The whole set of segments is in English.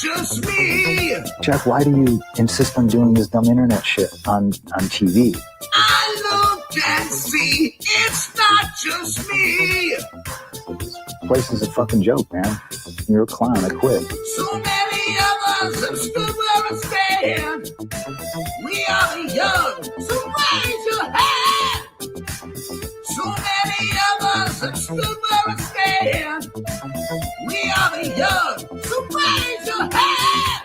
just me. Jack, why do you insist on doing this dumb internet shit on TV? I look and see, it's not just me. This place is a fucking joke, man. You're a clown. I quit. So many of us have stood where I stand. We are the young, so raise your hand. So many of us have stood where I stand. We are the young, so raise your hand.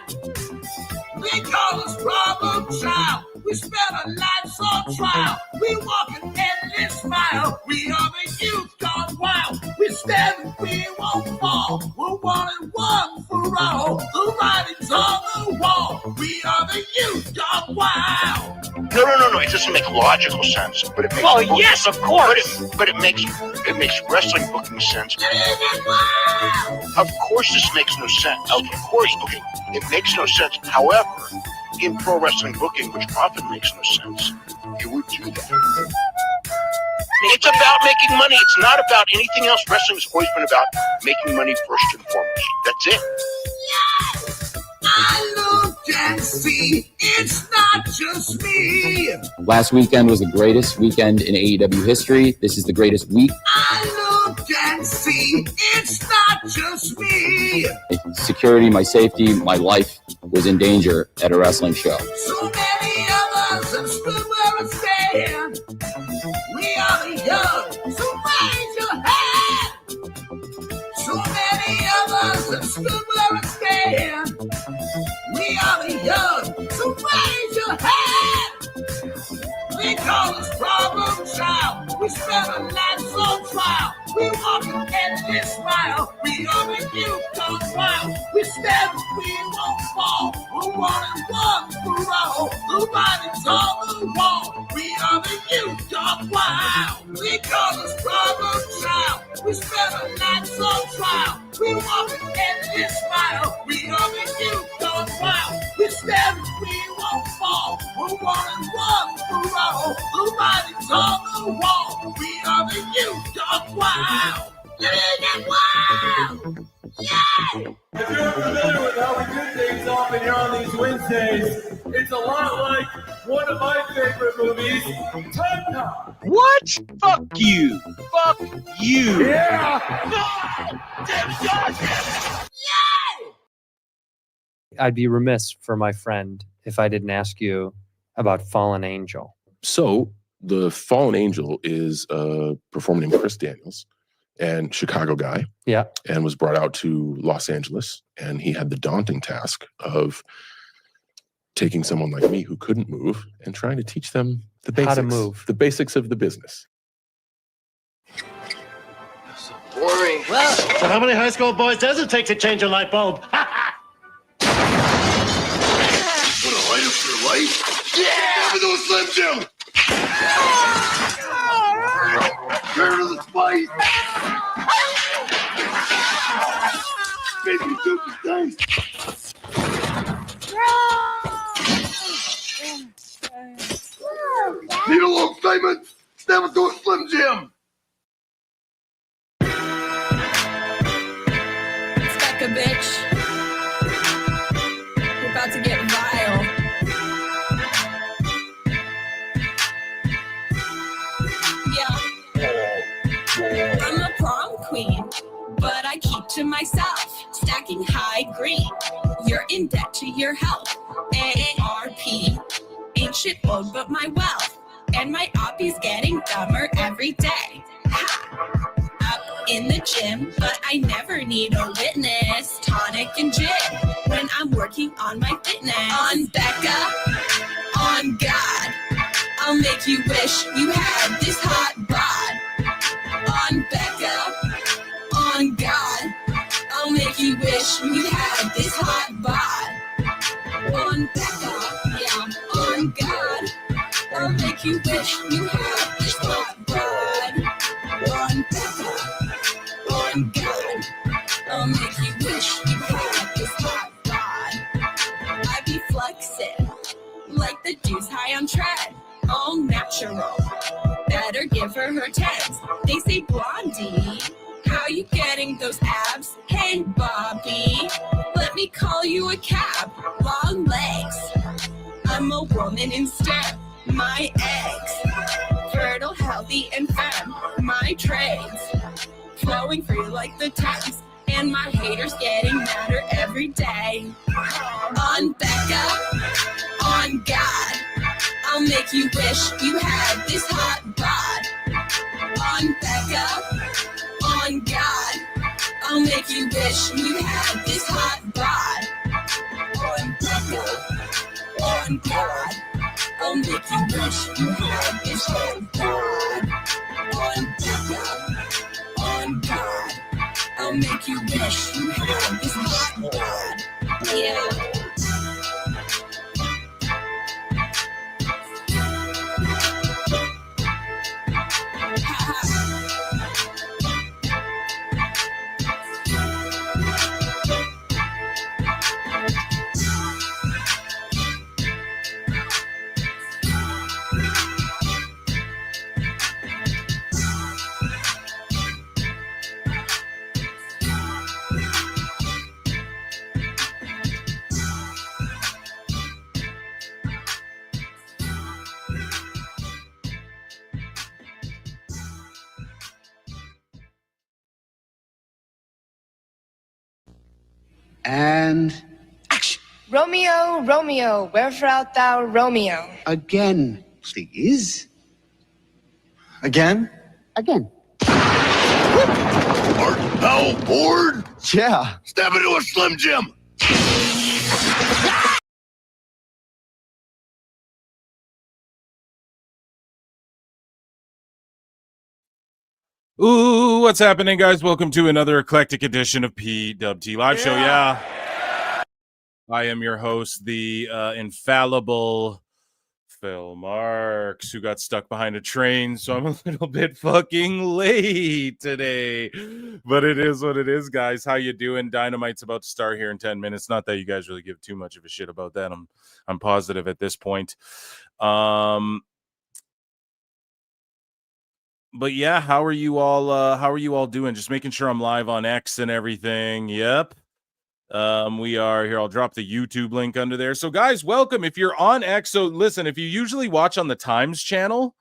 We call us problem child. We spend our lives on trial. We walk an endless mile. We are the youth gone wild. We stand and we won't fall. We're one and one for all. The writing's on the wall. We are the youth gone wild. No. It doesn't make logical sense. But it makes yes, of course. But it makes wrestling booking sense. Of course, this makes no sense. Of course, okay, it makes no sense. However, in pro wrestling booking, which often makes no sense, you would do that. It's about making money. It's not about anything else. Wrestling's always been about making money first and foremost. That's it. Yes! I look and see, it's not just me. Last weekend was the greatest weekend in AEW history. This is the greatest week. I look and see, it's not just me. Security, my safety, my life was in danger at a wrestling show. So many of us have stood where I stand. We are the young, so raise your hand. So many of us have stood where I stand. We are the young, so raise your hand. We call us problem child. We spend our lives on trial. We walk an endless mile. We are the youth gone wild. We stand, we won't fall. We're one and one for all. The writing's on the wall. We are the youth gone wild. We call us problem child. We spend our lives on trial. We walk an endless mile. We are the youth gone wild. We stand, we won't fall. We're one and one for all. The writing's on the wall. We are the youth gone wild. Wild. Yeah! If you're familiar with how we do things often here on these Wednesdays, it's a lot like one of my favorite movies, Time Cop. What? Fuck you. Fuck you. Yeah! I'd be remiss for my friend if I didn't ask you about Fallen Angel. So the Fallen Angel is a performer named Chris Daniels, and Chicago guy. Yeah. And was brought out to Los Angeles, and he had the daunting task of taking someone like me who couldn't move and trying to teach them the basics. How to move. The basics of the business. So boring. Well, so how many high school boys does it take to change a light bulb? Want to light up your life? Yeah! Have those Slim Jim! Tired of the spice! Baby, do the thing! Need a little excitement? Stand with those Slim Jim! Stuck a bitch. We're about to get vile. I'm a prom queen, but I keep to myself, stacking high green. You're in debt to your health. AARP ain't shit owed but my wealth, and my oppie's getting dumber every day. Ha! Up in the gym, but I never need a witness. Tonic and gin when I'm working on my fitness. On Becca, on God, I'll make you wish you had this hot bod. On Becca, on God, I'll make you wish you had this hot bod. On Becca, yeah, on God, I'll make you wish you had this hot bod. On Becca, on God, I'll make you wish you had this hot bod. I be flexing like the dudes high on tread, all natural. Better give her her tens. They say, Blondie, how you getting those abs? Hey, Bobby, let me me call you a cab. Long legs. I'm a woman in STEM. My eggs. Fertile, healthy, and femme. My trades. Flowing free like the Thames. And my haters getting madder every day. On Becca, on God, I'll make you wish you had this hot bod. On Becca, on God, I'll make you wish you had this hot bod. On Becca, on God, I'll make you wish you had this hot bod. On Becca, on God, I'll make you wish you had this hot bod. Yeah. And action. Romeo, Romeo, wherefore art thou, Romeo? Again, please. Again? Again. Art thou bored? Yeah. Step into a Slim Jim. Ooh, what's happening, guys? Welcome to another eclectic edition of PWT Live Show. Yeah. I am your host, the infallible Phil Marks, who got stuck behind a train, so I'm a little bit fucking late today. But it is what it is, guys. How you doing? Dynamite's about to start here in 10 minutes. Not that you guys really give too much of a shit about that. I'm positive at this point. But yeah, how are you all doing? Just making sure I'm live on X and everything. Yep. We are here. I'll drop the YouTube link under there. So guys, welcome. If you're on X, so listen, if you usually watch on the Times channel,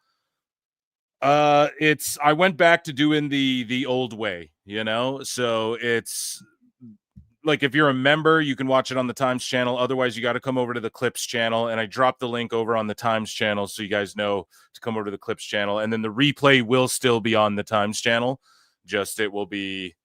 I went back to doing the old way, you know? So it's like, if you're a member, you can watch it on the Times channel. Otherwise, you got to come over to the Clips channel, and I dropped the link over on the Times channel so you guys know to come over to the Clips channel. And then the replay will still be on the Times channel. Just it will be,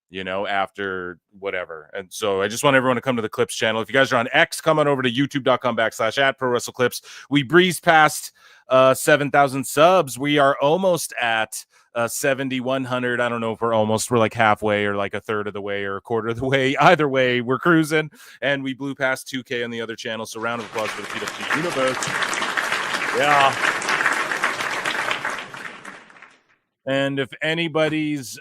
you know, after whatever. And so I just want everyone to come to the Clips channel. If you guys are on X, come on over to youtube.com/@ProWrestleClips. We breezed past 7,000 subs. We are almost at 7,100. I don't know if we're like halfway or like a third of the way or a quarter of the way. Either way, we're cruising, and we blew past 2K on the other channel. So round of applause for the PWT universe. Yeah. And if anybody's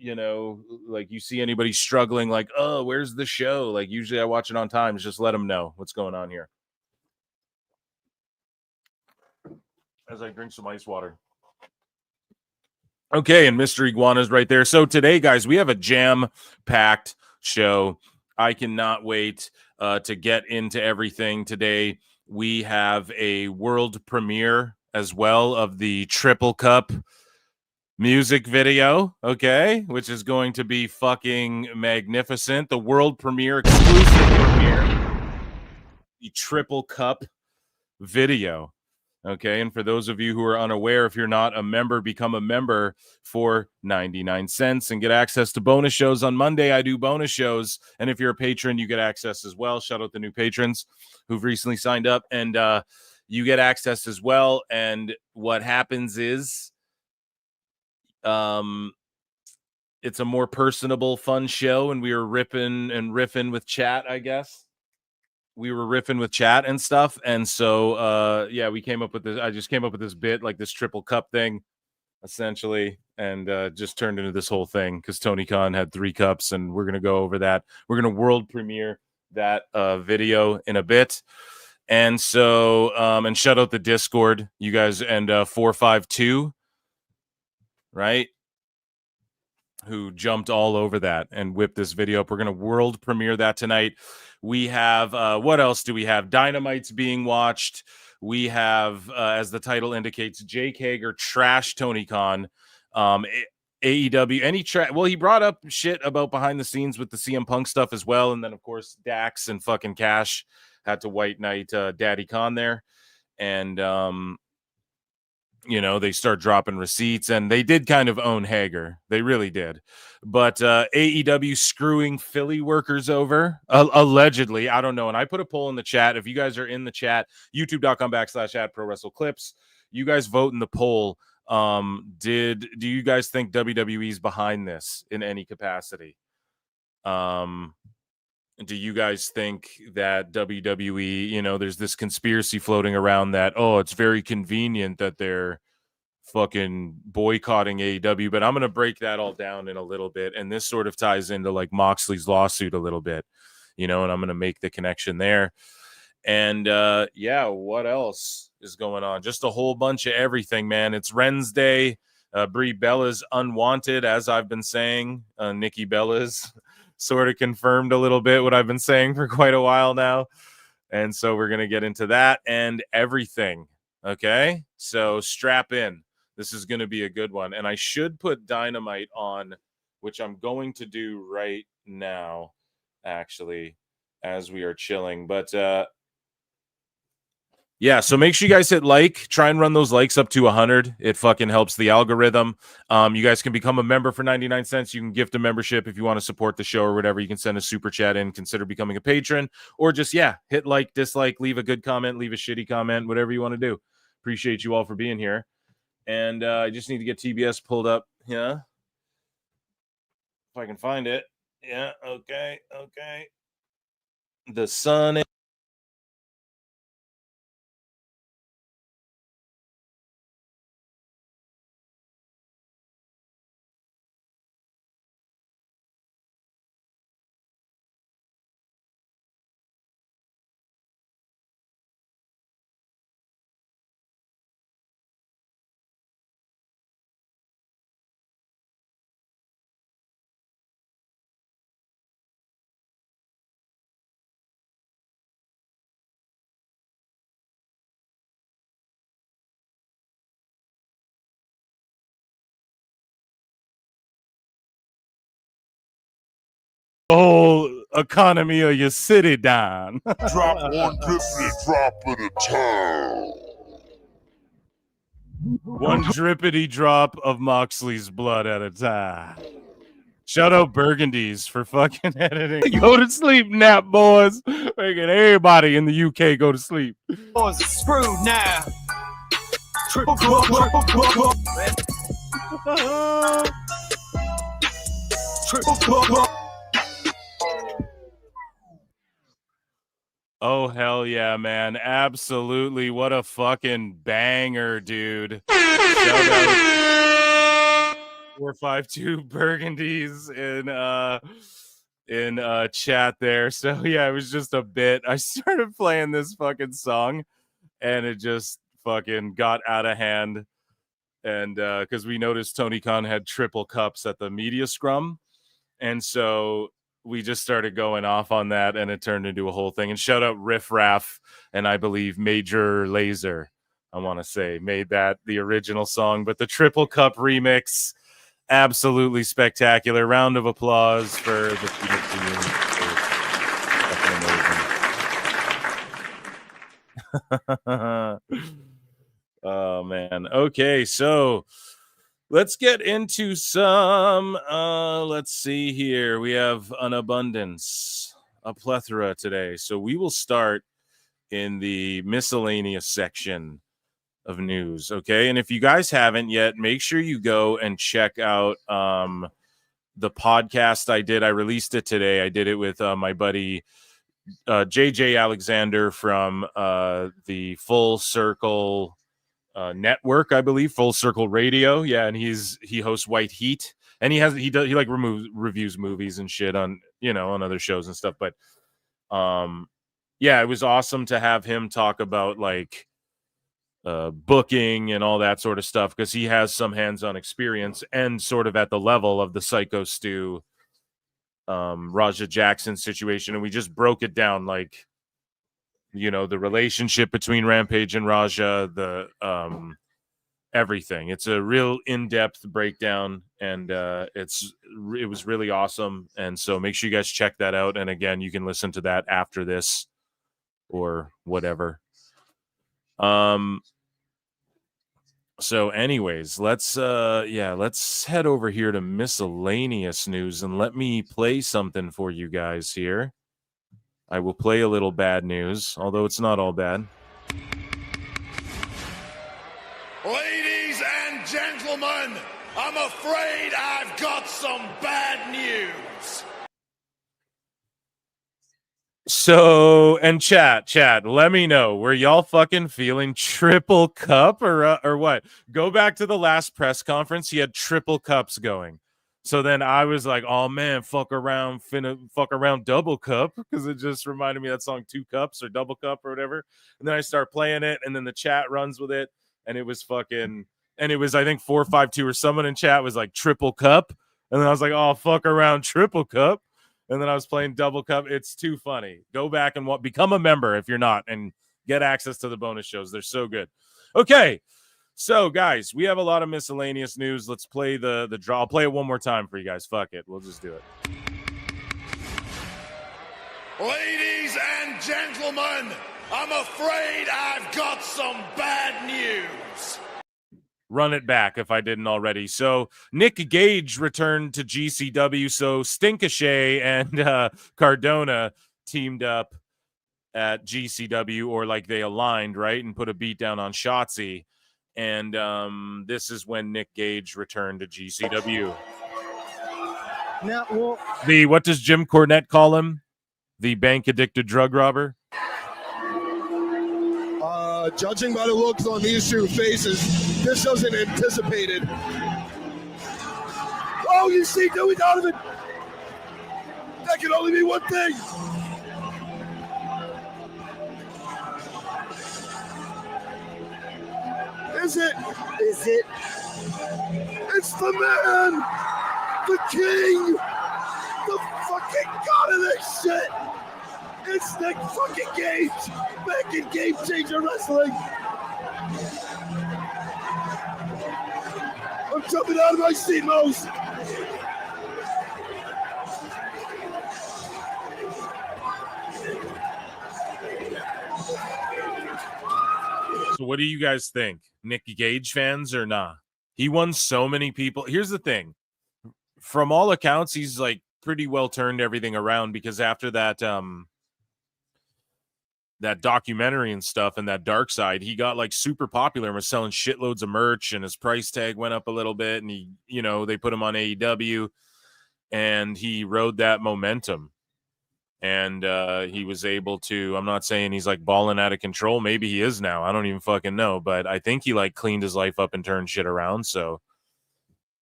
you know, like you see anybody struggling, like, oh, where's the show? Like, usually I watch it on Times. Just let them know what's going on here. As I drink some ice water. Okay, and Mr. Iguana's right there. So today, guys, we have a jam-packed show. I cannot wait to get into everything today. We have a world premiere as well of the Triple Cup music video, okay, which is going to be fucking magnificent. The world premiere, exclusive premiere, the Triple Cup video. Okay, and for those of you who are unaware, if you're not a member, become a member for 99 cents and get access to bonus shows. On Monday, I do bonus shows, and if you're a patron, you get access as well. Shout out the new patrons who've recently signed up, and you get access as well. And what happens is it's a more personable, fun show, and we were riffing with chat, I guess. We were riffing with chat and stuff, and so yeah, we came up with this. I just came up with this bit, like this Triple Cup thing, essentially, and just turned into this whole thing because Tony Khan had 3 cups, and we're gonna go over that. We're gonna world premiere that video in a bit, and so and shout out the Discord, you guys, and 452, right? who jumped all over that and whipped this video up. We're going to world premiere that tonight. We have, what else do we have? Dynamite's being watched. We have, as the title indicates, Jake Hager trash Tony Khan. AEW, well, he brought up shit about behind the scenes with the CM Punk stuff as well. And then, of course, Dax and fucking Cash had to white knight Daddy Khan there. And, they start dropping receipts, and they did kind of own Hager. They really did. But AEW screwing Philly workers over, allegedly. I don't know. And I put a poll in the chat. If you guys are in the chat, youtube.com/@ProWrestleClips, you guys vote in the poll. Do you guys think WWE's behind this in any capacity? Do you guys think that WWE, there's this conspiracy floating around that, it's very convenient that they're fucking boycotting AEW, but I'm going to break that all down in a little bit. And this sort of ties into like Moxley's lawsuit a little bit, and I'm going to make the connection there. And what else is going on? Just a whole bunch of everything, man. It's Wednesday. Brie Bella's unwanted, as I've been saying. Nikki Bella's sort of confirmed a little bit what I've been saying for quite a while now. And so we're going to get into that and everything. Okay, so strap in. This is going to be a good one. And I should put Dynamite on, which I'm going to do right now, actually, as we are chilling. But so make sure you guys hit like. Try and run those likes up to 100. It fucking helps the algorithm. You guys can become a member for 99 cents. You can gift a membership if you want to support the show or whatever. You can send a super chat in, consider becoming a patron, or just, hit like, dislike, leave a good comment, leave a shitty comment, whatever you want to do. Appreciate you all for being here. And I just need to get TBS pulled up. Yeah. If I can find it. Yeah. Okay. The sun. Whole economy of your city down. Drop one drippity drop at a time. One drippity drop of Moxley's blood at a time. Shout out Burgundies for fucking editing. Go to sleep, nap boys. Making everybody in the UK go to sleep. Boys are screwed now. Triple Oh, hell yeah, man. Absolutely. What a fucking banger, dude. Shout out 452 Burgundies in chat there. So, yeah, it was just a bit. I started playing this fucking song, and it just fucking got out of hand. And because we noticed Tony Khan had triple cups at the media scrum. And so we just started going off on that, and it turned into a whole thing. And shout out Riff Raff, and I believe Major Lazer, I want to say, made that the original song. But the Triple Cup remix, absolutely spectacular. Round of applause for the team. Oh, man. Okay, so let's get into some, let's see here. We have an abundance, a plethora today. So we will start in the miscellaneous section of news, okay? And if you guys haven't yet, make sure you go and check out the podcast I did. I released it today. I did it with my buddy JJ Alexander from the Full Circle network, I believe, Full Circle Radio. Yeah, and he hosts White Heat, and he reviews movies and shit on on other shows and stuff. But it was awesome to have him talk about like booking and all that sort of stuff, because he has some hands-on experience and sort of at the level of the Psycho Stu Raja Jackson situation. And we just broke it down, like, you know, the relationship between Rampage and Raja, the everything. It's a real in-depth breakdown, and it was really awesome. And so make sure you guys check that out. And again, you can listen to that after this or whatever. So anyways, let's head over here to miscellaneous news, and let me play something for you guys here. I will play a little bad news, although it's not all bad. Ladies and gentlemen, I'm afraid I've got some bad news. So, and chat, let me know, were y'all fucking feeling triple cup or what? Go back to the last press conference. He had triple cups going. So then I was like, oh man, fuck around double cup, because it just reminded me of that song Two Cups or Double Cup or whatever. And then I start playing it, and then the chat runs with it, and it was fucking, and it was, I think 452 or someone in chat was like triple cup. And then I was like, oh, fuck around triple cup. And then I was playing double cup. It's too funny. Go back and become a member if you're not, and get access to the bonus shows. They're so good. Okay. So, guys, we have a lot of miscellaneous news. Let's play the draw. I'll play it one more time for you guys. Fuck it. We'll just do it. Ladies and gentlemen, I'm afraid I've got some bad news. Run it back if I didn't already. So Nick Gage returned to GCW. So Stinkashay and Cardona teamed up at GCW, or like they aligned, right, and put a beat down on Shotzi. And this is when Nick Gage returned to GCW. Now, well, What does Jim Cornette call him? The bank addicted drug robber? Judging by the looks on these two faces, this wasn't anticipated. Oh, you see Dewey Donovan? That can only be one thing. Is it? is it? It's the man, the king, the fucking god of this shit. It's Nick fucking Gage, back in Game Changer Wrestling. I'm jumping out of my seat, Mose. So what do you guys think? Nick Gage fans or nah? He won so many people. Here's the thing. From all accounts, he's like pretty well turned everything around, because after that that documentary and stuff and that dark side, he got like super popular and was selling shitloads of merch, and his price tag went up a little bit, and he, you know, they put him on AEW, and he rode that momentum. And he was able to, I'm not saying he's like balling out of control. Maybe he is now. I don't even fucking know. But I think he like cleaned his life up and turned shit around. So.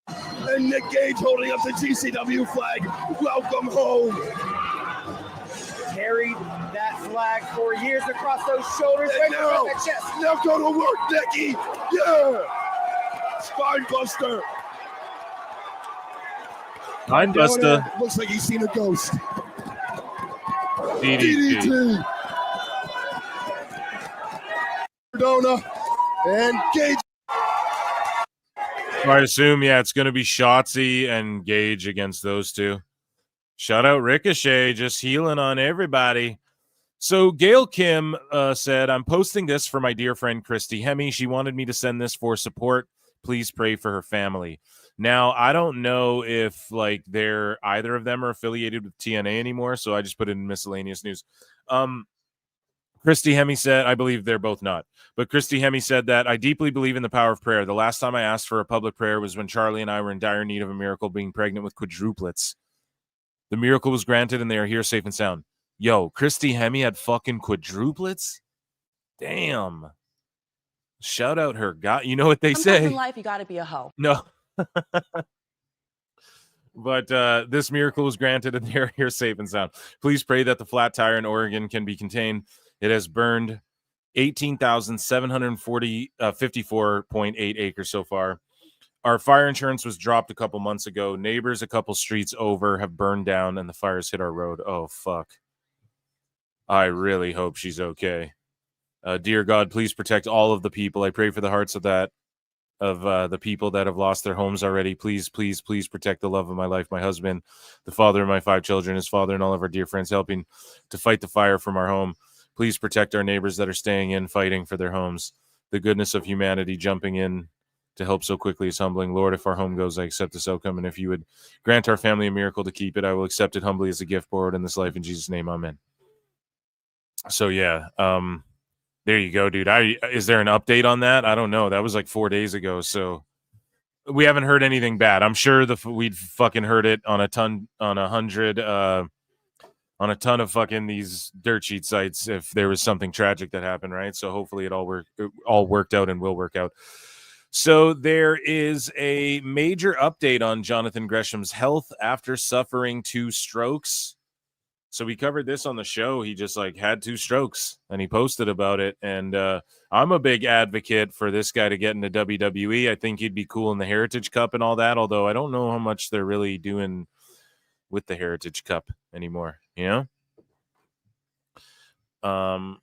And Nick Gage holding up the GCW flag. Welcome home. Carried that flag for years across those shoulders. And now, now go to work, Nicky. Yeah. Spine buster. Spine buster. Looks like he's seen a ghost. DDT. Cardona and Gage. I assume, yeah, it's going to be Shotzi and Gage against those two. Shout out Ricochet, just healing on everybody. So Gail Kim said, I'm posting this for my dear friend Christy Hemme. She wanted me to send this for support. Please pray for her family. Now, I don't know if like either of them are affiliated with TNA anymore, so I just put it in miscellaneous news. Christy Hemme said, I believe they're both not, but Christy Hemme said that I deeply believe in the power of prayer. The last time I asked for a public prayer was when Charlie and I were in dire need of a miracle, being pregnant with quadruplets. The miracle was granted, and they are here safe and sound. Yo, Christy Hemme had fucking quadruplets? Damn. Shout out her God. You know what they say? In life, you got to be a hoe. No. But this miracle was granted, and they're here safe and sound. Please pray that the flat tire in Oregon can be contained. It has burned 54.8 acres so far. Our fire insurance was dropped a couple months ago. Neighbors a couple streets over have burned down and the fires hit our road. Oh, fuck. I really hope she's okay. Dear God, please protect all of the people. I pray for the hearts of the people that have lost their homes already. Please, please, please protect the love of my life, my husband, the father of my 5 children, his father, and all of our dear friends helping to fight the fire from our home. Please protect our neighbors that are staying in, fighting for their homes. The goodness of humanity jumping in to help so quickly is humbling. Lord, if our home goes, I accept this outcome. And if you would grant our family a miracle to keep it, I will accept it humbly as a gift poured in this life. In Jesus' name, amen. So, yeah, there you go, dude. Is there an update on that? I don't know. That was like 4 days ago. So we haven't heard anything bad. I'm sure we'd fucking heard it on a ton of fucking these dirt sheet sites if there was something tragic that happened, right? So hopefully it all worked out and will work out. So there is a major update on Jonathan Gresham's health after suffering 2 strokes. So we covered this on the show. He just had 2 strokes and he posted about it. And I'm a big advocate for this guy to get into WWE. I think he'd be cool in the Heritage Cup and all that, although I don't know how much they're really doing with the Heritage Cup anymore, you know?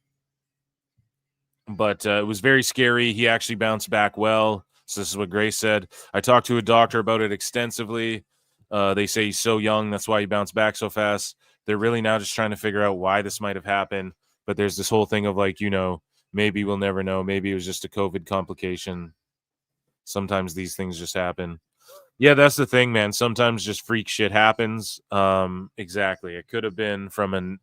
But it was very scary. He actually bounced back well. So this is what Grace said. I talked to a doctor about it extensively. They say he's so young. That's why he bounced back so fast. They're really now just trying to figure out why this might have happened. But there's this whole thing of maybe we'll never know. Maybe it was just a COVID complication. Sometimes these things just happen. Yeah, that's the thing, man. Sometimes just freak shit happens. Exactly. It could have been from an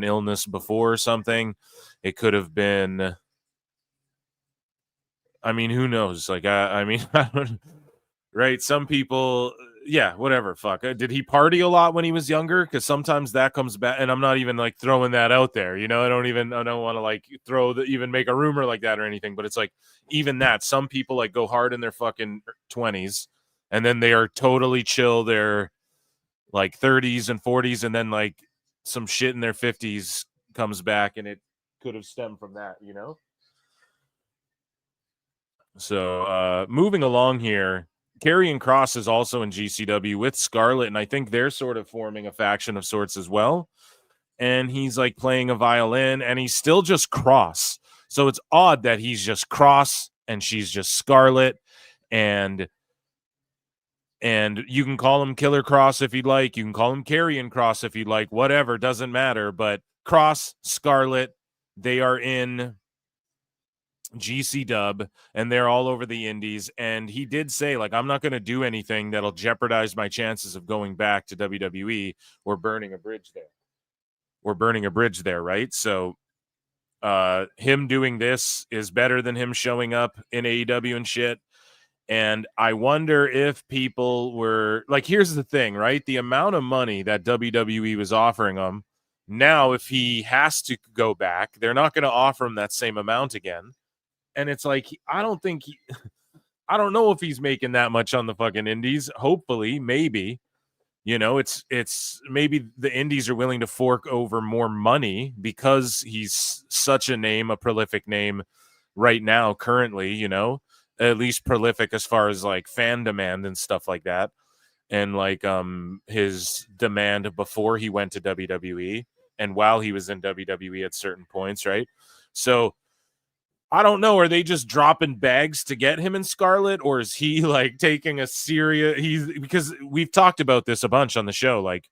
illness before or something. It could have been. I mean, who knows? I don't. Right? Some people. Yeah, whatever. Fuck. Did he party a lot when he was younger? Because sometimes that comes back, and I'm not even throwing that out there. I don't want to even make a rumor like that or anything. But it's even that some people go hard in their fucking 20s, and then they are totally chill. They're 30s and 40s, and then some shit in their 50s comes back, and it could have stemmed from that. So moving along here. Karrion Kross is also in GCW with Scarlett, and I think they're sort of forming a faction of sorts as well. And he's playing a violin, and he's still just Kross. So it's odd that he's just Kross and she's just Scarlett. And you can call him Killer Kross if you'd like. You can call him Karrion Kross if you'd like. Whatever, doesn't matter. But Kross, Scarlett, they are in GC Dub, and they're all over the indies. And he did say I'm not going to do anything that'll jeopardize my chances of going back to WWE or burning a bridge there, right? So him doing this is better than him showing up in AEW and shit. And I wonder if people were here's the thing, right? The amount of money that WWE was offering him now, if he has to go back, they're not going to offer him that same amount again. And it's I don't know if he's making that much on the fucking indies. Hopefully, maybe, it's maybe the indies are willing to fork over more money because he's such a name, a prolific name right now, currently, at least prolific as far as fan demand and stuff like that. And his demand before he went to WWE and while he was in WWE at certain points, right? So I don't know. Are they just dropping bags to get him in Scarlet, or is he taking a serious? Because we've talked about this a bunch on the show. It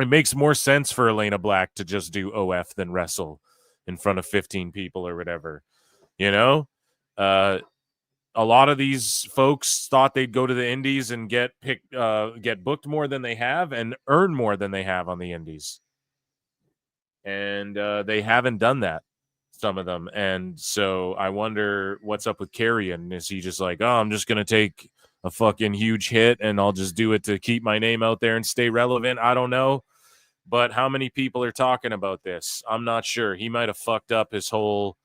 makes more sense for Elena Black to just do OF than wrestle in front of 15 people or whatever. A lot of these folks thought they'd go to the indies and get booked more than they have and earn more than they have on the indies, and they haven't done that. Some of them. And so I wonder what's up with Karrion. Is he just I'm just going to take a fucking huge hit and I'll just do it to keep my name out there and stay relevant? I don't know. But how many people are talking about this? I'm not sure. He might have fucked up his whole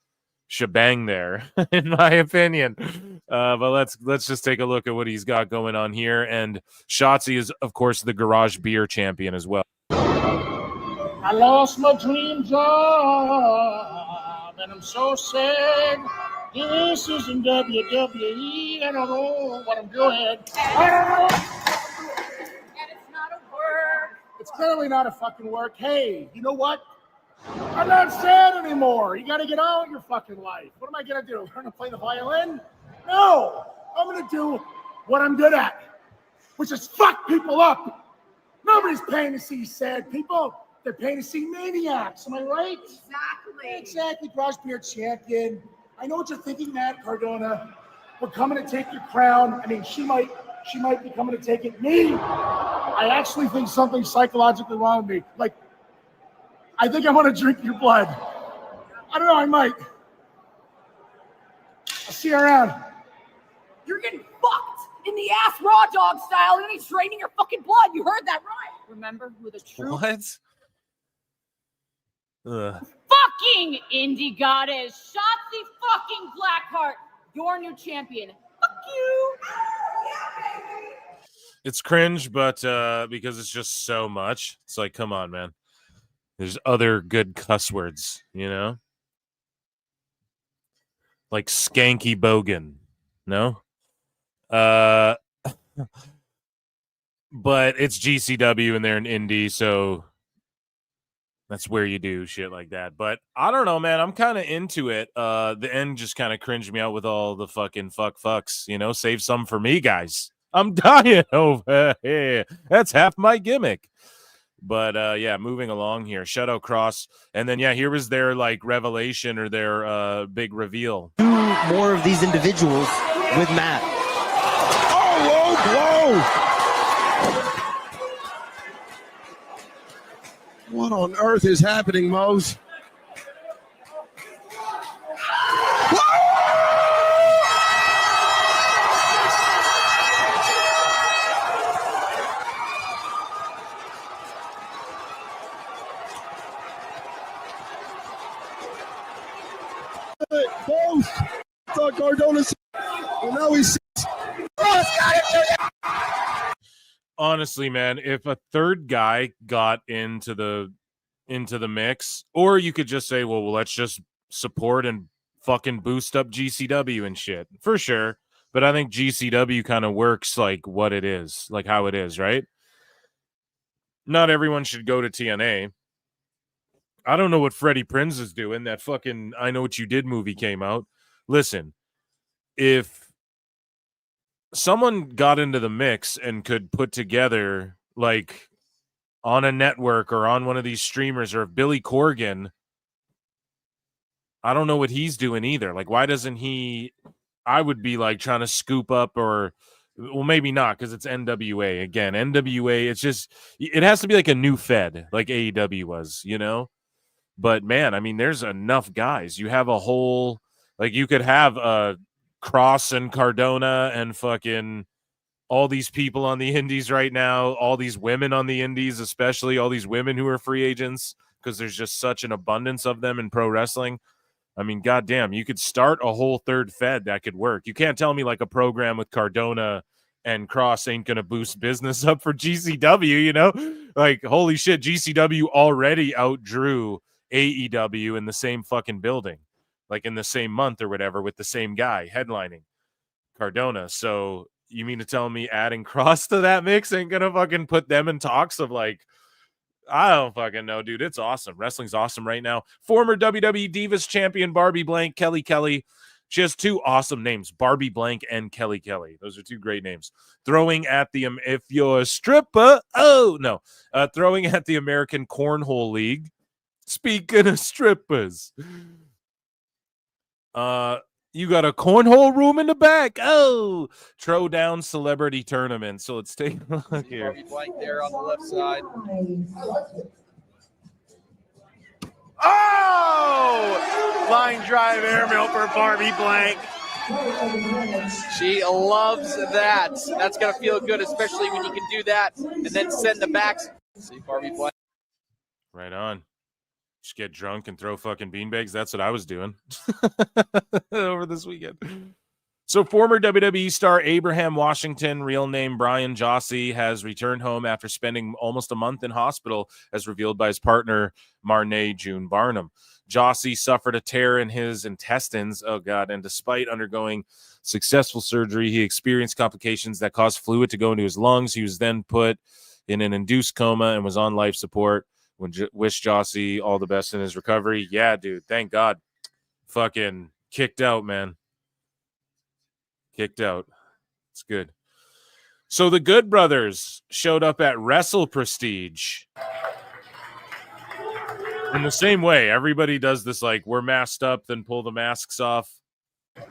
shebang there, in my opinion. But let's just take a look at what he's got going on here. And Shotzi is, of course, the Garage Beer champion as well. I lost my dream job and I'm so sad. This isn't WWE. I don't know what I'm doing. I don't know. And it's not a work. It's clearly not a fucking work. Hey, you know what? I'm not sad anymore. You got to get on with your fucking life. What am I going to do? Learn to play the violin? No. I'm going to do what I'm good at, which is fuck people up. Nobody's paying to see sad people. They're paying to see maniacs. Am I right? Exactly. Exactly. Crossbeard champion. I know what you're thinking, Matt Cardona. We're coming to take your crown. I mean, she might be coming to take it. Me, I actually think something's psychologically wrong with me. Like, I think I want to drink your blood. I don't know, I might. I'll see you around. You're getting fucked in the ass raw dog style, and he's draining your fucking blood. You heard that right. Remember who the true What? fucking indie goddess, Shotzi fucking Blackheart, your new champion. Fuck you. It's cringe, but because it's just so much. It's like, come on, man. There's other good cuss words, you know? Like skanky bogan. No? But it's GCW and they're an indie, so that's where you do shit like that. But I don't know, man. I'm kind of into it. The end just kind of cringed me out with all the fucking fucks, you know? Save some for me, guys. I'm dying over here. That's half my gimmick. But yeah, moving along here. Shadow Cross. And then, yeah, here was their like revelation or their big reveal. Do more of these individuals with Matt. Oh, low blow! What on earth is happening, Mose? Both thought Cardona's, and now he's Honestly, man, if a third guy got into the mix, or you could just say, well, let's just support and fucking boost up GCW and shit, for sure. But I think GCW kind of works like what it is, like how it is, right? Not everyone should go to TNA. I don't know what Freddie Prinze is doing. That fucking I Know What You Did movie came out. Listen, if someone got into the mix and could put together, like, on a network or on one of these streamers, or if Billy Corgan, I don't know what he's doing either. Like, why doesn't he? I would be, like, trying to scoop up or, well, maybe not because it's NWA. Again, NWA, it's just, it has to be like a new Fed, like AEW was, you know? But man, I mean, there's enough guys. You have a whole, like, you could have Cross and Cardona and fucking all these people on the indies right now, all these women on the indies, especially all these women who are free agents, because there's just such an abundance of them in pro wrestling. I mean, goddamn, you could start a whole third Fed that could work. You can't tell me like a program with Cardona and Cross ain't going to boost business up for GCW, you know? Like, holy shit, GCW already outdrew AEW in the same fucking building, like in the same month or whatever, with the same guy headlining Cardona. So you mean to tell me adding Cross to that mix ain't gonna fucking put them in talks of, like, I don't fucking know, dude. It's awesome. Wrestling's awesome right now. Former WWE Divas champion Barbie Blank, Kelly Kelly. She has two awesome names, Barbie Blank and Kelly Kelly. Those are two great names. Throwing at the, if you're a stripper, throwing at the American Cornhole League. Speaking of strippers, you got a cornhole room in the back. Oh, Throwdown Celebrity Tournament. So let's take a look here. Barbie Blank there on the left side. Oh! Line drive airmail for Barbie Blank. She loves that. That's going to feel good, especially when you can do that and then send the backs. See Barbie Blank. Right on. Just get drunk and throw fucking beanbags. That's what I was doing over this weekend. So former WWE star Abraham Washington, real name Brian Jossie, has returned home after spending almost a month in hospital, as revealed by his partner, Marnay June Barnum. Jossie suffered a tear in his intestines, and despite undergoing successful surgery, he experienced complications that caused fluid to go into his lungs. He was then put in an induced coma and was on life support. Wish Jossie all the best in his recovery. Yeah, dude, thank God. Fucking kicked out, man. Kicked out. It's good. So the Good Brothers showed up at Wrestle Prestige. In the same way, everybody does this, like, we're masked up, then pull the masks off. It's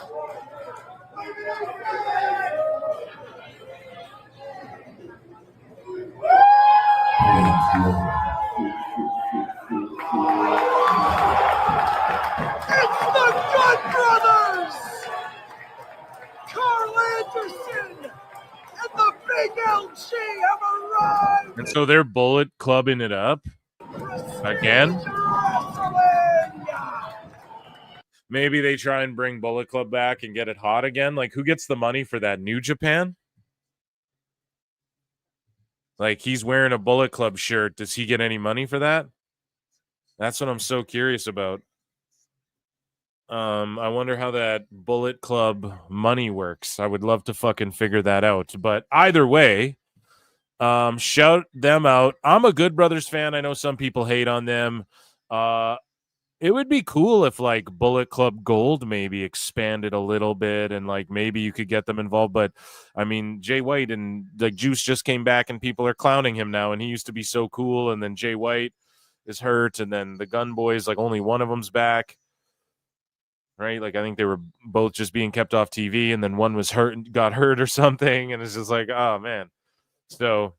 the Good Brothers! Carl Anderson and the Big LG have arrived! And so they're Bullet Clubbing it up again. Maybe they try and bring Bullet Club back and get it hot again. Like, who gets the money for that? New Japan? Like, he's wearing a Bullet Club shirt. Does he get any money for that? That's what I'm so curious about. I wonder how that Bullet Club money works. I would love to fucking figure that out. But either way, shout them out. I'm a Good Brothers fan. I know some people hate on them. It would be cool if, like, Bullet Club Gold maybe expanded a little bit and, like, maybe you could get them involved. But I mean, Jay White and like Juice just came back and people are clowning him now, and he used to be so cool, and then Jay White is hurt, and then the Gun Boys, like, only one of them's back, right? Like, I think they were both just being kept off TV, and then one was hurt and got hurt or something, and it's just like, oh man. So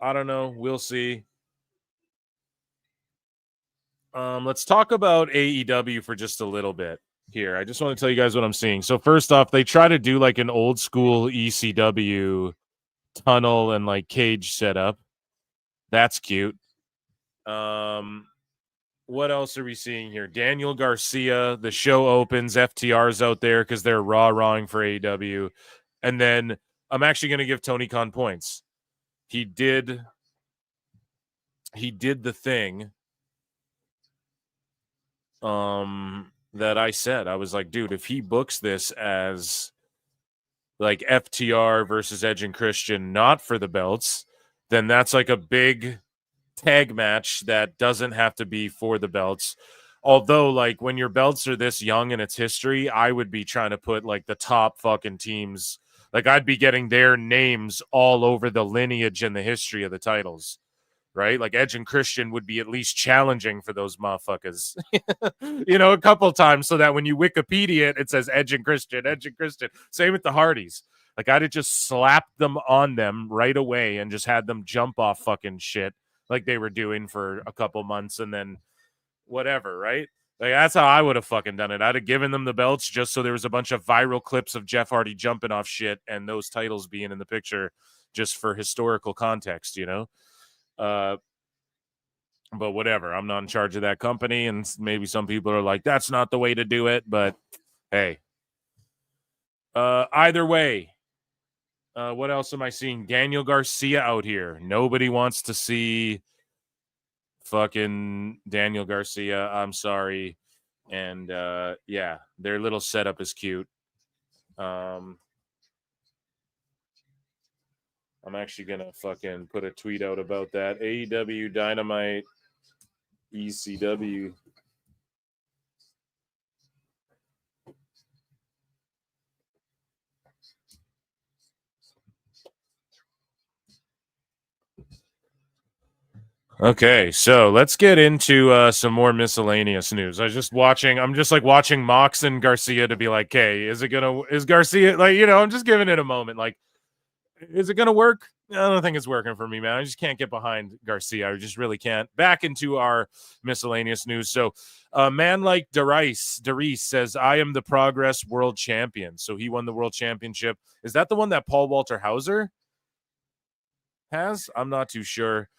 I don't know, we'll see. Let's talk about AEW for just a little bit here. I just want to tell you guys what I'm seeing. So first off, they try to do like an old school ECW tunnel and like cage setup. That's cute. What else are we seeing here? Daniel Garcia, the show opens, FTR's out there because they're rawing for AEW. And then I'm actually going to give Tony Khan points. He did the thing that I said. I was like, dude, if he books this as like FTR versus Edge and Christian, not for the belts, then that's like a big tag match that doesn't have to be for the belts. Although, like, when your belts are this young in its history, I would be trying to put like the top fucking teams. Like, I'd be getting their names all over the lineage and the history of the titles. Right? Like, Edge and Christian would be at least challenging for those motherfuckers, you know, a couple times, so that when you Wikipedia it, it says Edge and Christian, Edge and Christian. Same with the Hardys. Like, I'd have just slapped them on them right away and just had them jump off fucking shit like they were doing for a couple months and then whatever, right? Like, that's how I would have fucking done it. I'd have given them the belts just so there was a bunch of viral clips of Jeff Hardy jumping off shit and those titles being in the picture just for historical context, you know? But whatever, I'm not in charge of that company, and maybe some people are like, that's not the way to do it, but hey, either way, what else am I seeing? Daniel Garcia out here. Nobody wants to see fucking Daniel Garcia. I'm sorry. And yeah, their little setup is cute. I'm actually going to fucking put a tweet out about that. AEW Dynamite ECW. Okay, so let's get into some more miscellaneous news. I'm just like watching Mox and Garcia to be like, hey, is Garcia, like, you know, I'm just giving it a moment. Like, is it going to work? I don't think it's working for me, man. I just can't get behind Garcia. I just really can't. Back into our miscellaneous news. So a man like Darice says, I am the Progress World Champion. So he won the World Championship. Is that the one that Paul Walter Hauser has? I'm not too sure.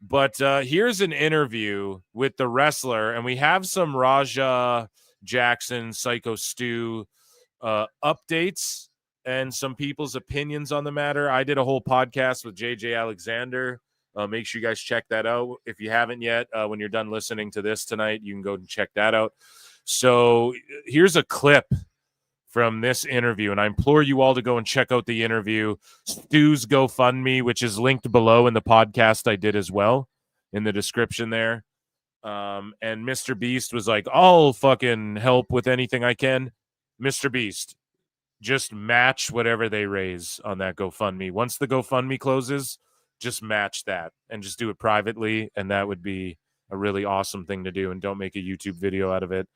But here's an interview with the wrestler, and we have some Raja Jackson, Psycho Stu updates and some people's opinions on the matter. I did a whole podcast with JJ Alexander. Make sure you guys check that out. If you haven't yet, when you're done listening to this tonight, you can go and check that out. So here's a clip from this interview, and I implore you all to go and check out the interview. Stu's GoFundMe, which is linked below in the podcast I did as well, in the description there. And Mr. Beast was like, I'll fucking help with anything I can. Mr. Beast, just match whatever they raise on that GoFundMe. Once the GoFundMe closes, just match that and just do it privately, and that would be a really awesome thing to do. And don't make a YouTube video out of it.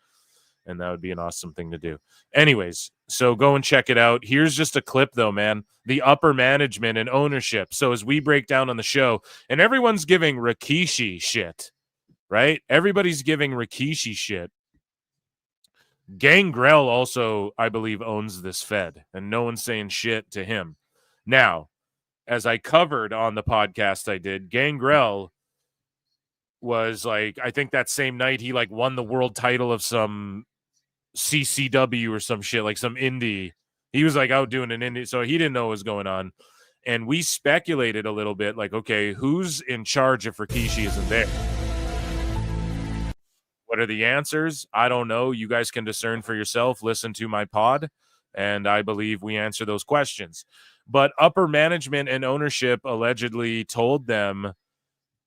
And that would be an awesome thing to do. Anyways, so go and check it out. Here's just a clip, though, man. The upper management and ownership. So as we break down on the show, and everyone's giving Rikishi shit, right? Everybody's giving Rikishi shit. Gangrel also, I believe, owns this Fed, and no one's saying shit to him. Now, as I covered on the podcast I did, Gangrel was like, I think that same night he like won the world title of some CCW or some shit, like some indie. He was like out doing an indie, so he didn't know what was going on. And we speculated a little bit, like, okay, who's in charge if Rikishi isn't there? What are the answers? I don't know. You guys can discern for yourself. Listen to my pod, and I believe we answer those questions. But upper management and ownership allegedly told them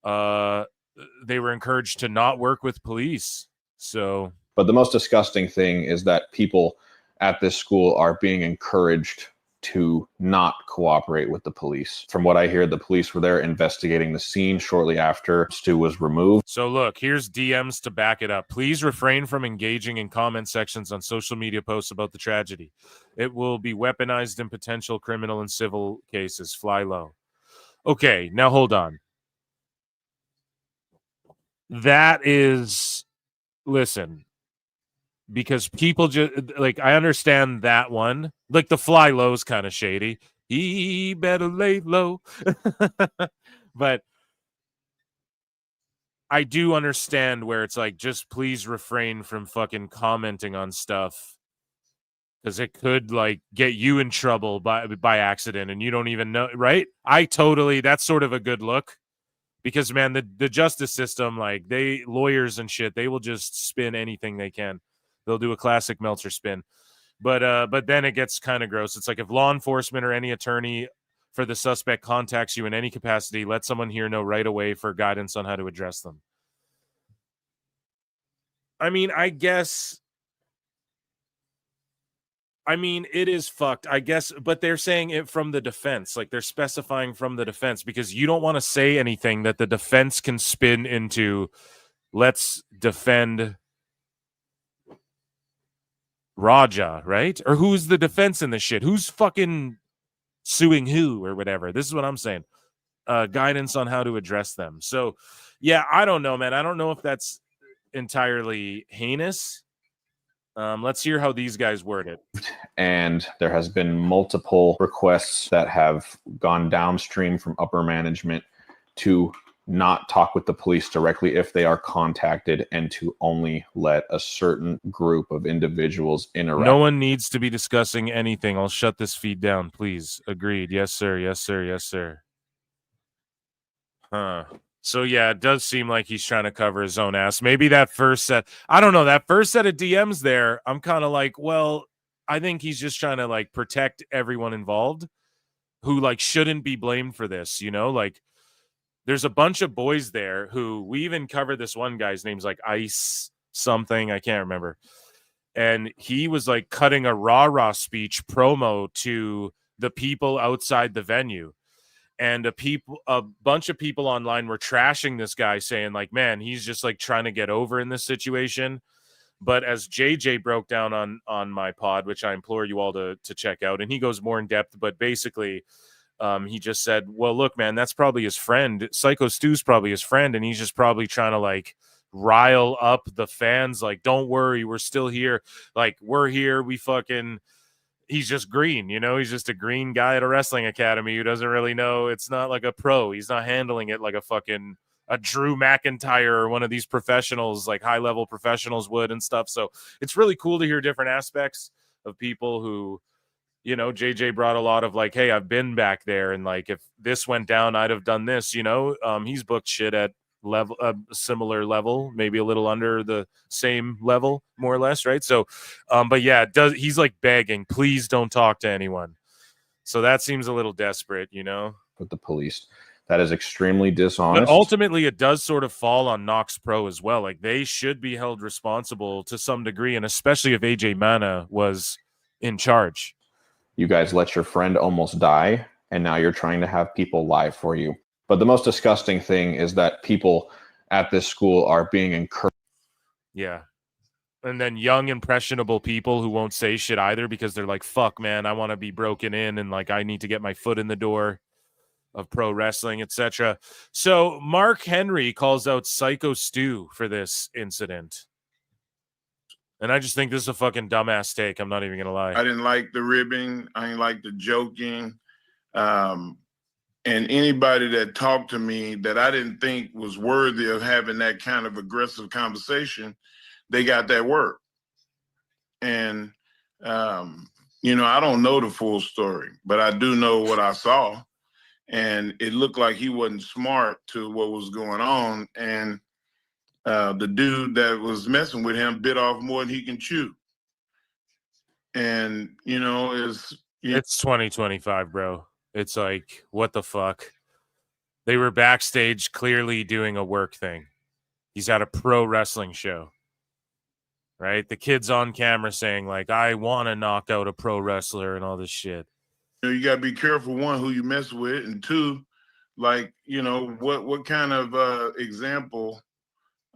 they were encouraged to not work with police. So, but the most disgusting thing is that people at this school are being encouraged to not cooperate with the police. From what I hear, the police were there investigating the scene shortly after Stu was removed. So look, here's DMs to back it up. Please refrain from engaging in comment sections on social media posts about the tragedy. It will be weaponized in potential criminal and civil cases. Fly low. Okay, now hold on. That is, listen, because people just, like, I understand that one. Like, the fly low's kind of shady. He better lay low. But I do understand where it's like, just please refrain from fucking commenting on stuff, because it could, like, get you in trouble by accident and you don't even know, right? That's sort of a good look. Because, man, the justice system, like, lawyers and shit, they will just spin anything they can. They'll do a classic Meltzer spin. But then it gets kind of gross. It's like, if law enforcement or any attorney for the suspect contacts you in any capacity, let someone here know right away for guidance on how to address them. I mean, it is fucked, I guess, but they're saying it from the defense. Like, they're specifying from the defense, because you don't want to say anything that the defense can spin into, let's defend Raja, right? Or who's the defense in this shit? Who's fucking suing who or whatever? This is what I'm saying. Guidance on how to address them. So, yeah, I don't know, man. I don't know if that's entirely heinous. Let's hear how these guys word it. And there has been multiple requests that have gone downstream from upper management to not talk with the police directly if they are contacted, and to only let a certain group of individuals interact. No one needs to be discussing anything. I'll shut this feed down, please. Agreed. Yes, sir. Yes, sir. Yes, sir. Huh. So, yeah, it does seem like he's trying to cover his own ass. Maybe that first set, I don't know, that first set of DMs there, I'm kind of like, well, I think he's just trying to, like, protect everyone involved who, like, shouldn't be blamed for this, you know? Like, there's a bunch of boys there who, we even covered this one guy's name's like Ice something, I can't remember. And he was, like, cutting a rah-rah speech promo to the people outside the venue. And a bunch of people online were trashing this guy, saying, like, man, he's just, like, trying to get over in this situation. But as JJ broke down on my pod, which I implore you all to check out, and he goes more in depth, but basically he just said, well, look, man, that's probably his friend. Psycho Stu's probably his friend, and he's just probably trying to, like, rile up the fans. Like, don't worry, we're still here. Like, we're here. He's just green, you know? He's just a green guy at a wrestling academy who doesn't really know. It's not like a pro. He's not handling it like a fucking a Drew McIntyre or one of these professionals, like high-level professionals would and stuff. So it's really cool to hear different aspects of people who, you know, JJ brought a lot of like, hey, I've been back there, and like if this went down, I'd have done this, you know. He's booked shit at level a similar level, maybe a little under the same level, more or less, right? So but yeah, he's like begging, please don't talk to anyone. So that seems a little desperate, you know, with the police. That is extremely dishonest. but ultimately it does sort of fall on Nox Pro as well. Like they should be held responsible to some degree, and especially if AJ Mana was in charge. You guys let your friend almost die, and now you're trying to have people lie for you. But the most disgusting thing is that people at this school are being encouraged. Yeah. And then young, impressionable people who won't say shit either because they're like, fuck, man, I want to be broken in and like I need to get my foot in the door of pro wrestling, etc. So Mark Henry calls out Psycho Stu for this incident. And I just think this is a fucking dumbass take. I'm not even going to lie. I didn't like the ribbing. I didn't like the joking. And anybody that talked to me that I didn't think was worthy of having that kind of aggressive conversation, they got that work. And, you know, I don't know the full story, but I do know what I saw. And it looked like he wasn't smart to what was going on. And the dude that was messing with him bit off more than he can chew. And, you know, it's 2025, bro. It's like, what the fuck? They were backstage clearly doing a work thing. He's at a pro wrestling show, right? The kid's on camera saying, like, I want to knock out a pro wrestler and all this shit. You know, you got to be careful, one, who you mess with, and two, like, you know, what kind of example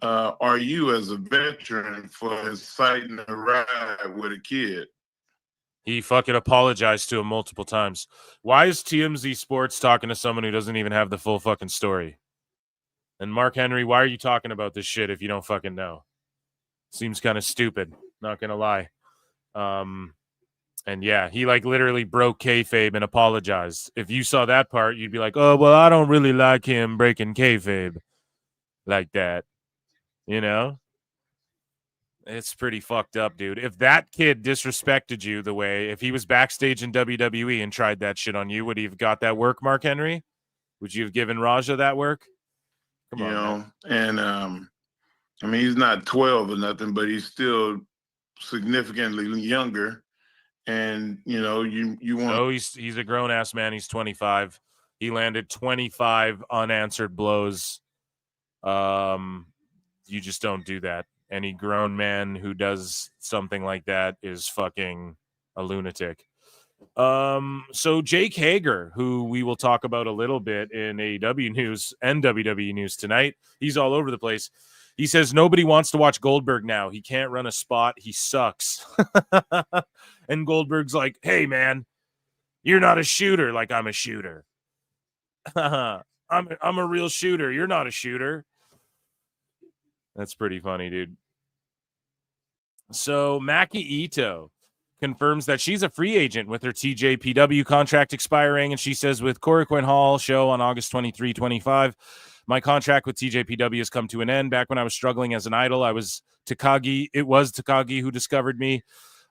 are you as a veteran for inciting a ride with a kid? He fucking apologized to him multiple times. Why is TMZ Sports talking to someone who doesn't even have the full fucking story? And Mark Henry, why are you talking about this shit if you don't fucking know? Seems kind of stupid, not gonna lie. And yeah, he like literally broke kayfabe and apologized. If you saw that part, you'd be like, oh, well, I don't really like him breaking kayfabe like that. You know? It's pretty fucked up, dude. If that kid disrespected you the way, if he was backstage in WWE and tried that shit on you, would he have got that work, Mark Henry? Would you have given Raja that work? Come on, you know, man. And I mean, he's not 12 or nothing, but he's still significantly younger. And you know, you want. No, he's a grown ass man. He's 25. He landed 25 unanswered blows. You just don't do that. Any grown man who does something like that is fucking a lunatic. So Jake Hager, who we will talk about a little bit in AEW news and WWE news tonight, he's all over the place. He says nobody wants to watch Goldberg now. He can't run a spot. He sucks. And Goldberg's like, hey, man, you're not a shooter like I'm a shooter. I'm a real shooter. You're not a shooter. That's pretty funny, dude. So Maki Ito confirms that she's a free agent with her TJPW contract expiring. And she says, with Korakuen Hall show on August 23, 25, my contract with TJPW has come to an end. Back when I was struggling as an idol, it was Takagi who discovered me.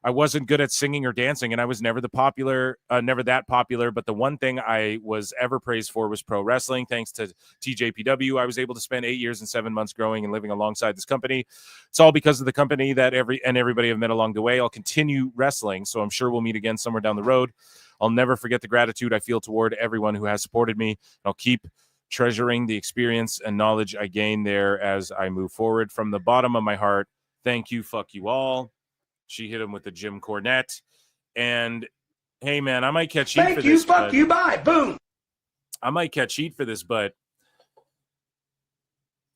I wasn't good at singing or dancing, and I was never that popular. But the one thing I was ever praised for was pro wrestling. Thanks to TJPW, I was able to spend 8 years and 7 months growing and living alongside this company. It's all because of the company that everybody I've met along the way. I'll continue wrestling, so I'm sure we'll meet again somewhere down the road. I'll never forget the gratitude I feel toward everyone who has supported me. I'll keep treasuring the experience and knowledge I gain there as I move forward. From the bottom of my heart, thank you, fuck you all. She hit him with the Jim Cornette. And, hey, man, I might catch heat for this. Fuck you, bye, boom. I might catch heat for this, but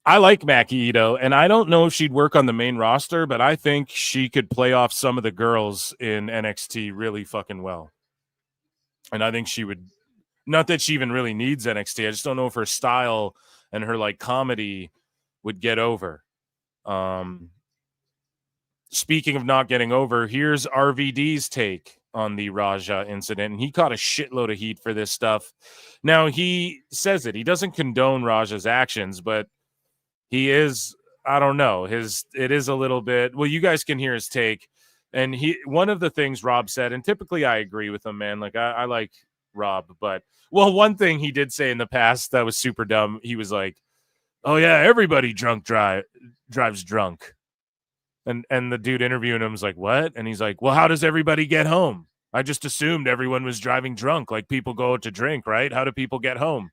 I like Maki Ito, and I don't know if she'd work on the main roster, but I think she could play off some of the girls in NXT really fucking well. And I think she would, not that she even really needs NXT. I just don't know if her style and her, like, comedy would get over. Speaking of not getting over, here's RVD's take on the Raja incident, and he caught a shitload of heat for this stuff. Now, he says it. He doesn't condone Raja's actions, but he is, I don't know, it is a little bit, well, you guys can hear his take. And one of the things Rob said, and typically I agree with him, man. Like I like Rob, but one thing he did say in the past that was super dumb. He was like, "Oh yeah, everybody drives drunk." And the dude interviewing him was like, "What?" And he's like, "Well, how does everybody get home? I just assumed everyone was driving drunk. Like people go out to drink, right? How do people get home?"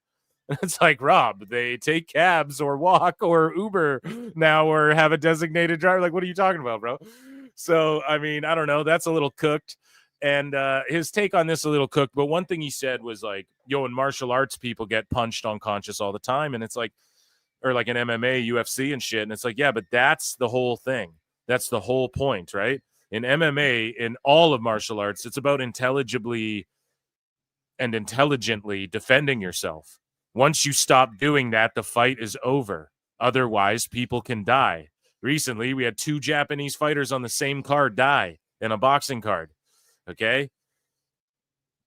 It's like, Rob, they take cabs or walk or Uber now or have a designated driver. Like, what are you talking about, bro? So, I mean, I don't know. That's a little cooked. And his take on this a little cooked. But one thing he said was like, yo, in martial arts, people get punched unconscious all the time. And it's like, or like in MMA, UFC and shit. And it's like, yeah, but that's the whole thing. That's the whole point, right? In MMA, in all of martial arts, it's about intelligently and intelligently defending yourself. Once you stop doing that, the fight is over. Otherwise, people can die. Recently, we had 2 Japanese fighters on the same card die in a boxing card. Okay?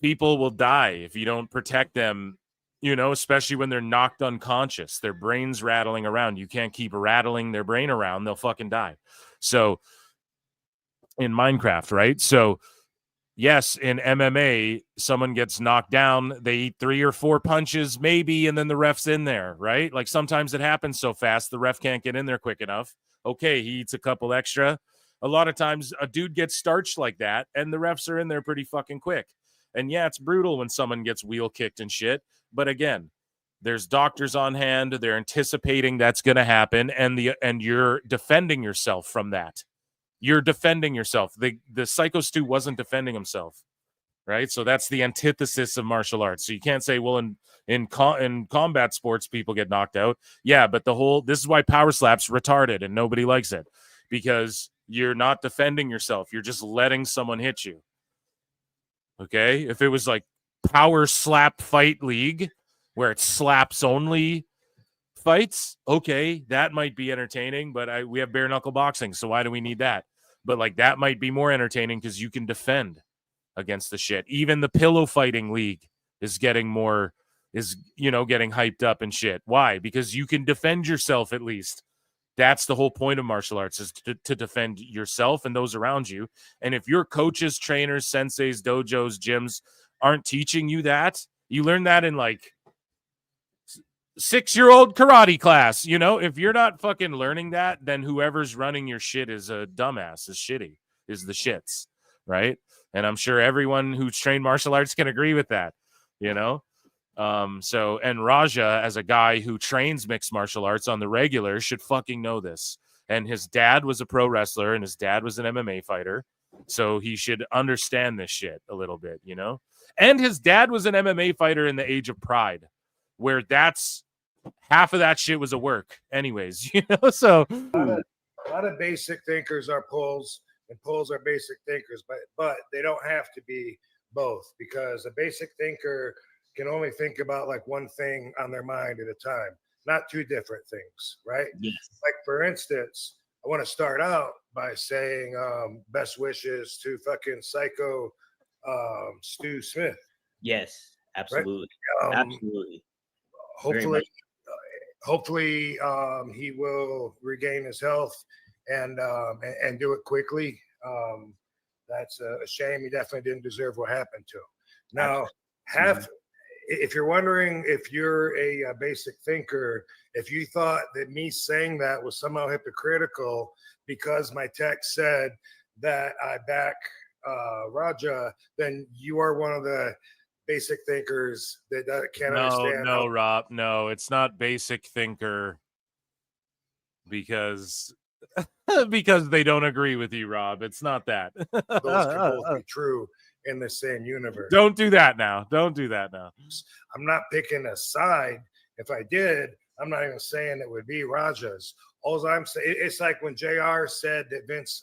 People will die if you don't protect them, especially when they're knocked unconscious. Their brain's rattling around. You can't keep rattling their brain around. They'll fucking die. So, in Minecraft, right? So, yes, in MMA, someone gets knocked down, they eat 3 or 4 punches, maybe, and then the ref's in there, right? Like sometimes it happens so fast, the ref can't get in there quick enough. Okay, he eats a couple extra. A lot of times a dude gets starched like that, and the refs are in there pretty fucking quick. And yeah, it's brutal when someone gets wheel kicked and shit. But again, there's doctors on hand. They're anticipating that's going to happen, and you're defending yourself from that. You're defending yourself. The Psycho Stu wasn't defending himself, right? So that's the antithesis of martial arts. So you can't say, well, in combat sports, people get knocked out. Yeah, but this is why power slap's retarded and nobody likes it, because you're not defending yourself. You're just letting someone hit you. Okay? If it was like power slap fight league where it's slaps only fights, okay, that might be entertaining, but we have bare knuckle boxing, so why do we need that? But like that might be more entertaining because you can defend against the shit. Even the pillow fighting league is getting hyped up and shit. Why? Because you can defend yourself at least. That's the whole point of martial arts, is to defend yourself and those around you. And if your coaches, trainers, senseis, dojos, gyms aren't teaching you that, you learn that in like 6-year-old karate class. If you're not fucking learning that, then whoever's running your shit is a dumbass, is shitty, is the shits, right? And I'm sure everyone who's trained martial arts can agree with that, and Raja, as a guy who trains mixed martial arts on the regular, should fucking know this. And his dad was a pro wrestler and his dad was an MMA fighter, so he should understand this shit a little bit, And his dad was an MMA fighter in the Age of Pride, where that's half of that shit was a work anyways, so a lot of basic thinkers are pulls and pulls are basic thinkers, but they don't have to be both, because a basic thinker can only think about like one thing on their mind at a time, not 2 different things, right? Yes. Like for instance, I want to start out by saying best wishes to fucking Psycho Stu Smith. Yes, absolutely. Right? Absolutely. Hopefully he will regain his health and do it quickly. That's a shame. He definitely didn't deserve what happened to him. Now, if you're wondering if you're a basic thinker, if you thought that me saying that was somehow hypocritical because my text said that I back Raja, then you are one of the basic thinkers that can't understand. No, Rob, no, it's not basic thinker because they don't agree with you, Rob. It's not that. Those can both be true in the same universe. Don't do that now. I'm not picking a side. If I did, I'm not even saying it would be Raja's. All I'm saying, it's like when JR said that Vince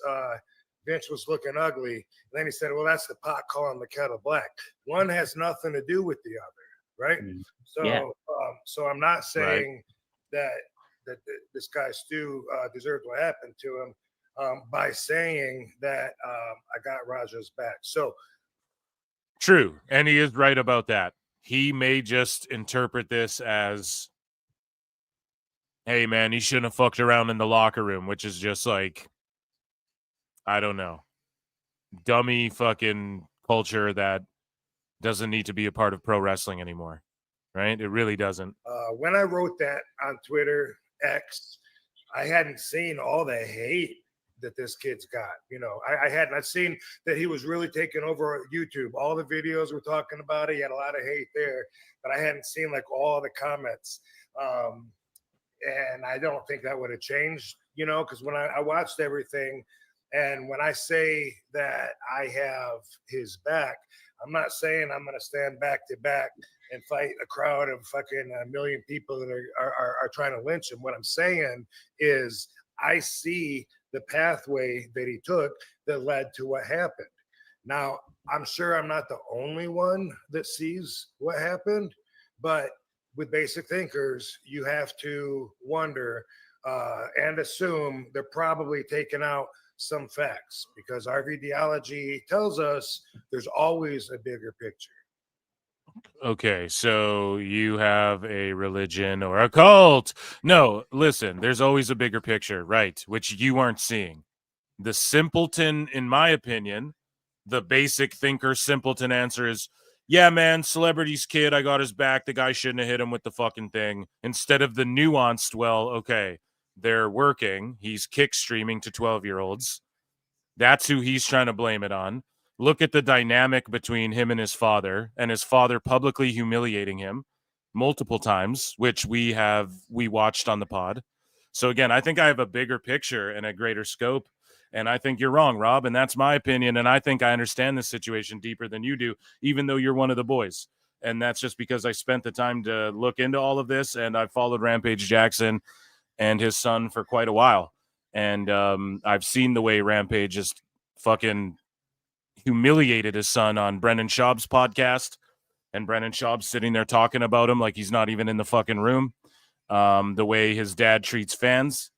was looking ugly. And then he said, well, that's the pot calling the kettle black. One has nothing to do with the other, right? So I'm not saying that this guy Stu deserved what happened to him by saying that I got Raja's back. So true, and he is right about that. He may just interpret this as hey man, he shouldn't have fucked around in the locker room, which is just like, I don't know, dummy fucking culture that doesn't need to be a part of pro wrestling anymore, right? It really doesn't. When I wrote that on Twitter, X, I hadn't seen all the hate that this kid's got. You know, I hadn't. I'd seen that he was really taking over YouTube. All the videos were talking about it. He had a lot of hate there, but I hadn't seen like all the comments. And I don't think that would have changed, you know, because when I watched everything, and when I say that I have his back, I'm not saying I'm going to stand back to back and fight a crowd of fucking a million people that are trying to lynch him. What I'm saying is I see the pathway that he took that led to what happened. Now, I'm sure I'm not the only one that sees what happened, but with basic thinkers, you have to wonder and assume they're probably taking out some facts, because our ideology tells us there's always a bigger picture. Okay, so you have a religion or a cult. No, listen, there's always a bigger picture, right? Which you aren't seeing. The simpleton, in my opinion, the basic thinker simpleton answer is, yeah, man, celebrity's kid, I got his back. The guy shouldn't have hit him with the fucking thing. Instead of the nuanced, well, okay, they're working. He's kick streaming to 12-year-olds. That's who he's trying to blame it on. Look at the dynamic between him and his father publicly humiliating him multiple times, which we watched on the pod. So again, I think I have a bigger picture and a greater scope. And I think you're wrong, Rob. And that's my opinion. And I think I understand this situation deeper than you do, even though you're one of the boys. And that's just because I spent the time to look into all of this. And I've followed Rampage Jackson and his son for quite a while. And I've seen the way Rampage just fucking humiliated his son on Brendan Schaub's podcast. And Brendan Schaub's sitting there talking about him like he's not even in the fucking room. The way his dad treats fans.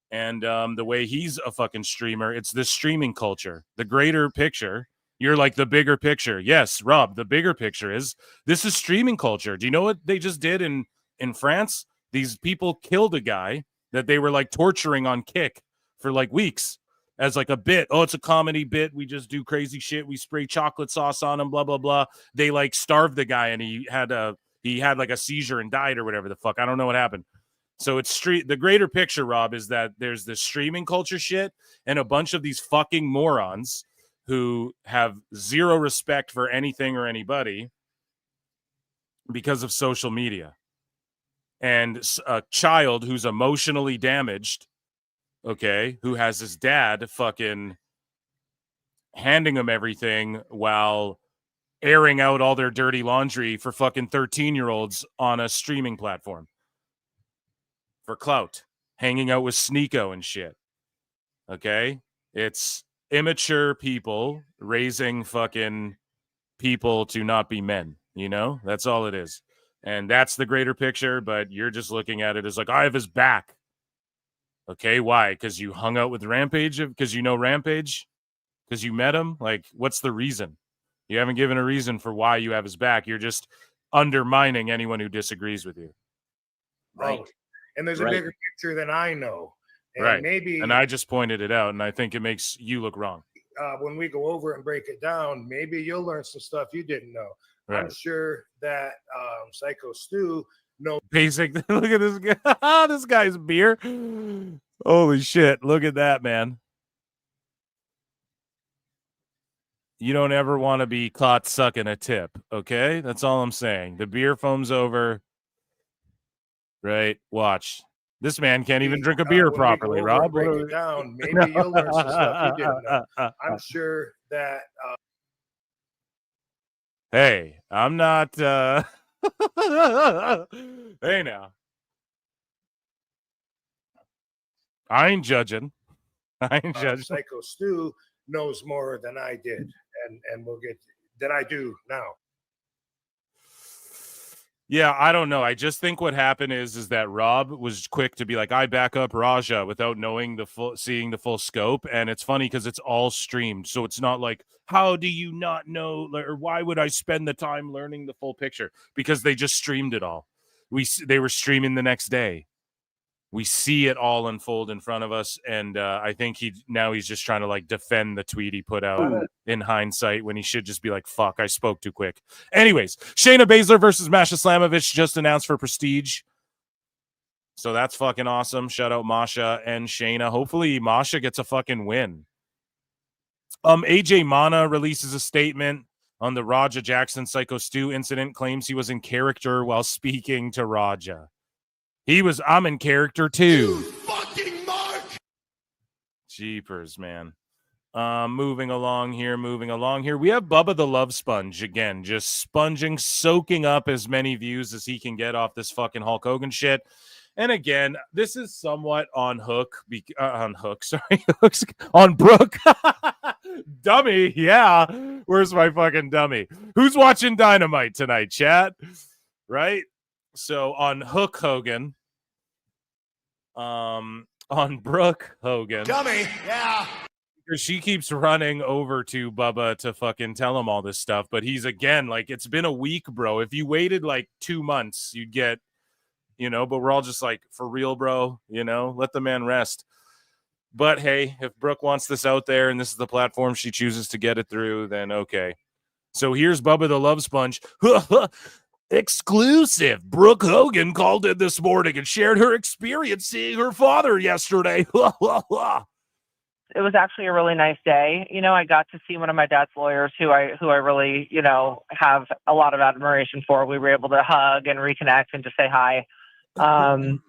And the way he's a fucking streamer. It's this streaming culture. The greater picture. You're like the bigger picture. Yes, Rob, the bigger picture is this is streaming culture. Do you know what they just did in France? These people killed a guy that they were like torturing on Kick for like weeks as like a bit. Oh, it's a comedy bit. We just do crazy shit. We spray chocolate sauce on him, blah, blah, blah. They like starved the guy and he had like a seizure and died or whatever the fuck. I don't know what happened. So it's the greater picture, Rob, is that there's this streaming culture shit and a bunch of these fucking morons who have zero respect for anything or anybody because of social media. And a child who's emotionally damaged, okay, who has his dad fucking handing him everything while airing out all their dirty laundry for fucking 13-year-olds on a streaming platform for clout, hanging out with Sneeko and shit. Okay? It's immature people raising fucking people to not be men, you know? That's all it is. And that's the greater picture, but you're just looking at it as like, I have his back. Okay, why? Because you hung out with Rampage? Because you know Rampage? Because you met him? Like, what's the reason? You haven't given a reason for why you have his back. You're just undermining anyone who disagrees with you. Right. And there's a bigger picture than I know. And right. Maybe, and I just pointed it out, and I think it makes you look wrong. When we go over and break it down, maybe you'll learn some stuff you didn't know. Right. I'm sure that Psycho Stu knows. Basic. Look at this guy. This guy's beer. Holy shit. Look at that, man. You don't ever want to be caught sucking a tip, okay? That's all I'm saying. The beer foam's over. Right? Watch. This man can't even drink a beer properly, Rob. Break it down. Maybe you'll learn some stuff you didn't know. I'm sure that. Hey, I'm not. Hey, now. I ain't judging. I ain't judging. Psycho Stu knows more than I did, and we'll get than I do now. Yeah, I don't know. I just think what happened is that Rob was quick to be like, I back up Raja without knowing seeing the full scope. And it's funny because it's all streamed. So it's not like, how do you not know? Or why would I spend the time learning the full picture? Because they just streamed it all. They were streaming the next day. We see it all unfold in front of us, and I think he's just trying to like defend the tweet he put out in hindsight when he should just be like, fuck, I spoke too quick. Anyways, Shayna Baszler versus Masha Slamovich just announced for Prestige. So that's fucking awesome. Shout out Masha and Shayna. Hopefully Masha gets a fucking win. AJ Mana releases a statement on the Raja Jackson Psycho Stu incident, claims he was in character while speaking to Raja. I'm in character too. You fucking mark! Jeepers, man. Moving along here. We have Bubba the Love Sponge again, just sponging, soaking up as many views as he can get off this fucking Hulk Hogan shit. And again, this is somewhat on Brooke. Dummy, yeah. Where's my fucking dummy? Who's watching Dynamite tonight, chat? Right? So on Hook Hogan, on Brooke Hogan. Dummy, yeah. She keeps running over to Bubba to fucking tell him all this stuff. But he's again, like, it's been a week, bro. If you waited like 2 months, you'd get, but we're all just like, for real, bro, let the man rest. But hey, if Brooke wants this out there and this is the platform she chooses to get it through, then okay. So here's Bubba the Love Sponge. Exclusive. Brooke Hogan called in this morning and shared her experience seeing her father yesterday. It was actually a really nice day. I got to see one of my dad's lawyers who I really, have a lot of admiration for. We were able to hug and reconnect and just say hi. And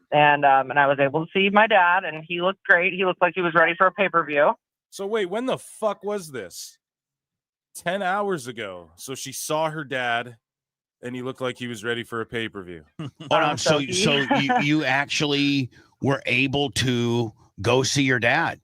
I was able to see my dad, and he looked great. He looked like he was ready for a pay-per-view. So wait, when the fuck was this? 10 hours ago. So she saw her dad, and he looked like he was ready for a pay-per-view. Hold on. So you actually were able to go see your dad?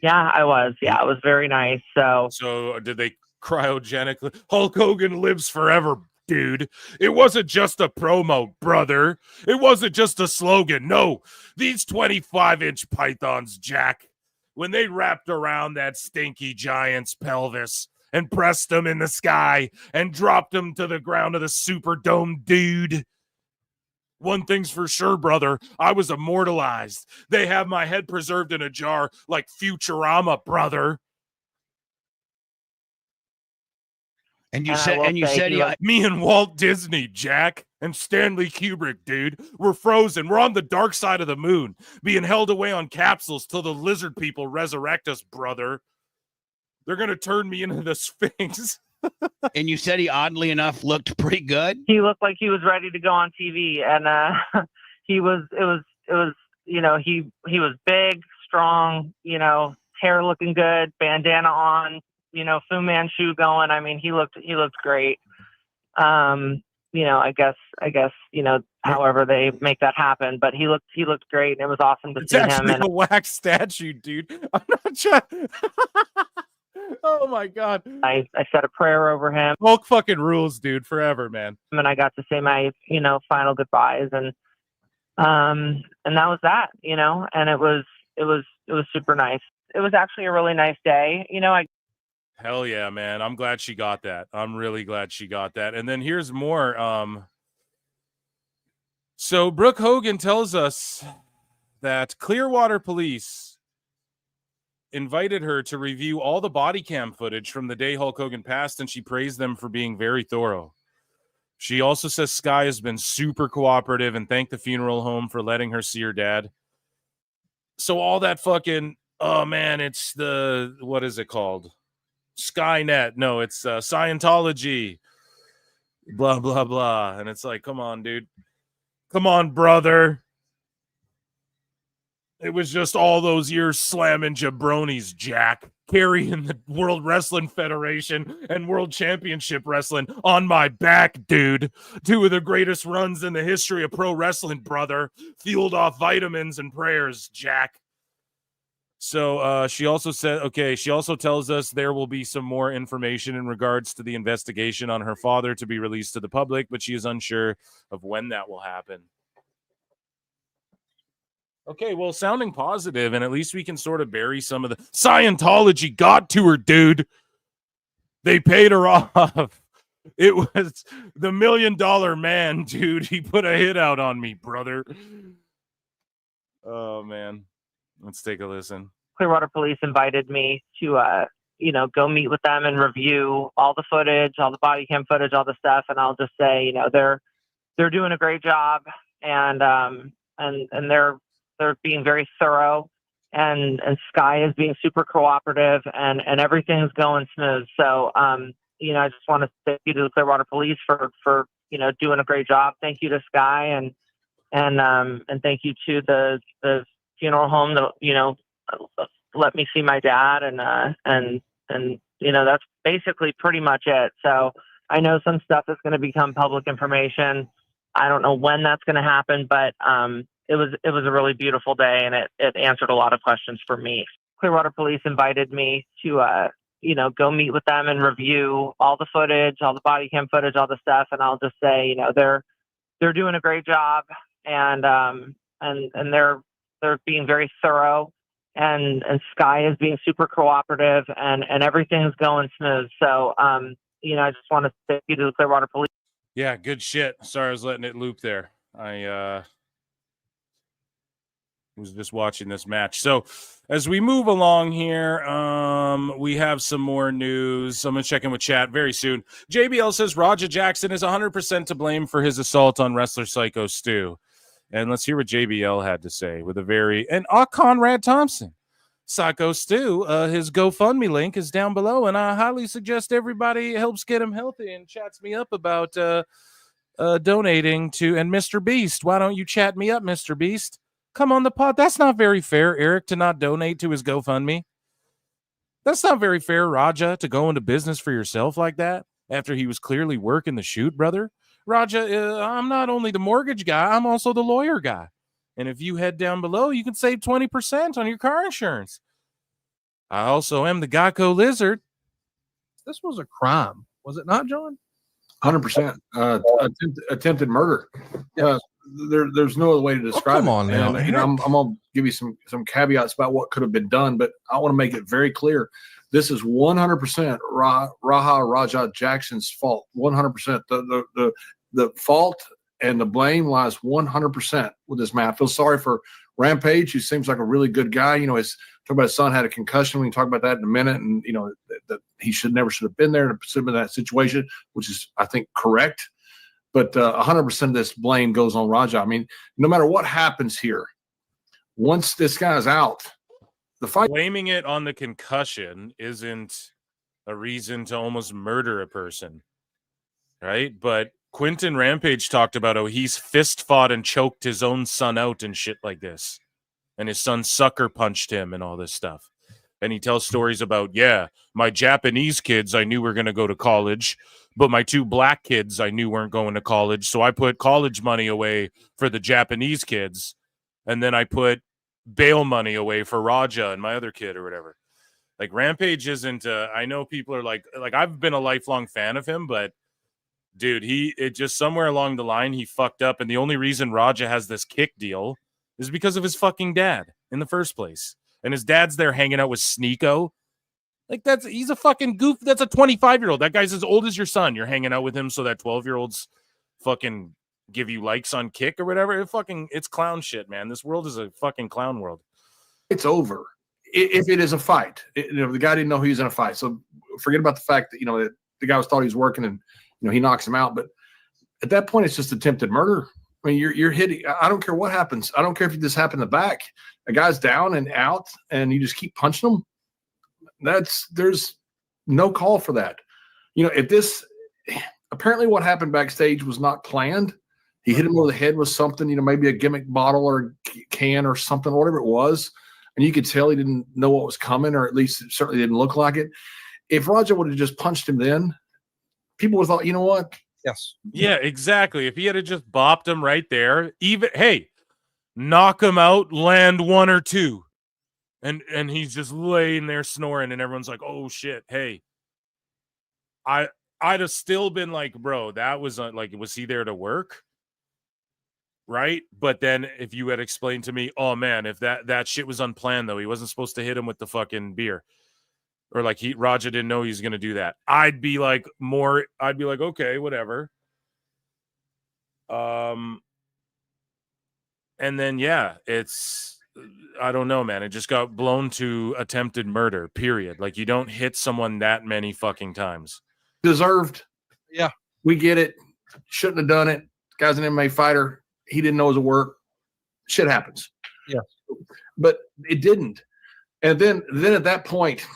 Yeah, I was. Yeah, it was very nice. So did they cryogenically? Hulk Hogan lives forever, dude. It wasn't just a promo, brother. It wasn't just a slogan. No, these 25-inch pythons, Jack, when they wrapped around that stinky giant's pelvis and pressed him in the sky and dropped him to the ground of the Superdome, dude. One thing's for sure, brother. I was immortalized. They have my head preserved in a jar like Futurama, brother. And you said me and Walt Disney, Jack, and Stanley Kubrick, dude, we're frozen. We're on the dark side of the moon, being held away on capsules till the lizard people resurrect us, brother. They're gonna turn me into the Sphinx. And you said he, oddly enough, looked pretty good. He looked like he was ready to go on TV, and he was big, strong, hair looking good, bandana on, Fu Manchu going. I mean, he looked great. I guess, however they make that happen, but he looked great, and it was awesome to see him. It's actually a wax statue, dude. I'm not trying. Oh my God. I said a prayer over him. Hulk fucking rules, dude, forever, man. And I got to say my, final goodbyes, and that was that, and it was super nice. It was actually a really nice day. Hell yeah, man. I'm glad she got that. I'm really glad she got that. And then here's more. So Brooke Hogan tells us that Clearwater Police invited her to review all the body cam footage from the day Hulk Hogan passed, and she praised them for being very thorough. She also says Sky has been super cooperative and thanked the funeral home for letting her see her dad. So all that fucking, oh man, it's what is it called? Skynet. No, it's Scientology. Blah, blah, blah. And it's like, come on, dude. Come on, brother. It was just all those years slamming jabronis, Jack, carrying the World Wrestling Federation and World Championship Wrestling on my back, dude. 2 of the greatest runs in the history of pro wrestling, brother. Fueled off vitamins and prayers, Jack. So she also tells us there will be some more information in regards to the investigation on her father to be released to the public, but she is unsure of when that will happen. Okay, well, sounding positive, and at least we can sort of bury some of the Scientology got to her, dude. They paid her off. It was the $1 Million Man, dude. He put a hit out on me, brother. Oh man, let's take a listen. Clearwater Police invited me to, go meet with them and review all the footage, all the body cam footage, all the stuff. And I'll just say, they're doing a great job, and they're being very thorough, and Sky is being super cooperative, and everything's going smooth. So, I just want to thank you to the Clearwater Police for doing a great job. Thank you to Sky, and thank you to the funeral home that let me see my dad, and that's basically pretty much it. So I know some stuff is going to become public information. I don't know when that's going to happen, but it was a really beautiful day, and it answered a lot of questions for me. Clearwater Police invited me to go meet with them and review all the footage, all the body cam footage, all the stuff. And I'll just say, they're doing a great job, and they're being very thorough, and Sky is being super cooperative, and everything's going smooth. So, I just want to thank you to the Clearwater Police. Yeah, good shit. Sorry, I was letting it loop there. I was just watching this match. So as we move along here, we have some more news. I'm going to check in with chat very soon. JBL says Raja Jackson is 100% to blame for his assault on wrestler Psycho Stu. And let's hear what JBL had to say with and Conrad Thompson. Psycho Stu, his GoFundMe link is down below, and I highly suggest everybody helps get him healthy and chats me up about donating to. And Mr. Beast, why don't you chat me up, Mr. Beast? Come on the pod. That's not very fair, Eric, to not donate to his GoFundMe. That's not very fair, Raja, to go into business for yourself like that after he was clearly working the shoot, brother. Raja, I'm not only the mortgage guy, I'm also the lawyer guy. And if you head down below, you can save 20% on your car insurance. I also am the Geico Lizard. This was a crime, was it not, John? 100%. Attempted murder. There's no other way to describe come on it. now, And, I'm going to give you some caveats about what could have been done, but I want to make it very clear. This is 100% Raja Jackson's fault. 100%. The fault and the blame lies 100% with this man. I feel sorry for Rampage, who seems like a really good guy. His talk about his son had a concussion. We can talk about that in a minute, and that he should have been there to in that situation, which is, I think, correct. But 100% of this blame goes on Raja. I mean, no matter what happens here, once this guy's out, the fight. Blaming it on the concussion isn't a reason to almost murder a person, right? But Quentin Rampage talked about how he's fist fought and choked his own son out and shit like this. And his son sucker punched him and all this stuff. And he tells stories about, my Japanese kids I knew were going to go to college, but my two black kids I knew weren't going to college. So I put college money away for the Japanese kids. And then I put bail money away for Raja and my other kid or whatever. Like, Rampage isn't, I know people are like I've been a lifelong fan of him, but dude, it just somewhere along the line, he fucked up. And the only reason Raja has this kick deal is because of his fucking dad in the first place. And his dad's there hanging out with Sneeko. Like, he's a fucking goof. That's a 25-year-old. That guy's as old as your son. You're hanging out with him so that 12-year-olds fucking give you likes on Kick or whatever. It's clown shit, man. This world is a fucking clown world. It's over. If it is a fight, the guy didn't know he was in a fight. So forget about the fact that, that the guy thought he was working and, he knocks him out. But at that point, it's just attempted murder. I mean, you're hitting. I don't care what happens. I don't care if this happened in the back. A guy's down and out, and you just keep punching him. There's no call for that. Apparently what happened backstage was not planned. He hit him over the head with something, maybe a gimmick bottle or can or something, whatever it was. And you could tell he didn't know what was coming, or at least it certainly didn't look like it. If Raja would have just punched him then, people would have thought, you know what? Yes. Yeah, exactly. If he had just bopped him right there, knock him out, land one or two. And he's just laying there snoring, and everyone's like, oh shit, hey. I'd have still been like, bro, that was was he there to work? Right? But then if you had explained to me, oh man, if that shit was unplanned though, he wasn't supposed to hit him with the fucking beer. Or Raja didn't know he was going to do that. I'd be like, okay, whatever. And then, it's I don't know, man. It just got blown to attempted murder, period. Like, you don't hit someone that many fucking times. Deserved. Yeah. We get it. Shouldn't have done it. Guy's an MMA fighter. He didn't know it was a work. Shit happens. Yeah. But it didn't. And then at that point,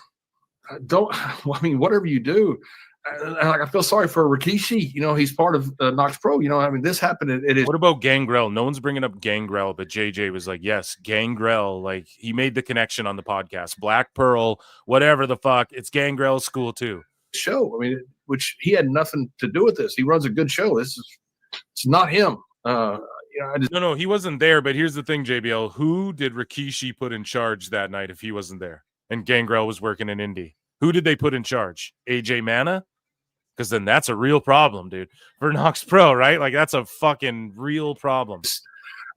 whatever you do, I feel sorry for Rikishi. He's part of Knox Pro. This happened. It is. What about Gangrel? No one's bringing up Gangrel, but JJ was like, yes, Gangrel. Like, he made the connection on the podcast. Black Pearl, whatever the fuck. It's Gangrel's school too. Show. Which he had nothing to do with this. He runs a good show. It's not him. No, he wasn't there. But here's the thing, JBL. Who did Rikishi put in charge that night if he wasn't there? And Gangrel was working in Indy. Who did they put in charge? AJ Mana? Because then that's a real problem, dude, for Knox Pro, right? Like, that's a fucking real problem.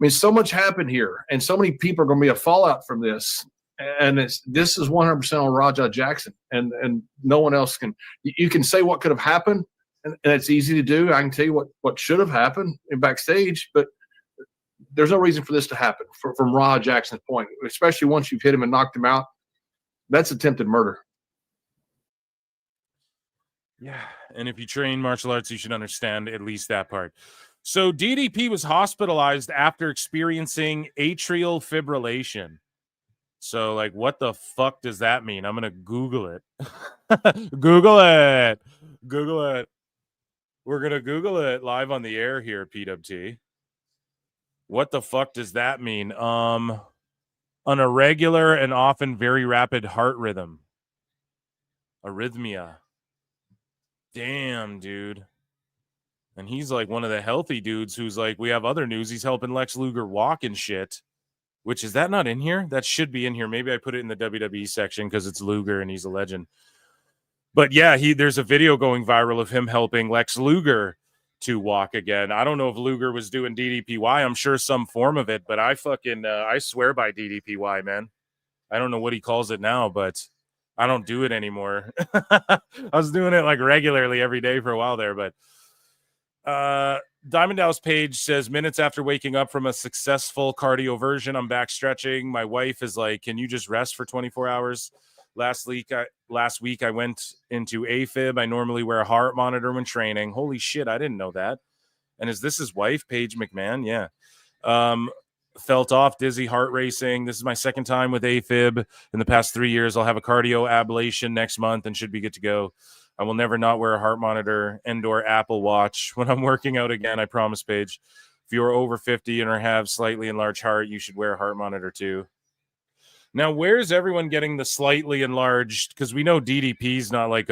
So much happened here, and so many people are going to be a fallout from this. And this is 100% on Raja Jackson, and no one else can. You can say what could have happened, and it's easy to do. I can tell you what should have happened in backstage, but there's no reason for this to happen from Raja Jackson's point, especially once you've hit him and knocked him out. That's attempted murder. Yeah, and if you train martial arts, you should understand at least that part. So DDP was hospitalized after experiencing atrial fibrillation. So, like, what the fuck does that mean? I'm going to Google it. Google it. We're going to Google it live on the air here, PWT. What the fuck does that mean? An irregular and often very rapid heart rhythm. Arrhythmia. Damn, dude. And he's like one of the healthy dudes who's like, we have other news. He's helping Lex Luger walk and shit. Which, is that not in here? That should be in here. Maybe I put it in the WWE section because it's Luger and he's a legend. But yeah, there's a video going viral of him helping Lex Luger to walk again. I don't know if Luger was doing DDPY. I'm sure some form of it, but I swear by DDPY, man. I don't know what he calls it now, but I don't do it anymore. I was doing it like regularly every day for a while there, but Diamond Dallas Page says, minutes after waking up from a successful cardio version, I'm back stretching. My wife is like, can you just rest for 24 hours? Last week I went into AFib. I normally wear a heart monitor when training. Holy shit, I didn't know that. And is this his wife, Paige McMahon? Yeah. Felt off, dizzy, heart racing. This is my second time with AFib in the past 3 years. I'll have a cardio ablation next month and should be good to go. I will never not wear a heart monitor and/or Apple Watch when I'm working out again. I promise, Paige. If you're over 50 and or have slightly enlarged heart, you should wear a heart monitor too. Now, where's everyone getting the slightly enlarged? Because we know DDP's not like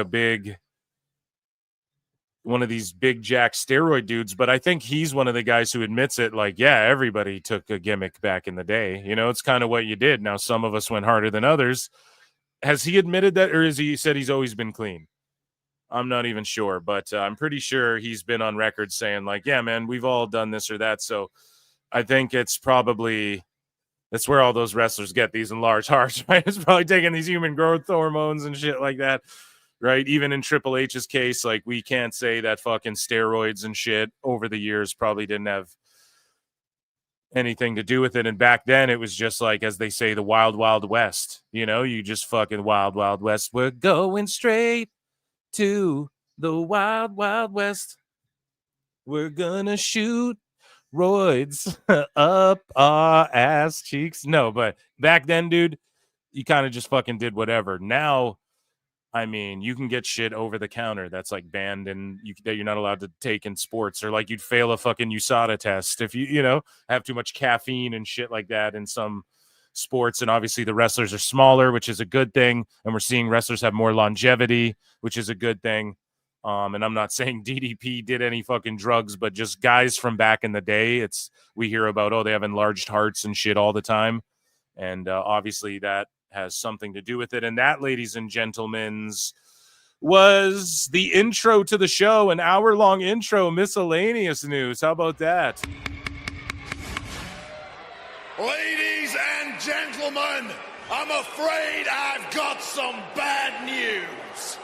one of these big jack steroid dudes, but I think he's one of the guys who admits it. Like, yeah, everybody took a gimmick back in the day. It's kind of what you did. Now, some of us went harder than others. Has he admitted that, or has he said he's always been clean? I'm not even sure, but I'm pretty sure he's been on record saying like, yeah, man, we've all done this or that. So I think that's where all those wrestlers get these enlarged hearts, right? It's probably taking these human growth hormones and shit like that, right? Even in Triple H's case, like, we can't say that fucking steroids and shit over the years probably didn't have anything to do with it. And back then it was just like, as they say, the wild, wild west, you just fucking wild, wild west. We're going straight to the wild, wild west. We're gonna shoot roids up our ass cheeks. No, but back then, dude, you kind of just fucking did whatever. Now, I mean, you can get shit over the counter that's like banned and that you're not allowed to take in sports, or like you'd fail a fucking USADA test if you have too much caffeine and shit like that in some sports. And obviously the wrestlers are smaller, which is a good thing, and we're seeing wrestlers have more longevity, which is a good thing. And I'm not saying DDP did any fucking drugs, but just guys from back in the day, we hear about, they have enlarged hearts and shit all the time, and obviously that has something to do with it. And that, ladies and gentlemen, was the intro to the show, an hour-long intro, miscellaneous news. How about that? Ladies and gentlemen, I'm afraid I've got some bad news.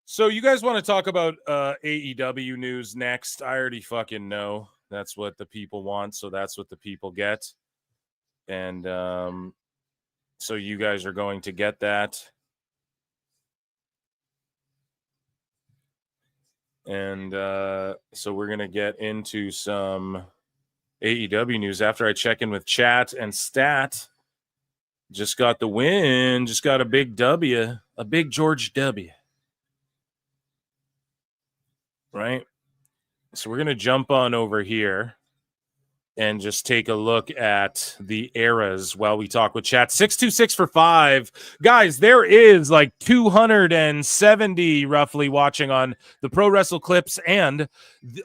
So you guys want to talk about AEW news next? I already fucking know. That's what the people want, so that's what the people get. And so you guys are going to get that. And so we're going to get into some AEW news after I check in with chat. And Stat just got the win, just got a big W, a big George W. Right? So we're going to jump on over here and just take a look at the eras while we talk with chat. 626 for 5. Guys, there is like 270 roughly watching on the Pro Wrestle Clips and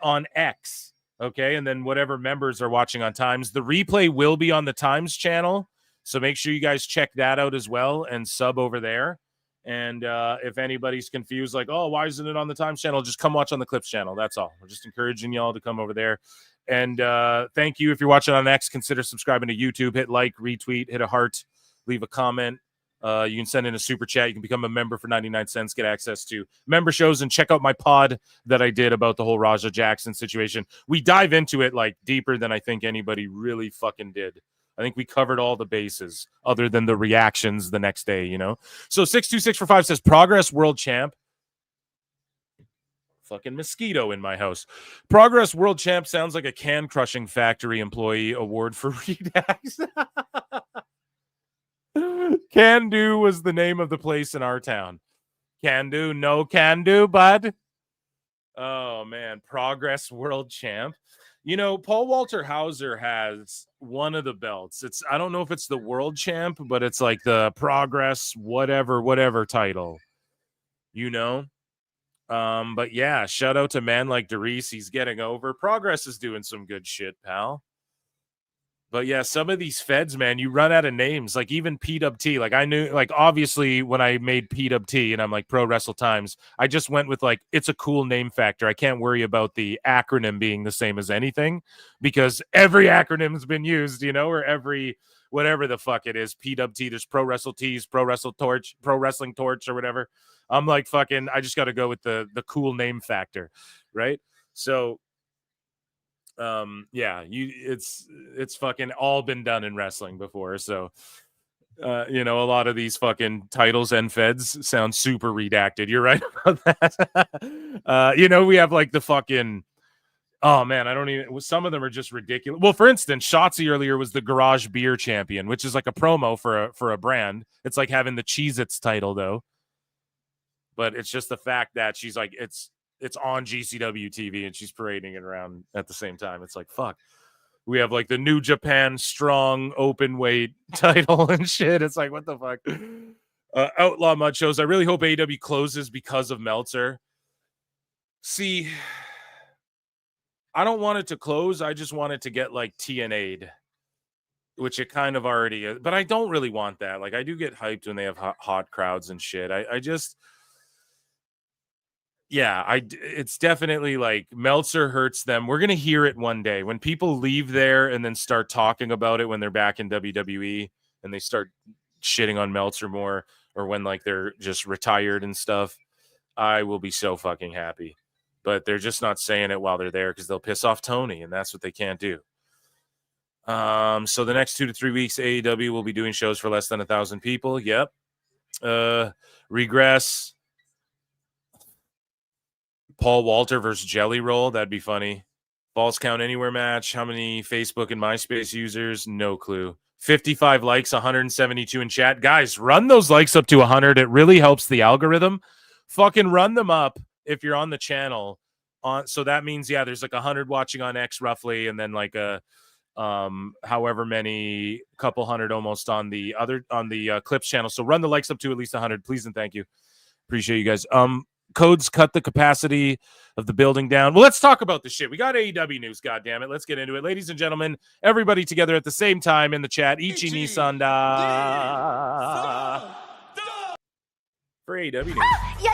on X. Okay, and then whatever members are watching on Times. The replay will be on the Times channel, so make sure you guys check that out as well and sub over there. And if anybody's confused, like, oh, why isn't it on the Times channel? Just come watch on the Clips channel. That's all. We're just encouraging y'all to come over there. And thank you. If you're watching on X, consider subscribing to YouTube. Hit like, retweet, hit a heart, leave a comment. You can send in a super chat. You can become a member for 99 cents, get access to member shows, and check out my pod that I did about the whole Raja Jackson situation. We dive into it like deeper than I think anybody really fucking did. I think we covered all the bases other than the reactions the next day, you know? So 626 for 5 says Progress World Champ. Fucking mosquito in my house. Progress World Champ sounds like a can crushing factory employee award for Redax. Can Do was the name of the place in our town. Can Do, no can do, bud. Oh, man. Progress World Champ. You know, Paul Walter Hauser has one of the belts. I don't know if it's the World Champ, but it's like the Progress whatever title. You know? But yeah, shout out to man like Darice. He's getting over. Progress is doing some good shit, pal. But yeah, some of these feds, man, you run out of names. Like even PWT. Like I knew, like obviously when I made PWT and I'm like Pro Wrestle Times, I just went with like it's a cool name factor. I can't worry about the acronym being the same as anything because every acronym's been used, you know, or every whatever the fuck it is. PWT, there's Pro Wrestle Tees, Pro Wrestle Torch, Pro Wrestling Torch, or whatever. I'm like fucking. I just got to go with the cool name factor, right? So. Yeah, it's fucking all been done in wrestling before. So, you know, a lot of these fucking titles and feds sound super redacted. You're right about that. You know, we have like the fucking, oh man, I don't even, some of them are just ridiculous. Well, for instance, Shotzi earlier was the Garage Beer Champion, which is like a promo for a brand. It's like having the Cheez-Its title though. But it's just the fact that she's like, it's on GCW TV and she's parading it around at the same time. It's like, fuck. We have like the New Japan Strong Open Weight title and shit. It's like, what the fuck? Outlaw Mud shows. I really hope AEW closes because of Meltzer. See, I don't want it to close. I just want it to get like TNA'd, which it kind of already is. But I don't really want that. Like, I do get hyped when they have hot crowds and shit. I just... Yeah, it's definitely like Meltzer hurts them. We're going to hear it one day when people leave there and then start talking about it when they're back in WWE and they start shitting on Meltzer more, or when like they're just retired and stuff. I will be so fucking happy. But they're just not saying it while they're there because they'll piss off Tony, and that's what they can't do. So the next 2 to 3 weeks, AEW will be doing shows for less than 1,000 people. Yep. Regress. Paul Walter versus Jelly Roll. That'd be funny. Falls Count Anywhere match. How many Facebook and MySpace users? No clue. 55 likes, 172 in chat. Guys, run those likes up to 100. It really helps the algorithm. Fucking run them up if you're on the channel. So that means, yeah, there's like 100 watching on X roughly, and then like a however many, couple hundred almost on the Clips channel. So run the likes up to at least 100, please and thank you. Appreciate you guys. Codes cut the capacity of the building down. Well, let's talk about the shit. We got AEW news, goddammit. Let's get into it. Ladies and gentlemen, everybody together at the same time in the chat. Ichi Nissan for AEW news. Yeah.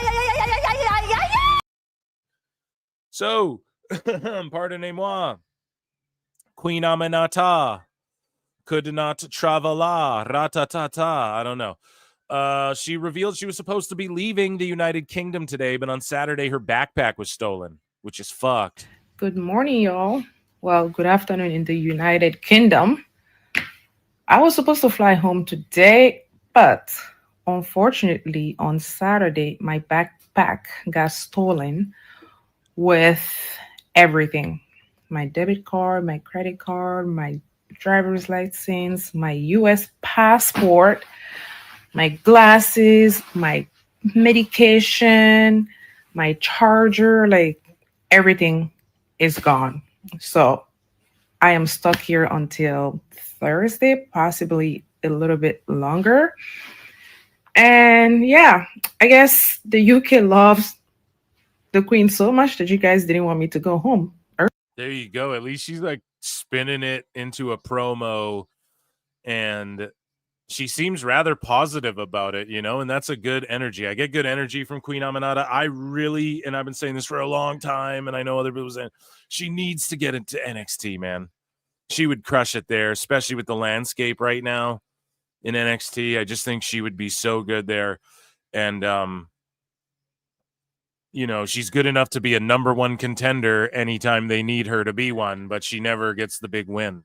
So, pardonnez-moi. Queen Aminata could not travala. Ratatata. I don't know. She revealed she was supposed to be leaving the United Kingdom today, but on Saturday her backpack was stolen, which is fucked. Good morning, y'all. Well, good afternoon in the United Kingdom. I was supposed to fly home today, but unfortunately, on Saturday, my backpack got stolen with everything: my debit card, my credit card, my driver's license, my US passport, my glasses, my medication, my charger, like everything is gone. So I am stuck here until Thursday, possibly a little bit longer. And yeah, I guess the UK loves the Queen so much that you guys didn't want me to go home. There you go. At least she's like spinning it into a promo, and she seems rather positive about it, and that's a good energy. I get good energy from Queen Aminata. I really, and I've been saying this for a long time, and I know other people saying she needs to get into NXT, man. She would crush it there, especially with the landscape right now in NXT. I just think she would be so good there. And, she's good enough to be a number one contender anytime they need her to be one, but she never gets the big win,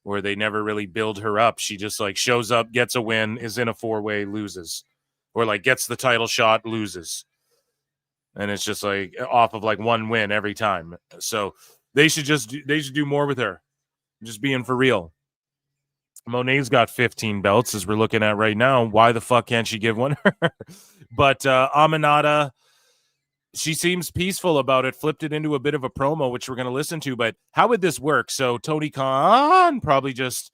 where they never really build her up. She just like shows up, gets a win, is in a 4-way, loses, or like gets the title shot, loses. And it's just like off of like one win every time. So they should do more with her. Just being for real. Monet's got 15 belts as we're looking at right now. Why the fuck can't she give one? But Aminata, she seems peaceful about it, flipped it into a bit of a promo, which we're going to listen to. But how would this work? So Tony Khan probably just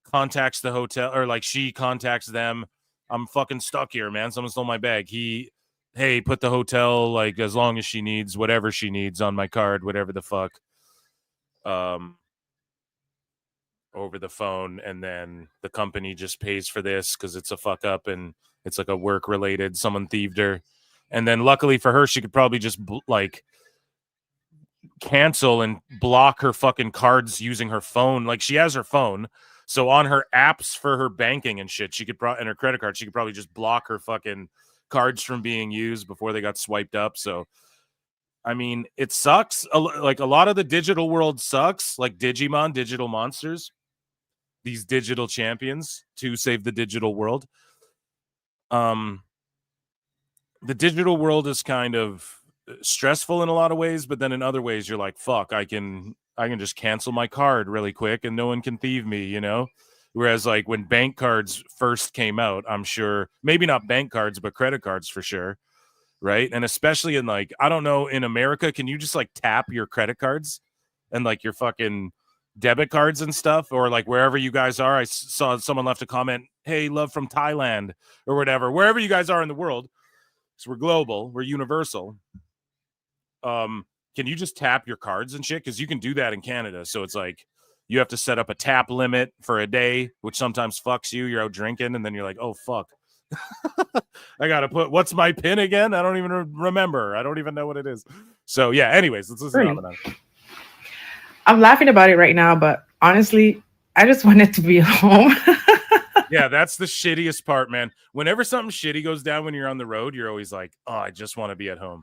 contacts the hotel, or like she contacts them. I'm fucking stuck here, man. Someone stole my bag. Hey, put the hotel, like as long as she needs, whatever she needs on my card, whatever the fuck. Over the phone, and then the company just pays for this because it's a fuck up and it's like a work related, someone thieved her. And then luckily for her, she could probably just like cancel and block her fucking cards using her phone. Like she has her phone, so on her apps for her banking and shit, she could and her credit card, she could probably just block her fucking cards from being used before they got swiped up. So I mean, it sucks. Like a lot of the digital world sucks, like Digimon, digital monsters, these digital champions to save the digital world. The digital world is kind of stressful in a lot of ways, but then in other ways you're like, fuck, I can just cancel my card really quick and no one can thieve me, Whereas like when bank cards first came out, I'm sure maybe not bank cards, but credit cards for sure. Right. And especially in like, I don't know, in America, can you just like tap your credit cards and like your fucking debit cards and stuff, or like wherever you guys are? I saw someone left a comment, hey, love from Thailand or whatever, wherever you guys are in the world. So we're global, we're universal. Can you just tap your cards and shit? Because you can do that in Canada. So it's like you have to set up a tap limit for a day, which sometimes fucks you. You're out drinking and then you're like, oh fuck, I gotta put, what's my pin again? I don't even remember. I don't even know what it is. So yeah, anyways, let's listen to that. I'm laughing about it right now, but honestly, I just wanted to be home. Yeah, that's the shittiest part, man. Whenever something shitty goes down when you're on the road, you're always like, oh, I just want to be at home.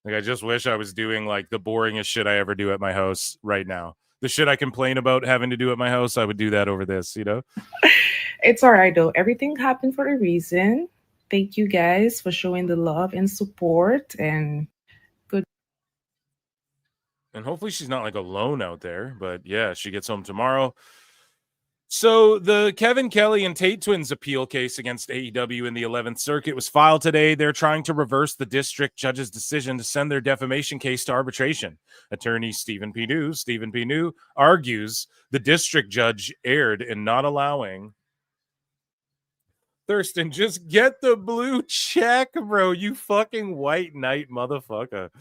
Like, I just wish I was doing like the boringest shit I ever do at my house right now. The shit I complain about having to do at my house, I would do that over this, It's all right, though. Everything happened for a reason. Thank you guys for showing the love and support, and good. And hopefully she's not like alone out there, but yeah, she gets home tomorrow. So the Kevin Kelly and Tate Twins appeal case against AEW in the 11th Circuit was filed today. They're trying to reverse the district judge's decision to send their defamation case to arbitration. Attorney Stephen P. New argues the district judge erred in not allowing Thurston, just get the blue check, bro. You fucking white knight motherfucker.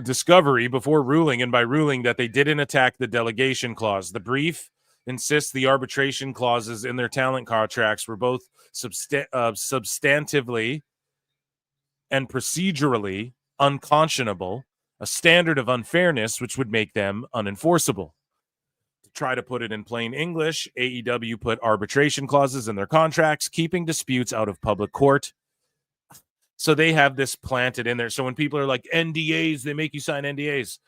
Discovery before ruling, and by ruling that they didn't attack the delegation clause. The brief insists the arbitration clauses in their talent contracts were both substantively and procedurally unconscionable, a standard of unfairness which would make them unenforceable. To try to put it in plain English, AEW put arbitration clauses in their contracts, keeping disputes out of public court. So they have this planted in there. So when people are like NDAs, they make you sign NDAs.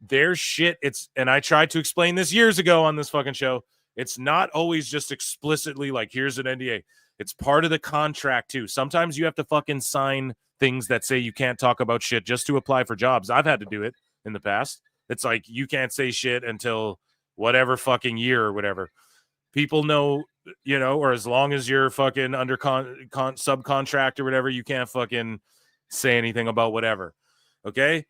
Their shit, and I tried to explain this years ago on this fucking show. It's not always just explicitly like, here's an NDA. It's part of the contract too. Sometimes you have to fucking sign things that say you can't talk about shit just to apply for jobs. I've had to do it in the past. It's like, you can't say shit until whatever fucking year or whatever. People know, or as long as you're fucking under subcontract or whatever, you can't fucking say anything about whatever. Okay?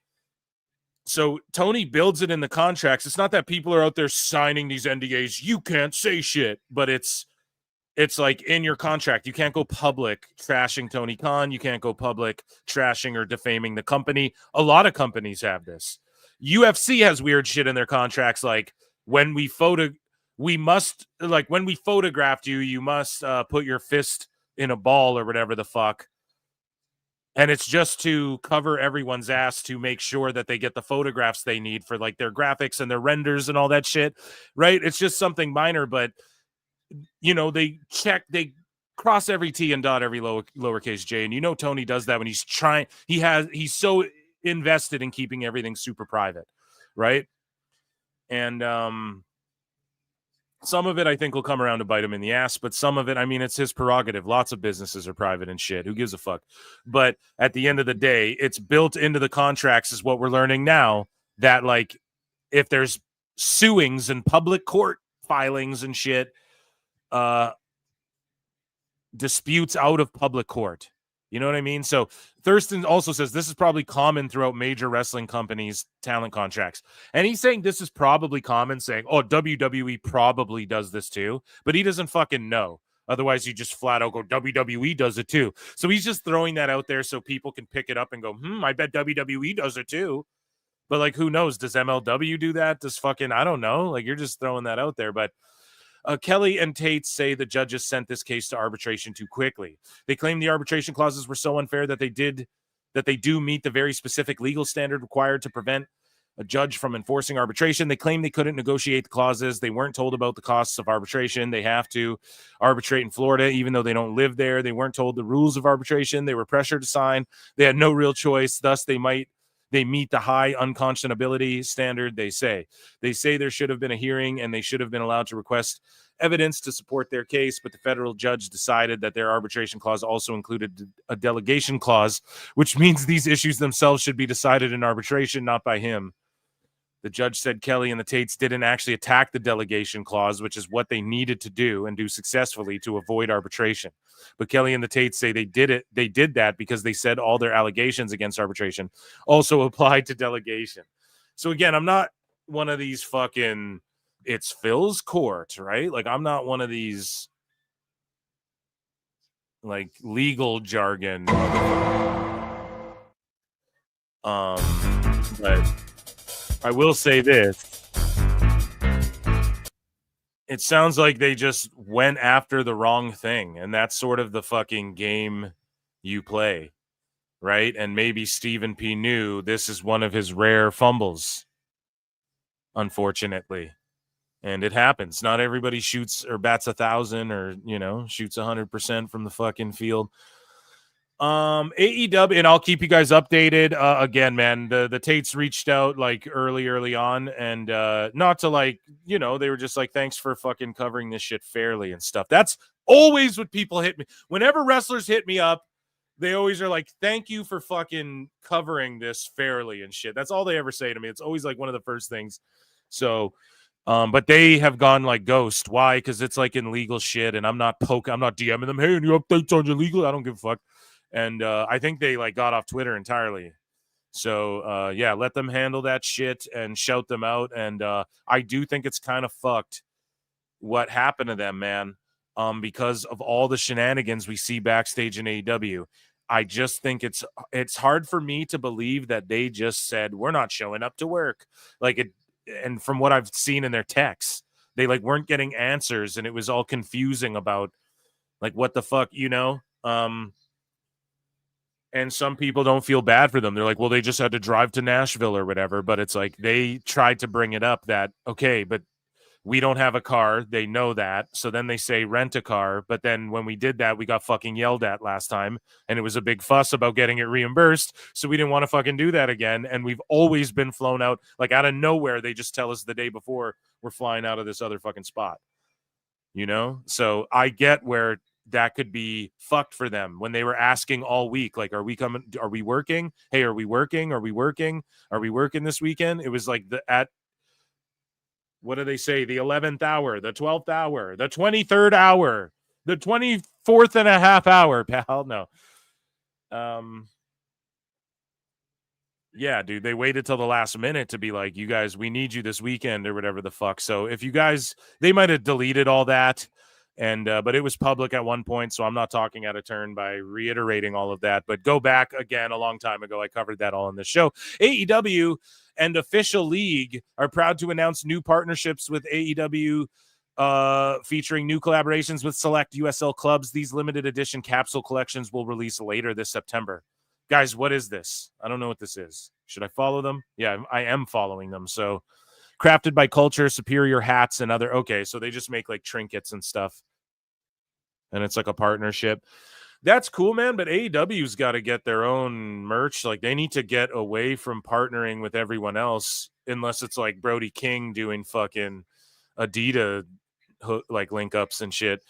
So Tony builds it in the contracts. It's not that people are out there signing these NDAs. You can't say shit, but it's like in your contract. You can't go public trashing Tony Khan. You can't go public trashing or defaming the company. A lot of companies have this. UFC has weird shit in their contracts, like when we photographed you, you must put your fist in a ball or whatever the fuck. And it's just to cover everyone's ass to make sure that they get the photographs they need for like their graphics and their renders and all that shit, right? It's just something minor, but they cross every T and dot every lowercase J. And Tony does that when he's he's so invested in keeping everything super private, right? And some of it I think will come around to bite him in the ass, but some of it, I mean, it's his prerogative. Lots of businesses are private and shit. Who gives a fuck? But at the end of the day, it's built into the contracts, is what we're learning now, that like if there's suings and public court filings and shit, disputes out of public court. You know what I mean? So Thurston also says this is probably common throughout major wrestling companies' talent contracts. And he's saying this is probably common, saying, oh, WWE probably does this too. But he doesn't fucking know. Otherwise, you just flat out go, WWE does it too. So he's just throwing that out there so people can pick it up and go, I bet WWE does it too. But like, who knows? Does MLW do that? Does fucking, I don't know. Like, you're just throwing that out there. But Kelly and Tate say the judges sent this case to arbitration too quickly. They claim the arbitration clauses were so unfair that they do meet the very specific legal standard required to prevent a judge from enforcing arbitration. They claim they couldn't negotiate the clauses. They weren't told about the costs of arbitration. They have to arbitrate in Florida, even though they don't live there. They weren't told the rules of arbitration. They were pressured to sign. They had no real choice. Thus, they meet the high unconscionability standard, they say. They say there should have been a hearing and they should have been allowed to request evidence to support their case, but the federal judge decided that their arbitration clause also included a delegation clause, which means these issues themselves should be decided in arbitration, not by him. The judge said Kelly and the Tates didn't actually attack the delegation clause, which is what they needed to do and do successfully to avoid arbitration. But Kelly and the Tates say they did that because they said all their allegations against arbitration also applied to delegation. So again, I'm not one of these fucking, it's Phil's court, right? Like, I'm not one of these like legal jargon. But I will say this. It sounds like they just went after the wrong thing, and that's sort of the fucking game you play, right? And maybe Stephen P. knew this is one of his rare fumbles, unfortunately. And it happens. Not everybody shoots or bats 1,000 or, shoots 100% from the fucking field. AEW, and I'll keep you guys updated. Again, man, the Tates reached out like early on, and not to like, they were just like, thanks for fucking covering this shit fairly and stuff. That's always what people hit me. Whenever wrestlers hit me up, they always are like, thank you for fucking covering this fairly and shit. That's all they ever say to me. It's always like one of the first things. So but they have gone like ghost. Why? Because it's like in legal shit, and I'm not DMing them, hey, any updates on your legal? I don't give a fuck. And I think they like got off Twitter entirely. So yeah, let them handle that shit and shout them out. And I do think it's kind of fucked what happened to them, man. Because of all the shenanigans we see backstage in AEW. I just think it's hard for me to believe that they just said we're not showing up to work. Like it, and from what I've seen in their texts, they like weren't getting answers, and it was all confusing about like what the fuck, and some people don't feel bad for them. They're like, well, they just had to drive to Nashville or whatever. But it's like they tried to bring it up that, okay, but we don't have a car. They know that. So then they say rent a car. But then when we did that, we got fucking yelled at last time. And it was a big fuss about getting it reimbursed. So we didn't want to fucking do that again. And we've always been flown out like out of nowhere. They just tell us the day before we're flying out of this other fucking spot. you know? So I get where that could be fucked for them when they were asking all week, like, are we coming? Are we working? Hey, are we working? Are we working? Are we working this weekend? It was like what do they say? The 11th hour, the 12th hour, the 23rd hour, the 24th and a half hour, pal. No. Yeah, dude, they waited till the last minute to be like, you guys, we need you this weekend or whatever the fuck. So if you guys, they might have deleted all that. And, but it was public at one point. So I'm not talking out of turn by reiterating all of that, but go back again a long time ago. I covered that all in the show. AEW and Official League are proud to announce new partnerships with AEW, featuring new collaborations with select USL clubs. These limited edition capsule collections will release later this September. Guys, what is this? I don't know what this is. Should I follow them? Yeah, I am following them. So, crafted by Culture, Superior hats, and other. Okay, so they just make like trinkets and stuff. And it's like a partnership. That's cool, man. But AEW's got to get their own merch. Like, they need to get away from partnering with everyone else, unless it's like Brody King doing fucking Adidas like link ups and shit.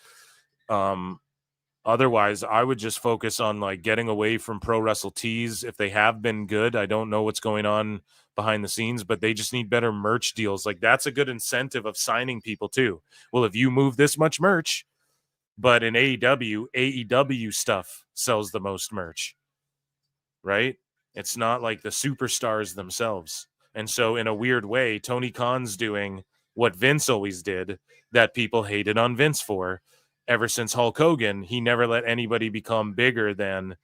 Otherwise, I would just focus on like getting away from Pro Wrestle Tees. If they have been good, I don't know what's going on behind the scenes, but they just need better merch deals. Like, that's a good incentive of signing people too. Well, if you move this much merch, but in AEW stuff sells the most merch, right? It's not like the superstars themselves. And so in a weird way, Tony Khan's doing what Vince always did that people hated on Vince for. Ever since Hulk Hogan, he never let anybody become bigger than,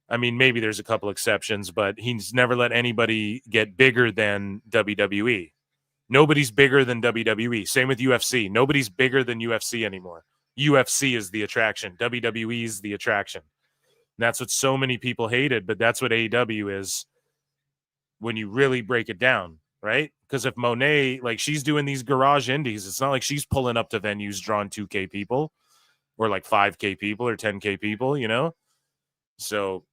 I mean, maybe there's a couple exceptions, but he's never let anybody get bigger than WWE. Nobody's bigger than WWE. Same with UFC. Nobody's bigger than UFC anymore. UFC is the attraction. WWE is the attraction. And that's what so many people hated, but that's what AEW is when you really break it down, right? Because if Monet, like, she's doing these garage indies, it's not like she's pulling up to venues drawing 2K people or like 5K people or 10K people, you know? So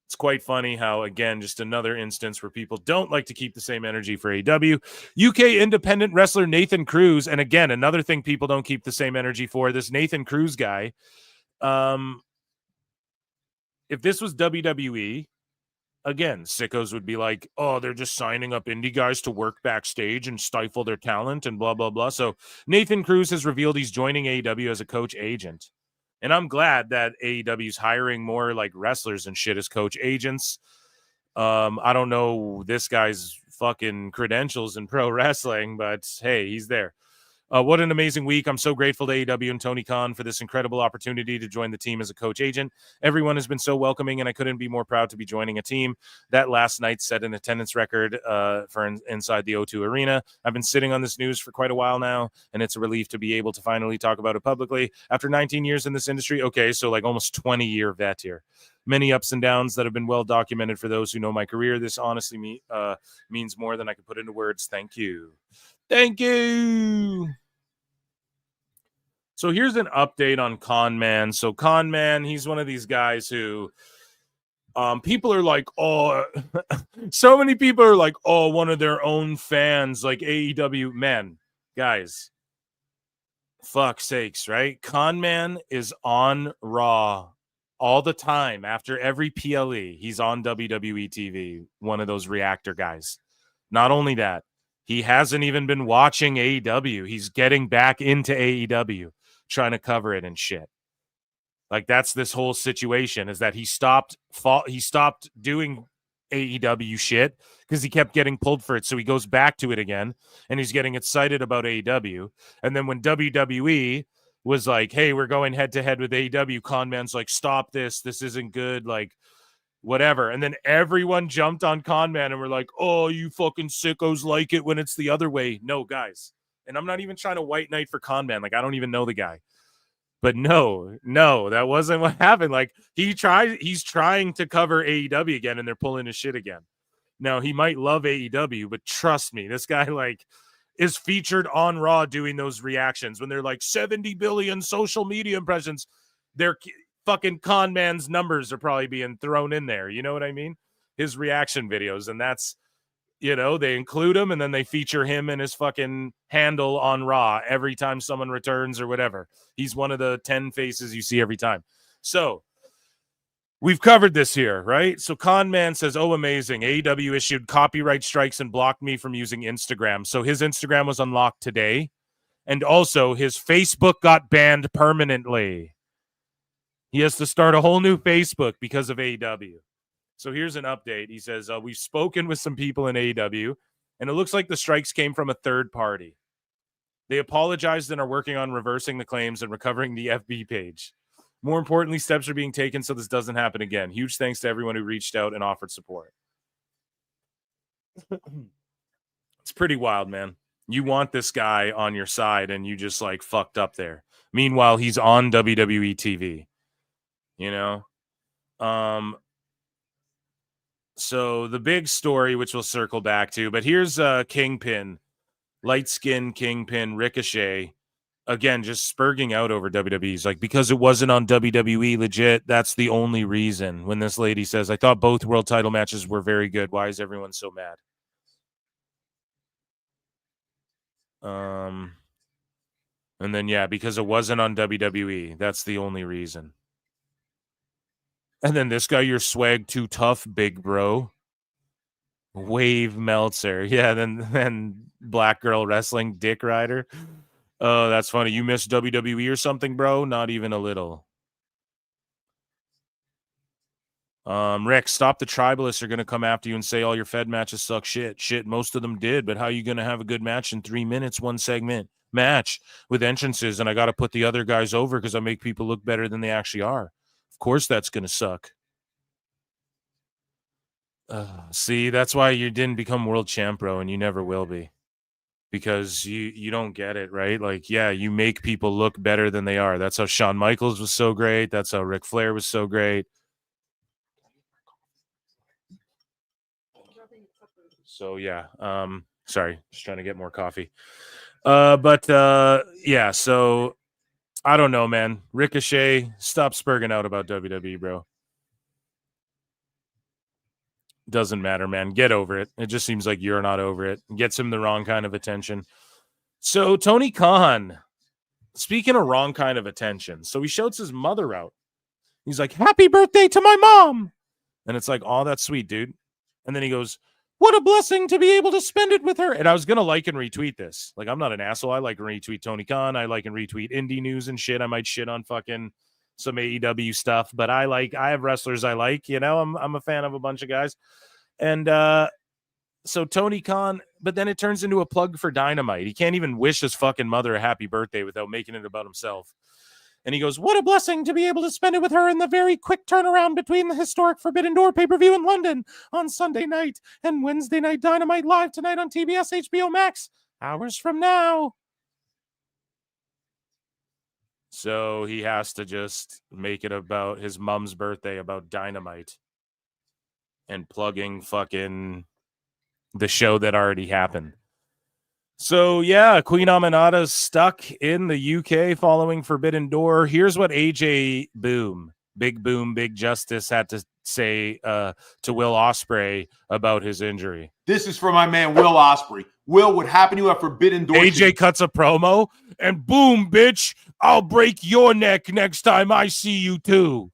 it's quite funny how, again, just another instance where people don't like to keep the same energy for AEW. UK independent wrestler Nathan Cruz, and again, another thing people don't keep the same energy for, this Nathan Cruz guy. If this was WWE, again, sickos would be like, oh, they're just signing up indie guys to work backstage and stifle their talent and blah, blah, blah. So Nathan Cruz has revealed he's joining AEW as a coach agent. And I'm glad that AEW is hiring more like wrestlers and shit as coach agents. I don't know this guy's fucking credentials in pro wrestling, but hey, he's there. What an amazing week. I'm so grateful to AEW and Tony Khan for this incredible opportunity to join the team as a coach agent. Everyone has been so welcoming, and I couldn't be more proud to be joining a team that last night set an attendance record for inside the O2 Arena. I've been sitting on this news for quite a while now, and it's a relief to be able to finally talk about it publicly. After 19 years in this industry, okay, so like almost 20-year vet here. Many ups and downs that have been well documented for those who know my career. This honestly means more than I can put into words. Thank you. Thank you. So here's an update on Con Man. So Con Man, he's one of these guys who people are like, oh, so many people are like, oh, one of their own fans, like AEW. Men, guys, fuck sakes, right? Con Man is on Raw all the time after every PLE. He's on WWE TV, one of those reactor guys. Not only that, he hasn't even been watching AEW. He's getting back into AEW, trying to cover it and shit. Like, that's this whole situation, is that he stopped doing AEW shit because he kept getting pulled for it. So he goes back to it again, and he's getting excited about AEW. And then when WWE was like, hey, we're going head to head with AEW, Con Man's like, stop this. This isn't good. Like, whatever. And then everyone jumped on Con Man and were like, oh, you fucking sickos like it when it's the other way. No, guys. And I'm not even trying to white knight for Con Man. Like, I don't even know the guy. But no, that wasn't what happened. Like, he's trying to cover AEW again, and they're pulling his shit again. Now, he might love AEW, but trust me, this guy, like, is featured on Raw doing those reactions when they're like 70 billion social media impressions. They're fucking Con Man's numbers are probably being thrown in there. You know what I mean? His reaction videos. And that's You know, they include him and then they feature him and his fucking handle on Raw every time someone returns or whatever. He's one of the 10 faces you see every time. So we've covered this here, right? So Con Man says, oh, amazing. AEW issued copyright strikes and blocked me from using Instagram. So his Instagram was unlocked today. And also his Facebook got banned permanently. He has to start a whole new Facebook because of AEW. So here's an update. He says, we've spoken with some people in AEW, and it looks like the strikes came from a third party. They apologized and are working on reversing the claims and recovering the FB page. More importantly, steps are being taken so this doesn't happen again. Huge thanks to everyone who reached out and offered support. It's pretty wild, man. You want this guy on your side, and you just, like, fucked up there. Meanwhile, he's on WWE TV. You know? So the big story, which we'll circle back to, but here's Kingpin, light-skinned Kingpin Ricochet, again, just spurging out over WWE's like, because it wasn't on WWE, legit, that's the only reason. When this lady says, I thought both world title matches were very good. Why is everyone so mad? And then, yeah, because it wasn't on WWE, that's the only reason. And then this guy, your swag too tough, big bro. Wave Meltzer. Yeah, then Black Girl Wrestling, Dick Rider. Oh, that's funny. You missed WWE or something, bro? Not even a little. Rick, stop the tribalists are going to come after you and say all your Fed matches suck shit. Shit, most of them did, but how are you going to have a good match in 3 minutes, one segment match with entrances, and I got to put the other guys over because I make people look better than they actually are? Of course that's going to suck. See, that's why you didn't become world champ, bro, and you never will be. Because you don't get it, right? Like, yeah, you make people look better than they are. That's how Shawn Michaels was so great. That's how Ric Flair was so great. So, yeah. Sorry, just trying to get more coffee. Yeah, so I don't know, man. Ricochet, stop spurging out about WWE, bro. Doesn't matter, man. Get over it. It just seems like you're not over it. Gets him the wrong kind of attention. So Tony Khan, speaking of wrong kind of attention, so he shouts his mother out. He's like, happy birthday to my mom. And it's like, oh, that's sweet, dude. And then he goes, what a blessing to be able to spend it with her. And I was going to like and retweet this. Like, I'm not an asshole. I like and retweet Tony Khan. I like and retweet indie news and shit. I might shit on fucking some AEW stuff, but I have wrestlers I like, you know, I'm a fan of a bunch of guys. And so Tony Khan, but then it turns into a plug for Dynamite. He can't even wish his fucking mother a happy birthday without making it about himself. And he goes, what a blessing to be able to spend it with her in the very quick turnaround between the historic Forbidden Door pay-per-view in London on Sunday night and Wednesday night Dynamite live tonight on TBS HBO Max, hours from now. So he has to just make it about his mom's birthday, about Dynamite, and plugging fucking the show that already happened. So, yeah, Queen Aminata's stuck in the UK following Forbidden Door. Here's what AJ Boom, Big Justice, had to say to Will Ospreay about his injury. This is for my man, Will Ospreay. Will, what happened to you at Forbidden Door? AJ cuts a promo, and boom, bitch, I'll break your neck next time I see you, too.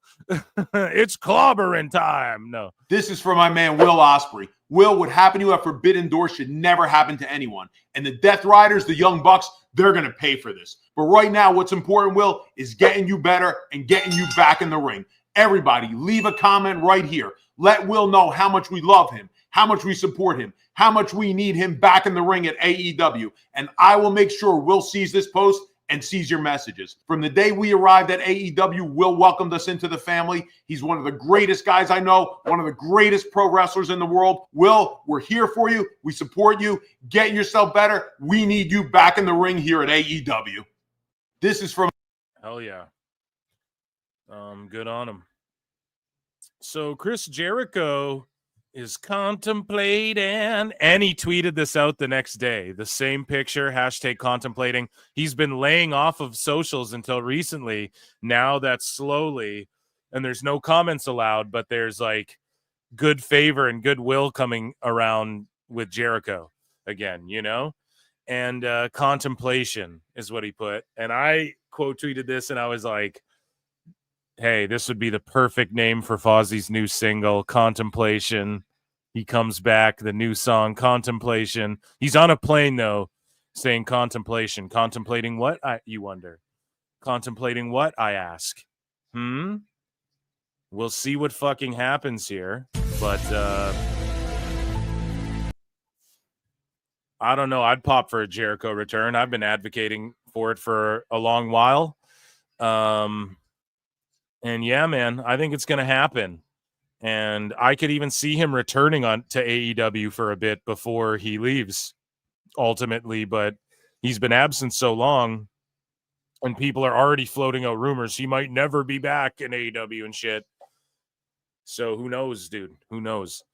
It's clobbering time. No. This is for my man, Will Ospreay. Will, what happened to you at Forbidden Door should never happen to anyone. And the Death Riders, the Young Bucks, they're going to pay for this. But right now, what's important, Will, is getting you better and getting you back in the ring. Everybody, leave a comment right here. Let Will know how much we love him, how much we support him, how much we need him back in the ring at AEW. And I will make sure Will sees this post and sees your messages. From the day we arrived at AEW, Will welcomed us into the family. He's one of the greatest guys I know, one of the greatest pro wrestlers in the world. Will, we're here for you. We support you. Get yourself better. We need you back in the ring here at AEW. This is from... Hell yeah. Good on him. So Chris Jericho is contemplating, and he tweeted this out the next day. The same picture, #contemplating. He's been laying off of socials until recently. Now that's slowly, and there's no comments allowed, but there's like good favor and goodwill coming around with Jericho again, you know? And contemplation is what he put. And I quote tweeted this and I was like, hey, this would be the perfect name for Fozzie's new single, Contemplation. He comes back, the new song, Contemplation. He's on a plane, though, saying contemplation. Contemplating what, you wonder? Contemplating what, I ask? We'll see what fucking happens here. But I don't know. I'd pop for a Jericho return. I've been advocating for it for a long while. And yeah, man, I think it's going to happen. And I could even see him returning on to AEW for a bit before he leaves ultimately, but he's been absent so long and people are already floating out rumors he might never be back in AEW and shit. So who knows, dude? Who knows?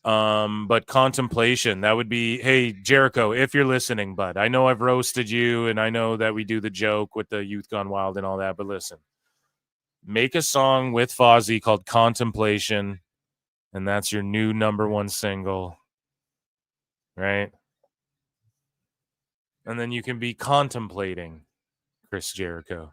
But contemplation, that would be, hey, Jericho, if you're listening, bud, I know I've roasted you and I know that we do the joke with the Youth Gone Wild and all that, but listen. Make a song with Fozzy called Contemplation, and that's your new #1 single, right? And then you can be contemplating Chris Jericho.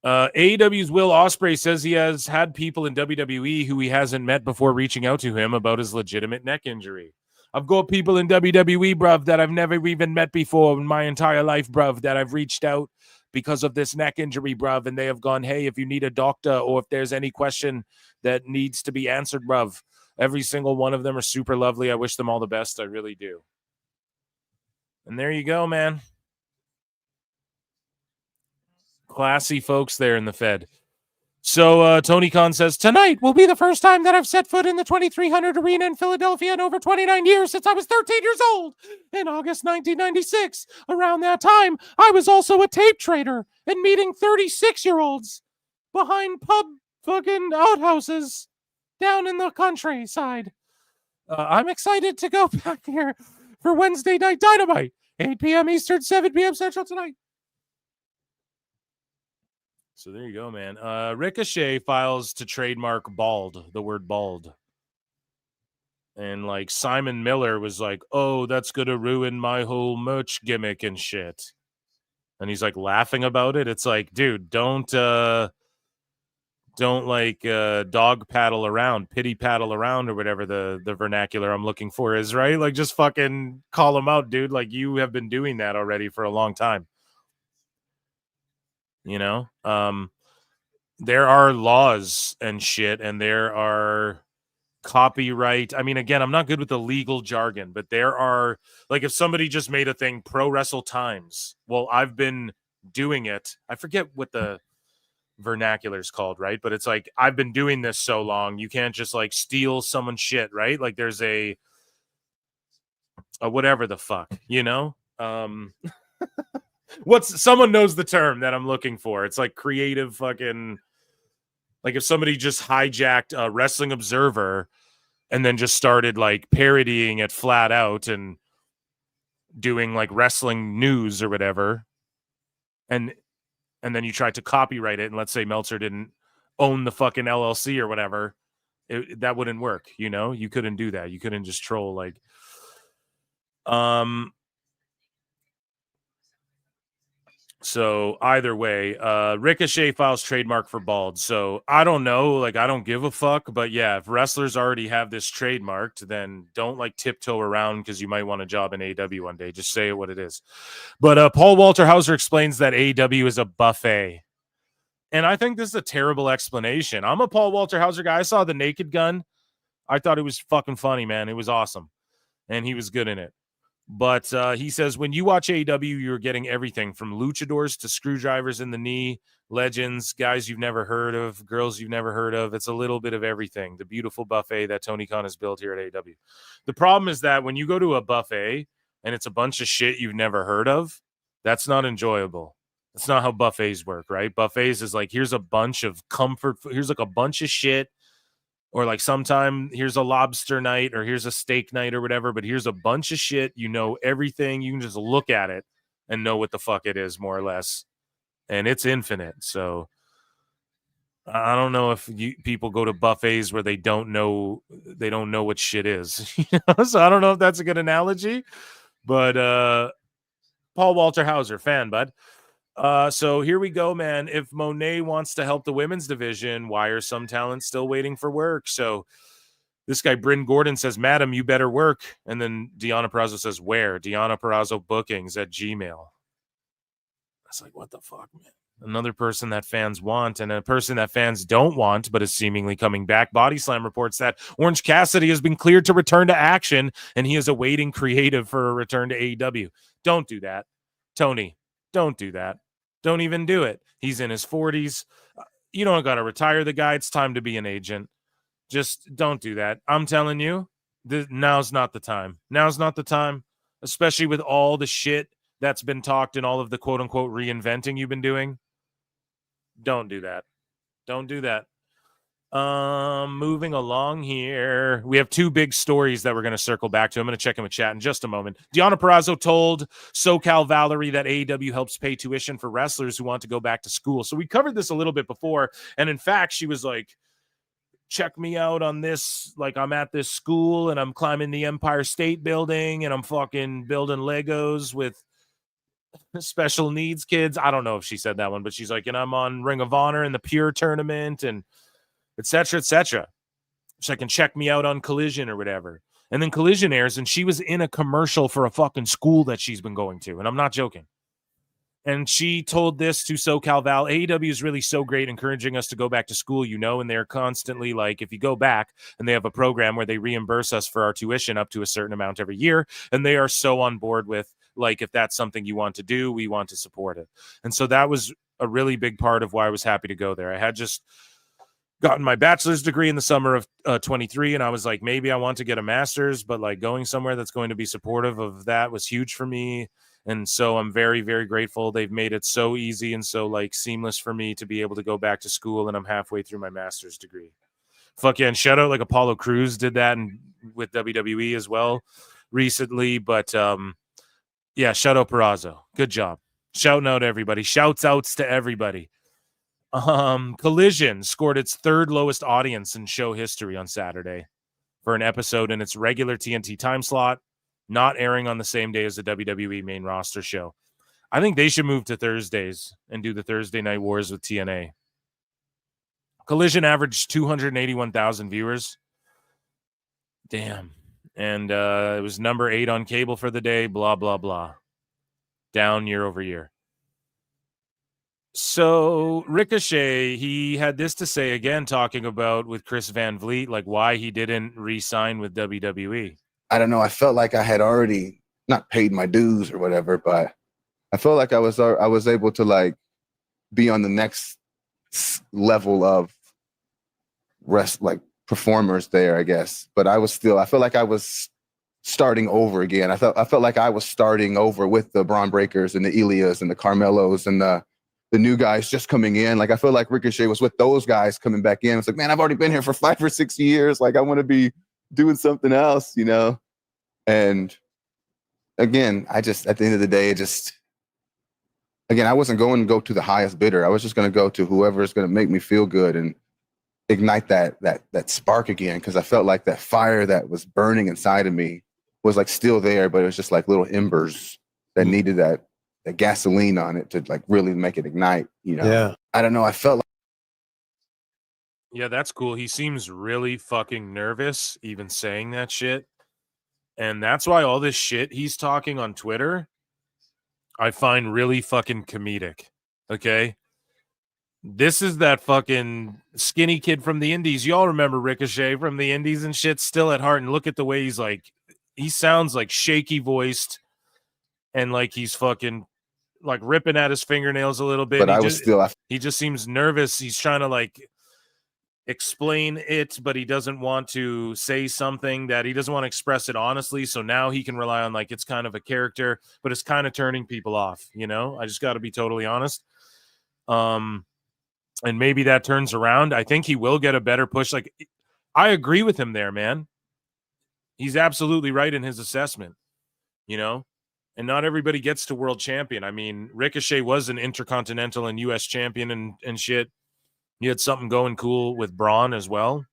AEW's Will Ospreay says he has had people in WWE who he hasn't met before reaching out to him about his legitimate neck injury. I've got people in WWE, bruv, that I've never even met before in my entire life, bruv, that I've reached out because of this neck injury, bruv, and they have gone, hey, if you need a doctor or if there's any question that needs to be answered, bruv, every single one of them are super lovely. I wish them all the best. I really do. And there you go, man. Classy folks there in the Fed. So Tony Khan says, tonight will be the first time that I've set foot in the 2300 Arena in Philadelphia in over 29 years since I was 13 years old. In August 1996, around that time, I was also a tape trader and meeting 36-year-olds behind pub fucking outhouses down in the countryside. I'm excited to go back here for Wednesday Night Dynamite, 8 p.m. Eastern, 7 p.m. Central tonight. So there you go, man. Ricochet files to trademark bald, the word bald. And like Simon Miller was like, oh, that's going to ruin my whole merch gimmick and shit. And he's like laughing about it. It's like, dude, don't like dog paddle around, pity paddle around or whatever the vernacular I'm looking for is, right? Like just fucking call him out, dude. Like you have been doing that already for a long time. You know, there are laws and shit, and there are copyright. I mean, again, I'm not good with the legal jargon, but there are, like, if somebody just made a thing, Pro Wrestle Times. Well, I've been doing it. I forget what the vernacular is called, right? But it's like, I've been doing this so long, you can't just like steal someone's shit, right? Like, there's a whatever the fuck, you know? Someone knows the term that I'm looking for. It's like creative fucking, like if somebody just hijacked a Wrestling Observer and then just started like parodying it flat out and doing like wrestling news or whatever, and then you tried to copyright it, and let's say Meltzer didn't own the fucking LLC or whatever, that wouldn't work, you know? You couldn't do that. You couldn't just troll like So either way, Ricochet files trademark for bald. So I don't know, like I don't give a fuck, but yeah, if wrestlers already have this trademarked, then don't like tiptoe around because you might want a job in AEW one day. Just say it what it is. But Paul Walter Hauser explains that AEW is a buffet. And I think this is a terrible explanation. I'm a Paul Walter Hauser guy. I saw The Naked Gun. I thought it was fucking funny, man. It was awesome. And he was good in it. But he says, when you watch AEW, you're getting everything from luchadors to screwdrivers in the knee, legends, guys you've never heard of, girls you've never heard of. It's a little bit of everything. The beautiful buffet that Tony Khan has built here at AEW. The problem is that when you go to a buffet and it's a bunch of shit you've never heard of, that's not enjoyable. That's not how buffets work, right? Buffets is like, here's a bunch of comfort food. Here's like a bunch of shit. Or like sometime here's a lobster night or here's a steak night or whatever, but here's a bunch of shit. You know everything. You can just look at it and know what the fuck it is, more or less. And it's infinite. So I don't know if people go to buffets where they don't know what shit is. So I don't know if that's a good analogy, but Paul Walter Hauser, fan, bud. So here we go, man. If Monet wants to help the women's division, why are some talents still waiting for work? So this guy, Bryn Gordon, says, Madam, you better work. And then Deanna Purrazzo says, where? Deanna Purrazzo bookings at Gmail. I was like, what the fuck, man? Another person that fans want and a person that fans don't want, but is seemingly coming back. Body Slam reports that Orange Cassidy has been cleared to return to action, and he is awaiting creative for a return to AEW. Don't do that. Tony, don't do that. Don't even do it. He's in his 40s. You don't got to retire the guy. It's time to be an agent. Just don't do that. I'm telling you, now's not the time. Now's not the time, especially with all the shit that's been talked and all of the quote-unquote reinventing you've been doing. Don't do that. Don't do that. Moving along here. We have two big stories that we're going to circle back to. I'm going to check in with chat in just a moment. Deanna Purrazzo told SoCal Valerie that AEW helps pay tuition for wrestlers who want to go back to school. So we covered this a little bit before. And in fact, she was like, check me out on this. Like, I'm at this school and I'm climbing the Empire State Building and I'm fucking building Legos with special needs kids. I don't know if she said that one, but she's like, and I'm on Ring of Honor in the Pure tournament and etc. So I can check me out on Collision or whatever. And then Collision airs and she was in a commercial for a fucking school that she's been going to. And I'm not joking. And she told this to SoCal Val. AEW is really so great encouraging us to go back to school, and they're constantly like, if you go back, and they have a program where they reimburse us for our tuition up to a certain amount every year. And they are so on board with, like, if that's something you want to do, we want to support it. And so that was a really big part of why I was happy to go there. I had just gotten my bachelor's degree in the summer of 23. And I was like, maybe I want to get a master's, but like going somewhere that's going to be supportive of that was huge for me. And so I'm very, very grateful. They've made it so easy and so like seamless for me to be able to go back to school. And I'm halfway through my master's degree. Fuck yeah. And shout out, like, Apollo Crews did that with WWE as well recently. But yeah, shout out Purrazzo. Good job. Shouting out everybody. Shouts outs to everybody. Collision scored its third lowest audience in show history on Saturday for an episode in its regular TNT time slot, not airing on the same day as the WWE main roster show. I think they should move to Thursdays and do the Thursday Night Wars with TNA. Collision averaged 281,000 viewers. Damn. And it was number 8 on cable for the day, blah, blah, blah. Down year over year. So Ricochet, he had this to say again, talking about with Chris Van Vliet, like why he didn't re-sign with WWE. I don't know. I felt like I had already not paid my dues or whatever, but I felt like I was able to like be on the next level of like performers there, I guess. But I felt like I was starting over again. I felt like I was starting over with the Braun Breakers and the Elias and the Carmelos and the new guys just coming in. Like, I feel like Ricochet was with those guys coming back in. It's like, man, I've already been here for 5 or 6 years. Like, I want to be doing something else, And again, at the end of the day, I wasn't going to go to the highest bidder. I was just going to go to whoever is going to make me feel good and ignite that spark again. Cause I felt like that fire that was burning inside of me was like still there, but it was just like little embers that needed that gasoline on it to like really make it ignite, Yeah. I don't know. I felt like. Yeah, that's cool. He seems really fucking nervous even saying that shit. And that's why all this shit he's talking on Twitter, I find really fucking comedic. Okay? This is that fucking skinny kid from the Indies. Y'all remember Ricochet from the Indies and shit, still at heart. And look at the way he sounds like shaky voiced and like he's fucking like ripping at his fingernails a little bit. But he just seems nervous. He's trying to like explain it, but he doesn't want to say something that he doesn't want to express it honestly. So now he can rely on like it's kind of a character, but it's kind of turning people off. I just got to be totally honest. And maybe that turns around. I think he will get a better push. Like, I agree with him there, man. He's absolutely right in his assessment, and not everybody gets to world champion. I mean, Ricochet was an intercontinental and US champion and shit. He had something going cool with Braun as well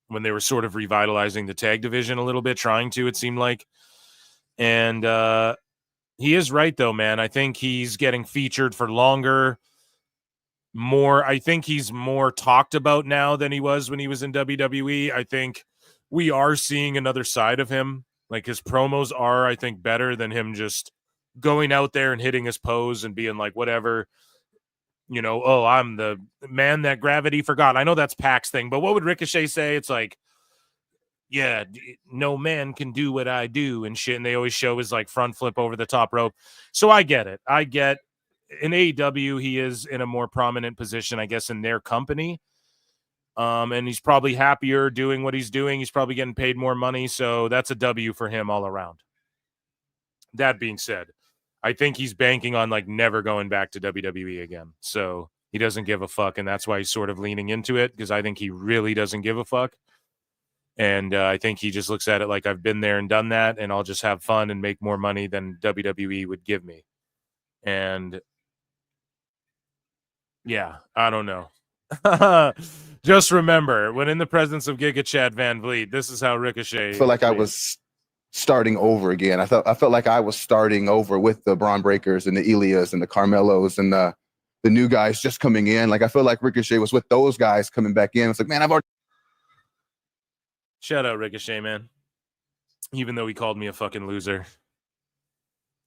when they were sort of revitalizing the tag division a little bit, trying to, it seemed like. And he is right, though, man. I think he's getting featured for longer. I think he's more talked about now than he was when he was in WWE. I think we are seeing another side of him. Like, his promos are, I think, better than him just going out there and hitting his pose and being like, whatever, oh, I'm the man that gravity forgot. I know that's Pac's thing, but what would Ricochet say? It's like, yeah, no man can do what I do and shit. And they always show his like front flip over the top rope. So I get it. I get in AEW, he is in a more prominent position, I guess, in their company. And he's probably happier doing what he's doing. He's probably getting paid more money. So that's a W for him all around. That being said, I think he's banking on like never going back to WWE again. So he doesn't give a fuck. And that's why he's sort of leaning into it, because I think he really doesn't give a fuck. And I think he just looks at it like, I've been there and done that, and I'll just have fun and make more money than WWE would give me. And yeah, I don't know. Just remember, when in the presence of Giga Chad Van Vliet, this is how Ricochet. I feel like I was starting over again. I felt like I was starting over with the Braun Breakers and the Elias and the Carmelos and the new guys just coming in. Like, I feel like Ricochet was with those guys coming back in. It's like, man, I've already. Shout out Ricochet, man. Even though he called me a fucking loser.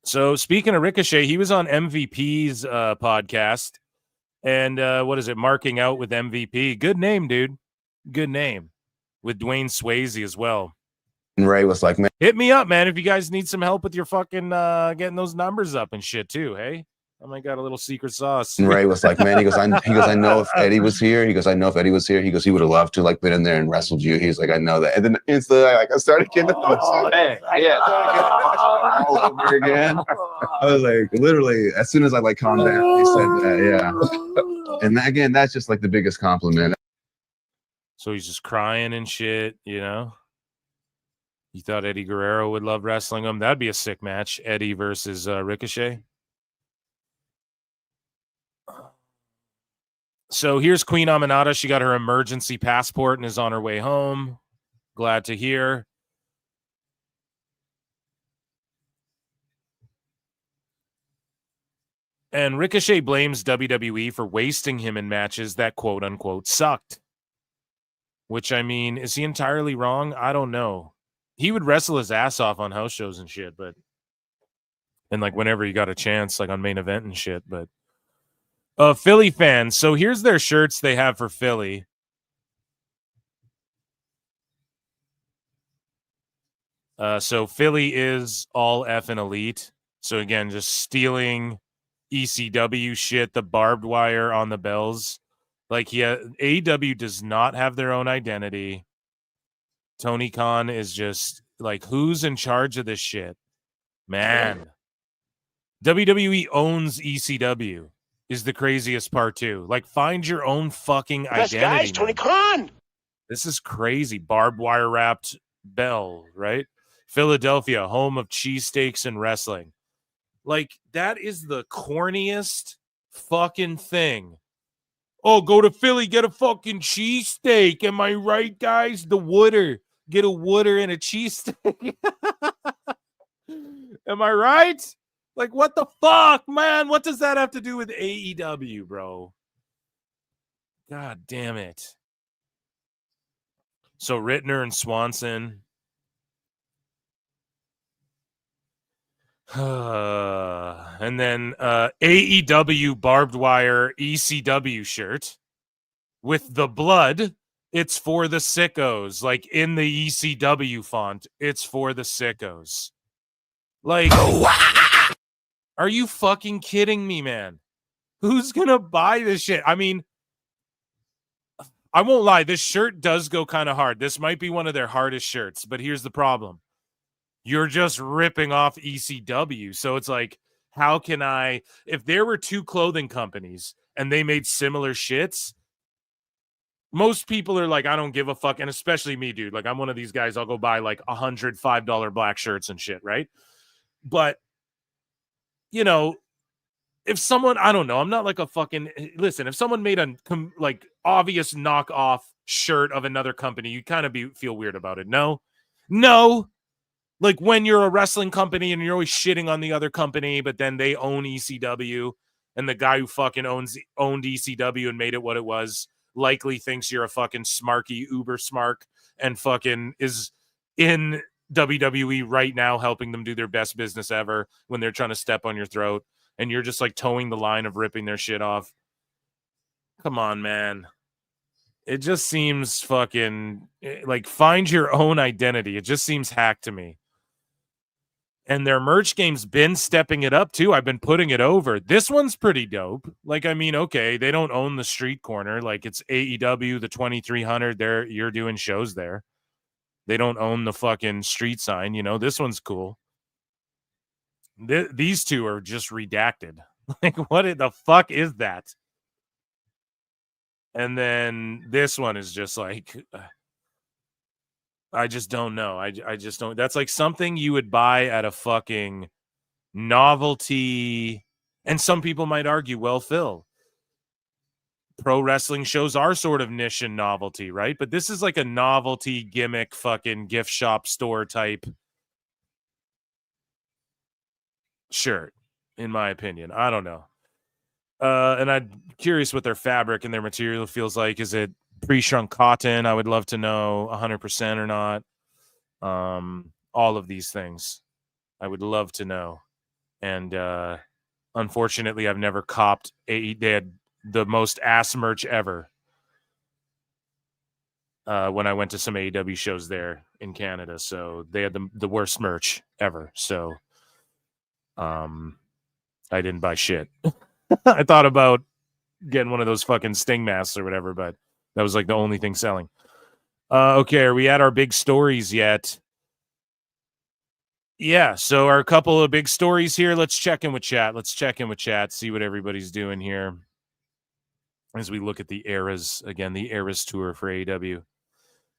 So speaking of Ricochet, he was on MVP's podcast. And what is it? Marking Out with MVP. Good name, dude. Good name. With Dwayne Swayze as well. And Ray was like, man, hit me up, man, if you guys need some help with your fucking getting those numbers up and shit too, hey? I might got a little secret sauce. And Ray was like, man, he goes, I know if Eddie was here. He goes, I know if Eddie was here. He goes, he would have loved to like been in there and wrestled you. He's like, I know that. And then instantly, I started getting all over again. I was like, literally, as soon as I like calmed down, he said that, yeah. And again, that's just like the biggest compliment. So he's just crying and shit, You thought Eddie Guerrero would love wrestling him? That'd be a sick match, Eddie versus Ricochet. So here's Queen Aminata. She got her emergency passport and is on her way home. Glad to hear. And Ricochet blames WWE for wasting him in matches that quote unquote sucked. Which, I mean, is he entirely wrong? I don't know. He would wrestle his ass off on house shows and shit, and like whenever he got a chance, like on main event and shit, but Philly fans. So here's their shirts they have for Philly. So Philly is all effing elite. So again, just stealing ECW shit, the barbed wire on the bells. Like, AEW does not have their own identity. Tony Khan is just like, who's in charge of this shit? Man. WWE owns ECW. Is the craziest part too. Like, find your own fucking identity. Guys, Tony Khan. This is crazy. Barbed wire wrapped bell, right? Philadelphia, home of cheesesteaks and wrestling. Like, that is the corniest fucking thing. Oh, go to Philly, get a fucking cheesesteak. Am I right, guys? The Wooder. Get a Wooder and a cheesesteak. Am I right? Like, what the fuck, man? What does that have to do with AEW, bro? God damn it. So Rittner and Swanson. And then AEW barbed wire ECW shirt with the blood. It's for the sickos. Like, in the ECW font, it's for the sickos. Like, are you fucking kidding me, man? Who's gonna buy this shit? I mean, I won't lie. This shirt does go kind of hard. This might be one of their hardest shirts, but here's the problem. You're just ripping off ECW. So it's like, how can I, if there were two clothing companies and they made similar shits, most people are like, I don't give a fuck. And especially me, dude. Like, I'm one of these guys. I'll go buy like $105 black shirts and shit, right? But, if someone, I don't know, I'm not like a fucking, listen, if someone made a like obvious knockoff shirt of another company, you kind of feel weird about it. No, like when you're a wrestling company and you're always shitting on the other company, but then they own ECW, and the guy who fucking owned ECW and made it what it was likely thinks you're a fucking smarky uber smark and fucking is in WWE right now helping them do their best business ever when they're trying to step on your throat, and you're just like towing the line of ripping their shit off. Come on, man. It just seems fucking like find your own identity. It just seems hacked to me. And their merch game's been stepping it up too. I've been putting it over. This one's pretty dope. Like, I mean, okay, they don't own the street corner. Like, it's AEW, the 2300. You're doing shows there. They don't own the fucking street sign. You know, this one's cool. These two are just redacted. Like, what the fuck is that? And then this one is just like, I just don't know. I just don't. That's like something you would buy at a fucking novelty. And some people might argue, well, Phil, pro wrestling shows are sort of niche and novelty, right? But this is like a novelty gimmick fucking gift shop store type shirt, in my opinion. I don't know. And I'm curious what their fabric and their material feels like. Is it pre-shrunk cotton? I would love to know 100% or not. All of these things I would love to know. And unfortunately, I've never copped they had the most ass merch ever when I went to some AEW shows there in Canada. So they had the worst merch ever. So I didn't buy shit. I thought about getting one of those fucking Sting masks or whatever, but that was like the only thing selling. Okay, are we at our big stories yet? Yeah, so our couple of big stories here. Let's check in with chat. See what everybody's doing here as we look at the Eras again, the Eras tour for AEW.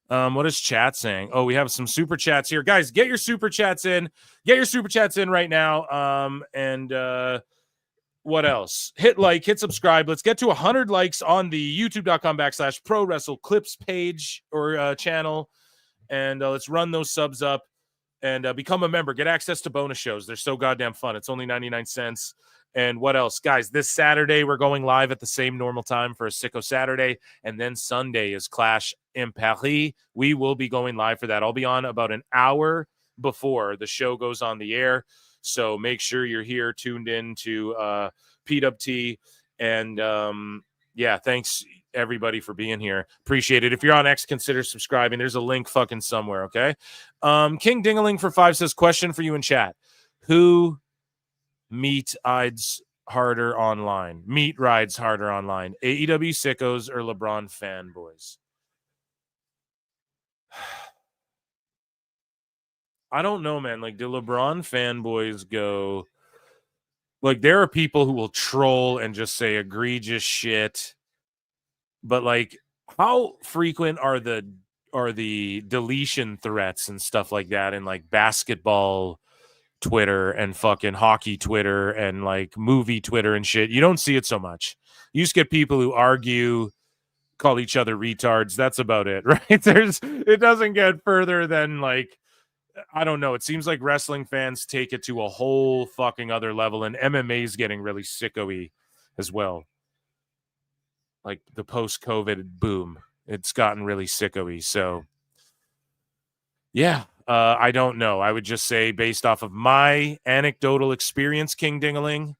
What is chat saying? Oh, we have some super chats here, guys. Get your super chats in. Get your super chats in right now. What else? Hit like, hit subscribe. Let's get to 100 likes on the youtube.com/Pro Wrestle Clips page or channel. And let's run those subs up and become a member. Get access to bonus shows. They're so goddamn fun. It's only 99 cents. And what else? Guys, this Saturday, we're going live at the same normal time for a Sicko Saturday. And then Sunday is Clash in Paris. We will be going live for that. I'll be on about an hour before the show goes on the air. So make sure you're here tuned in to PWT. And yeah, thanks everybody for being here. Appreciate it. If you're on X, consider subscribing. There's a link fucking somewhere, okay? King Dingaling for 5 says, question for you in chat. Who meet rides harder online? AEW sickos or LeBron fanboys? I don't know, man. Like, do LeBron fanboys go... Like, there are people who will troll and just say egregious shit. But, like, how frequent are the deletion threats and stuff like that in, like, basketball Twitter and fucking hockey Twitter and, like, movie Twitter and shit? You don't see it so much. You just get people who argue, call each other retards. That's about it, right? It doesn't get further than, like, I don't know. It seems like wrestling fans take it to a whole fucking other level, and MMA is getting really sicko-y as well. Like the post-COVID boom, it's gotten really sicko-y. So, yeah, I don't know. I would just say, based off of my anecdotal experience, King Dingaling,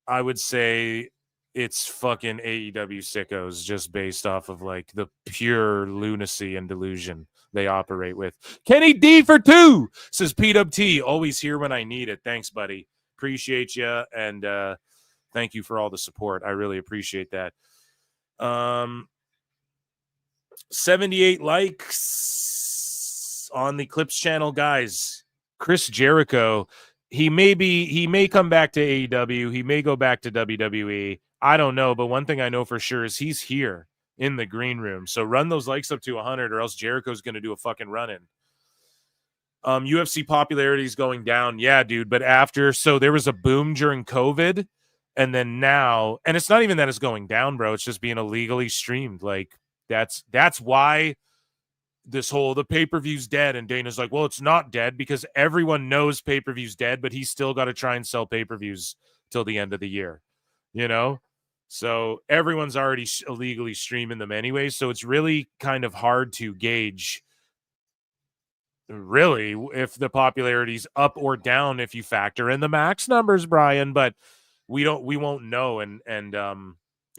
I would say it's fucking AEW sickos, just based off of like the pure lunacy and delusion they operate with. Kenny D for 2 says, PWT, always here when I need it. Thanks, buddy. Appreciate you. And thank you for all the support. I really appreciate that. 78 likes on the Clips channel, guys. Chris Jericho, he may come back to AEW. He may go back to WWE. I don't know. But one thing I know for sure is he's here in the green room. So run those likes up to 100 or else Jericho's going to do a fucking run-in. UFC popularity is going down. Yeah, dude. But so there was a boom during COVID, and then now, and it's not even that it's going down, bro. It's just being illegally streamed. Like that's why the pay-per-view's dead. And Dana's like, well, it's not dead because everyone knows pay-per-view's dead, but he's still got to try and sell pay-per-views till the end of the year, you know? So everyone's already illegally streaming them anyway. So it's really kind of hard to gauge really if the popularity's up or down if you factor in the max numbers, Brian, but we won't know. And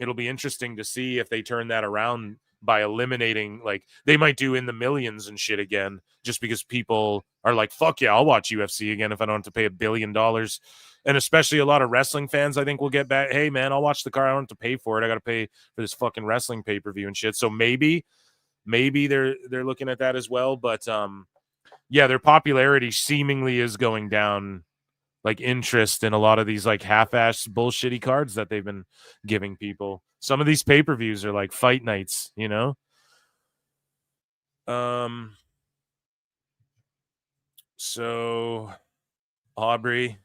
it'll be interesting to see if they turn that around by eliminating, like they might do in the millions and shit again, just because people are like, fuck yeah, I'll watch UFC again if I don't have to pay $1 billion. And especially a lot of wrestling fans, I think, will get back. Hey man, I'll watch the card. I don't have to pay for it. I got to pay for this fucking wrestling pay-per-view and shit. So maybe they're looking at that as well. But yeah, their popularity seemingly is going down, like interest in a lot of these like half-ass bullshitty cards that they've been giving people. Some of these pay-per-views are like fight nights, you know? So Aubrey,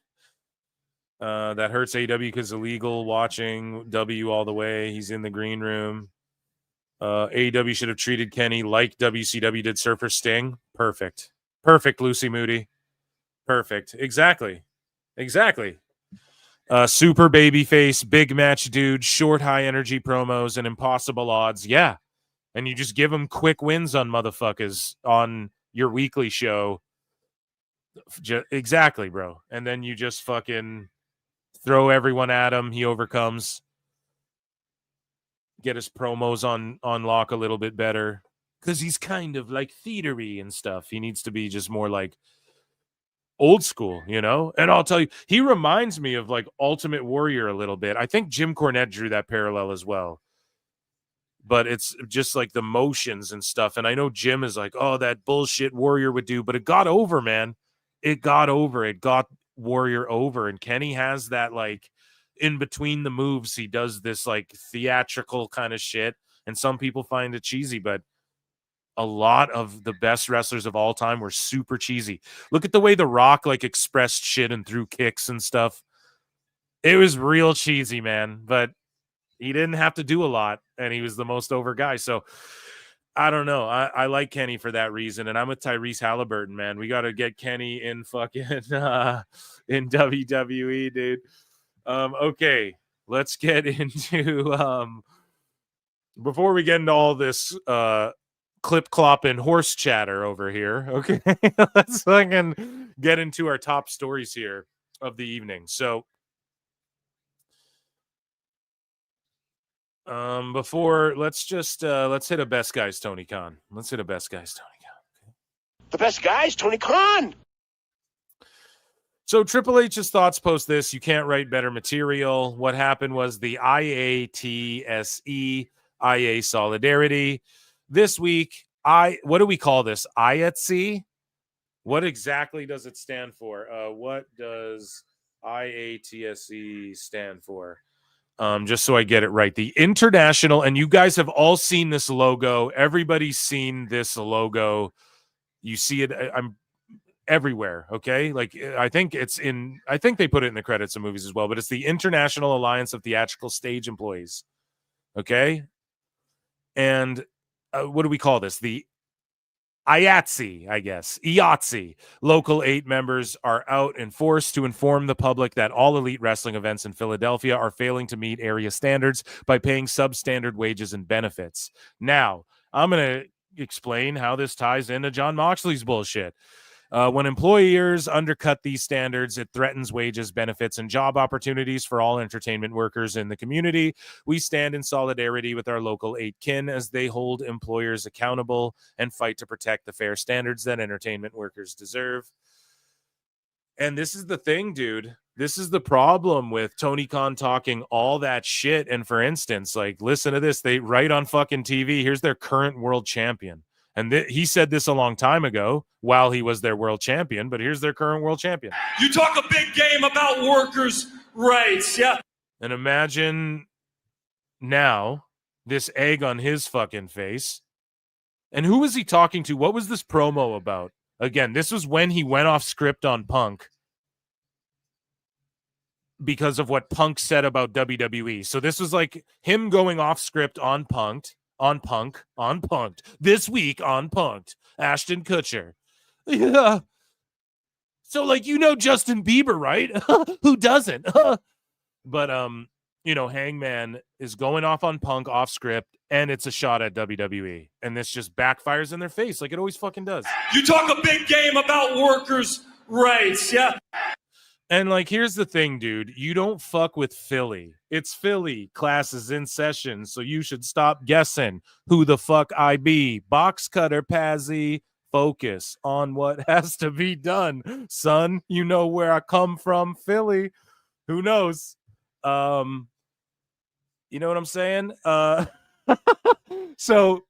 that hurts AEW because illegal watching W all the way. He's in the green room. AEW should have treated Kenny like WCW did Surfer Sting. Perfect, Lucy Moody. Perfect. Exactly. Super babyface, big match dude, short high energy promos, and impossible odds. Yeah. And you just give them quick wins on motherfuckers on your weekly show. Exactly, bro. And then you just fucking throw everyone at him. He overcomes. Get his promos on lock a little bit better. Because he's kind of like theatery and stuff. He needs to be just more like old school, you know? And I'll tell you, he reminds me of like Ultimate Warrior a little bit. I think Jim Cornette drew that parallel as well. But it's just like the motions and stuff. And I know Jim is like, oh, that bullshit Warrior would do. But it got over, man. It got Warrior over. And Kenny has that like in between the moves. He does this like theatrical kind of shit. And some people find it cheesy, but a lot of the best wrestlers of all time were super cheesy. Look at the way The Rock like expressed shit and threw kicks and stuff. It was real cheesy, man, but he didn't have to do a lot, and he was the most over guy. So I don't know. I like Kenny for that reason, and I'm with Tyrese Halliburton, man. We got to get Kenny in fucking in WWE, dude. Okay, let's get into before we get into all this clip clop and horse chatter over here. Okay, let's fucking get into our top stories here of the evening. So before let's hit a best guys Tony Khan. The best guys Tony Khan. So Triple H's thoughts post this. You can't write better material. What happened was the IATSE IA Solidarity this week. What do we call this? IATSE? What exactly does it stand for? What does IATSE stand for? Just so I get it right. The International, and you guys have all seen this logo. Everybody's seen this logo. You see it. I'm everywhere. Okay. Like I think they put it in the credits of movies as well, but it's the International Alliance of Theatrical Stage Employees. Okay. And what do we call this? The IATSE, I guess. IATSE. Local 8 members are out and forced to inform the public that all elite wrestling events in Philadelphia are failing to meet area standards by paying substandard wages and benefits. Now, I'm going to explain how this ties into John Moxley's bullshit. When employers undercut these standards, it threatens wages, benefits, and job opportunities for all entertainment workers in the community. We stand in solidarity with our local 8 kin as they hold employers accountable and fight to protect the fair standards that entertainment workers deserve. And this is the thing, dude. This is the problem with Tony Khan talking all that shit. And for instance, like, listen to this. They write on fucking TV, here's their current world champion. And he said this a long time ago while he was their world champion, but here's their current world champion. You talk a big game about workers' rights, yeah. And imagine now this egg on his fucking face. And who was he talking to? What was this promo about? Again, this was when he went off script on Punk because of what Punk said about WWE. So this was like him going off script on Punked. This week on Punked. Ashton Kutcher. Yeah. So, like, Justin Bieber, right? Who doesn't? But, Hangman is going off on Punk off script, and it's a shot at WWE. And this just backfires in their face like it always fucking does. You talk a big game about workers' rights, yeah? And, like, here's the thing, dude. You don't fuck with Philly. It's Philly. Class is in session, so you should stop guessing who the fuck I be. Box cutter, Pazzy. Focus on what has to be done, son. You know where I come from, Philly. Who knows? You know what I'm saying? So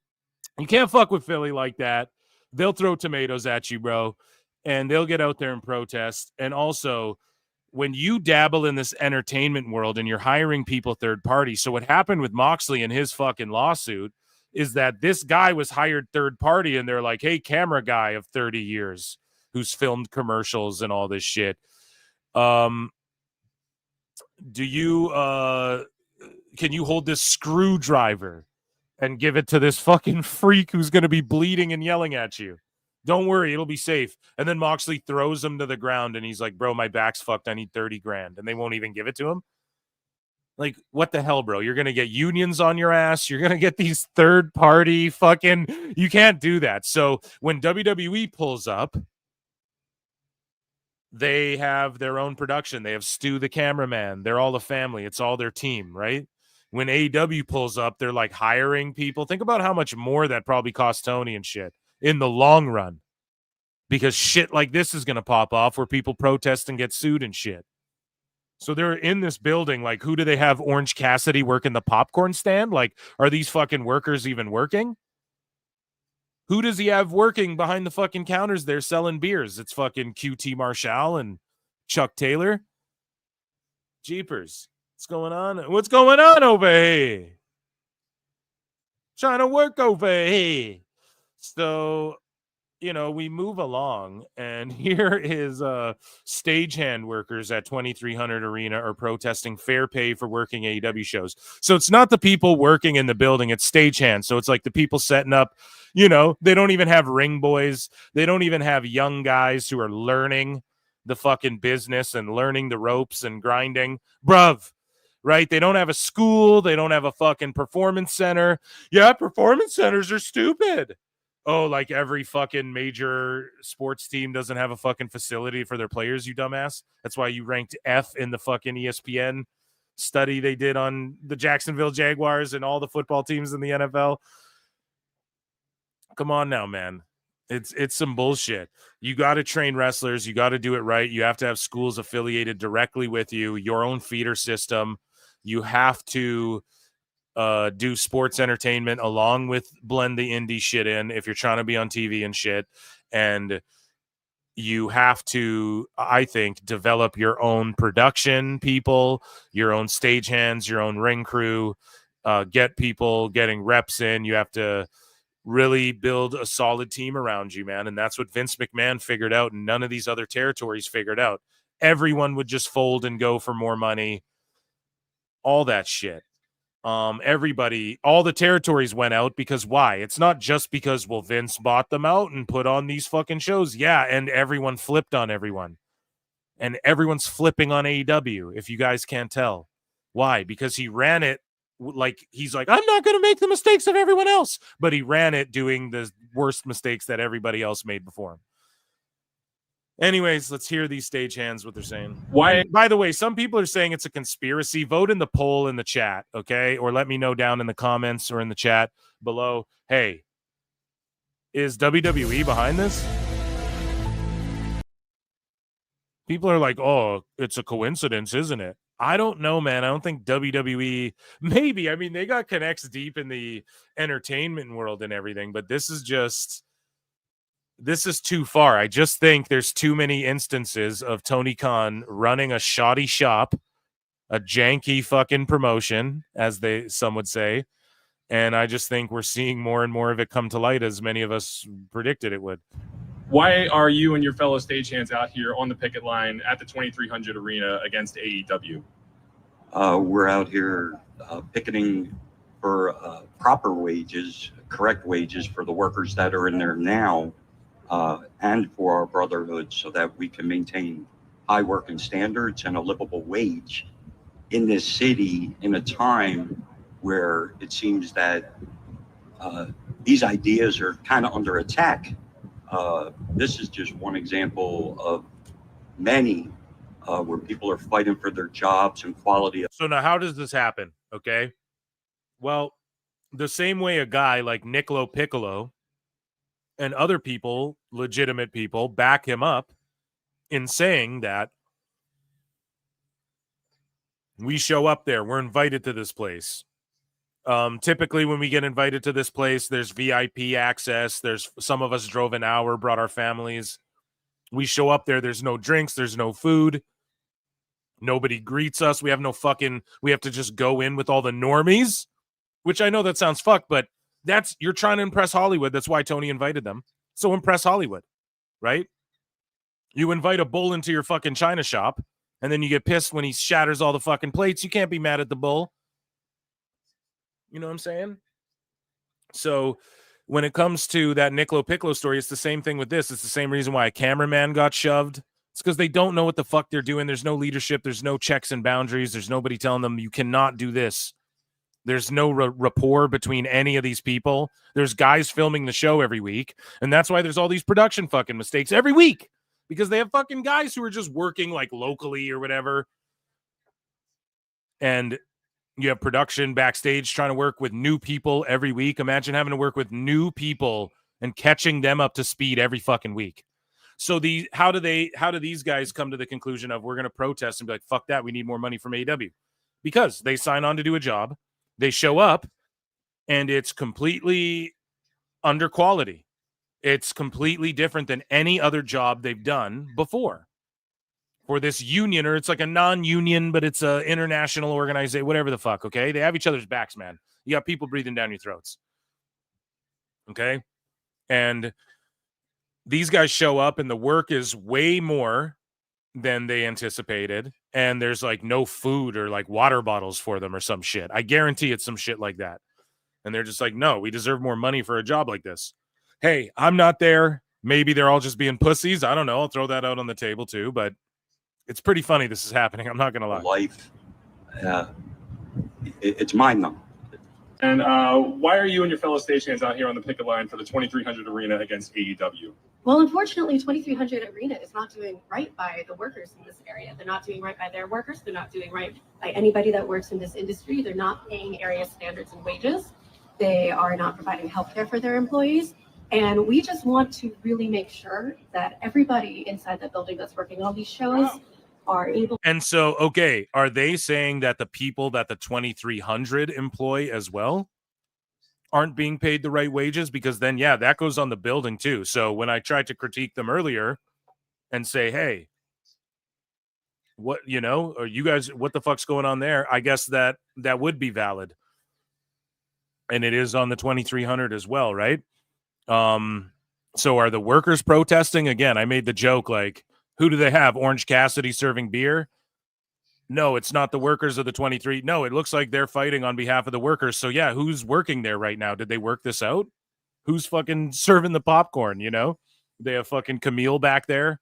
you can't fuck with Philly like that. They'll throw tomatoes at you, bro, and they'll get out there and protest. And also, when you dabble in this entertainment world and you're hiring people third party, so what happened with Moxley and his fucking lawsuit is that this guy was hired third party, and they're like, hey, camera guy of 30 years who's filmed commercials and all this shit. Can you hold this screwdriver and give it to this fucking freak who's going to be bleeding and yelling at you? Don't worry, it'll be safe. And then Moxley throws him to the ground, and he's like, bro, my back's fucked. I need 30 grand. And they won't even give it to him. Like, what the hell, bro? You're going to get unions on your ass. You're going to get these third party fucking, you can't do that. So when WWE pulls up, they have their own production. They have Stu, the cameraman. They're all a family. It's all their team, right? When AEW pulls up, they're like hiring people. Think about how much more that probably costs Tony and shit in the long run, because shit like this is going to pop off where people protest and get sued and shit. So they're in this building. Like, who do they have? Orange Cassidy working the popcorn stand? Like, are these fucking workers even working? Who does he have working behind the fucking counters there selling beers? It's fucking QT Marshall and Chuck Taylor. Jeepers. What's going on? What's going on over here? Trying to work over here. So, we move along, and here is stagehand workers at 2300 Arena are protesting fair pay for working AEW shows. So it's not the people working in the building, it's stagehands. So it's like the people setting up, they don't even have ring boys. They don't even have young guys who are learning the fucking business and learning the ropes and grinding. Bruv, right? They don't have a school. They don't have a fucking performance center. Yeah, performance centers are stupid. Oh, like every fucking major sports team doesn't have a fucking facility for their players, you dumbass. That's why you ranked F in the fucking ESPN study they did on the Jacksonville Jaguars and all the football teams in the NFL. Come on now, man. It's some bullshit. You got to train wrestlers. You got to do it right. You have to have schools affiliated directly with you, your own feeder system. You have to do sports entertainment along with blend the indie shit in if you're trying to be on TV and shit. And you have to, I think, develop your own production people, your own stagehands, your own ring crew, get people getting reps in. You have to really build a solid team around you, man. And that's what Vince McMahon figured out, and none of these other territories figured out. Everyone would just fold and go for more money. All that shit. Everybody, all the territories went out because why? It's not just because, well, Vince bought them out and put on these fucking shows. Yeah, and everyone flipped on everyone. And everyone's flipping on AEW, if you guys can't tell. Why? Because he ran it like, he's like, I'm not going to make the mistakes of everyone else. But he ran it doing the worst mistakes that everybody else made before him. Anyways, let's hear these stagehands, what they're saying. Why? By the way, some people are saying it's a conspiracy. Vote in the poll in the chat, okay? Or let me know down in the comments or in the chat below. Hey, is WWE behind this? People are like, oh, it's a coincidence, isn't it? I don't know, man. I don't think WWE, maybe. I mean, they got connects deep in the entertainment world and everything, but this is too far. I just think there's too many instances of Tony Khan running a shoddy shop, a janky fucking promotion, as some would say. And I just think we're seeing more and more of it come to light, as many of us predicted it would. Why are you and your fellow stagehands out here on the picket line at the 2300 arena against AEW? We're out here picketing for proper wages, correct wages for the workers that are in there now, and for our brotherhood, so that we can maintain high working standards and a livable wage in this city in a time where it seems that these ideas are kind of under attack. This is just one example of many where people are fighting for their jobs and quality of. So now, how does this happen? Okay. Well, the same way a guy like Niccolo Piccolo and other people, legitimate people, back him up in saying that we show up there, we're invited to this place. Typically, when we get invited to this place, there's VIP access. There's some of us drove an hour, brought our families. We show up there. There's no drinks. There's no food. Nobody greets us. We have to just go in with all the normies, which I know that sounds fucked, but you're trying to impress Hollywood. That's why Tony invited them. So impress Hollywood, right? You invite a bull into your fucking china shop, and then you get pissed when he shatters all the fucking plates. You can't be mad at the bull. You know what I'm saying? So when it comes to that Niccolo Piccolo story, it's the same thing with this. It's the same reason why a cameraman got shoved. It's because they don't know what the fuck they're doing. There's no leadership. There's no checks and boundaries. There's nobody telling them you cannot do this. There's no rapport between any of these people. There's guys filming the show every week. And that's why there's all these production fucking mistakes every week. Because they have fucking guys who are just working like locally or whatever. And you have production backstage trying to work with new people every week. Imagine having to work with new people and catching them up to speed every fucking week. So how do these guys come to the conclusion of we're going to protest and be like, fuck that, we need more money from AEW? Because they sign on to do a job, they show up, and it's completely under quality. It's completely different than any other job they've done before. For this union, or it's like a non-union, but it's a international organization, whatever the fuck, okay? They have each other's backs, man. You got people breathing down your throats. Okay? And these guys show up, and the work is way more than they anticipated, and there's like no food or like water bottles for them or some shit. I guarantee it's some shit like that. And they're just like, no, we deserve more money for a job like this. Hey, I'm not there. Maybe they're all just being pussies. I don't know. I'll throw that out on the table too, but it's pretty funny this is happening. I'm not going to lie. Life, it's mind-numbing. And why are you and your fellow stagehands out here on the picket line for the 2300 arena against AEW? Well, unfortunately, 2300 Arena is not doing right by the workers in this area. They're not doing right by their workers. They're not doing right by anybody that works in this industry. They're not paying area standards and wages. They are not providing healthcare for their employees. And we just want to really make sure that everybody inside the building that's working on these shows are able. And so, okay, are they saying that the people that the 2300 employ as well aren't being paid the right wages? Because then, yeah, that goes on the building too. So when I tried to critique them earlier and say, hey, what, or you guys, what the fuck's going on there? I guess that would be valid. And it is on the 2300 as well, right? So are the workers protesting? Again, I made the joke, like, who do they have? Orange Cassidy serving beer? No, it's not the workers of the 23. No, it looks like they're fighting on behalf of the workers. So yeah, who's working there right now? Did they work this out? Who's fucking serving the popcorn, They have fucking Camille back there.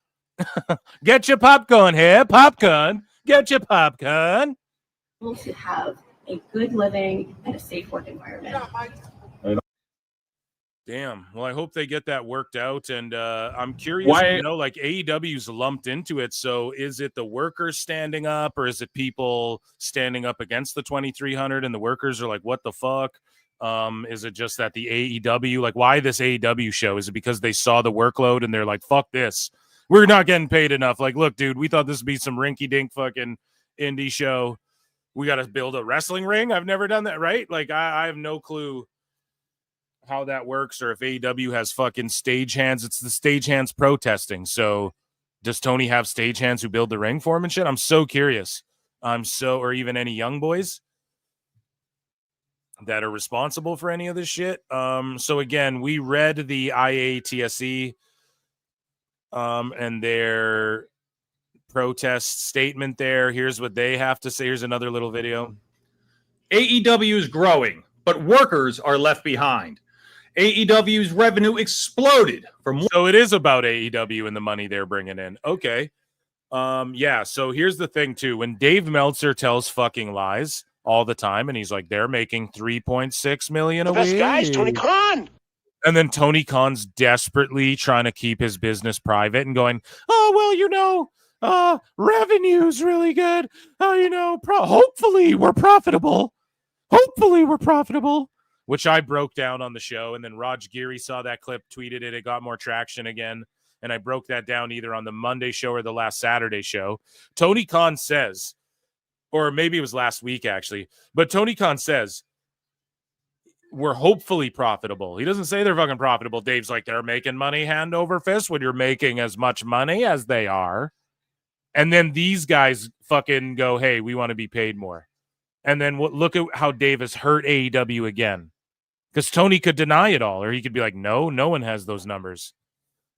Get your popcorn here, popcorn. Get your popcorn. To have a good living and a safe work environment. Damn. Well, I hope they get that worked out. And I'm curious, Why- like AEW's lumped into it. So is it the workers standing up, or is it people standing up against the 2300 and the workers are like, what the fuck? Is it just that the AEW, like, why this AEW show? Is it because they saw the workload and they're like, fuck this, we're not getting paid enough? Like, look, dude, we thought this would be some rinky-dink fucking indie show. We got to build a wrestling ring. I've never done that, right? Like, I have no clue how that works, or if AEW has fucking stagehands. It's the stagehands protesting. So does Tony have stagehands who build the ring for him and shit? I'm so curious. Or even any young boys that are responsible for any of this shit. So again, we read the IATSE and their protest statement there. Here's what they have to say. Here's another little video. AEW is growing, but workers are left behind. AEW's revenue exploded from. So it is about AEW and the money they're bringing in. Okay. Yeah. So here's the thing too. When Dave Meltzer tells fucking lies all the time, and he's like, they're making 3.6 million a week. Best guys, Tony Khan. And then Tony Khan's desperately trying to keep his business private and going, oh, well, you know, revenue's really good. You know, hopefully we're profitable. Hopefully we're profitable, which I broke down on the show. And then Raj Giri saw that clip, tweeted it. It got more traction again. And I broke that down either on the Monday show or the last Saturday show. Tony Khan says, or maybe it was last week actually, but Tony Khan says, we're hopefully profitable. He doesn't say they're fucking profitable. Dave's like, they're making money hand over fist when you're making as much money as they are. And then these guys fucking go, hey, we want to be paid more. And then look at how Dave has hurt AEW again. Because Tony could deny it all, or he could be like, no one has those numbers.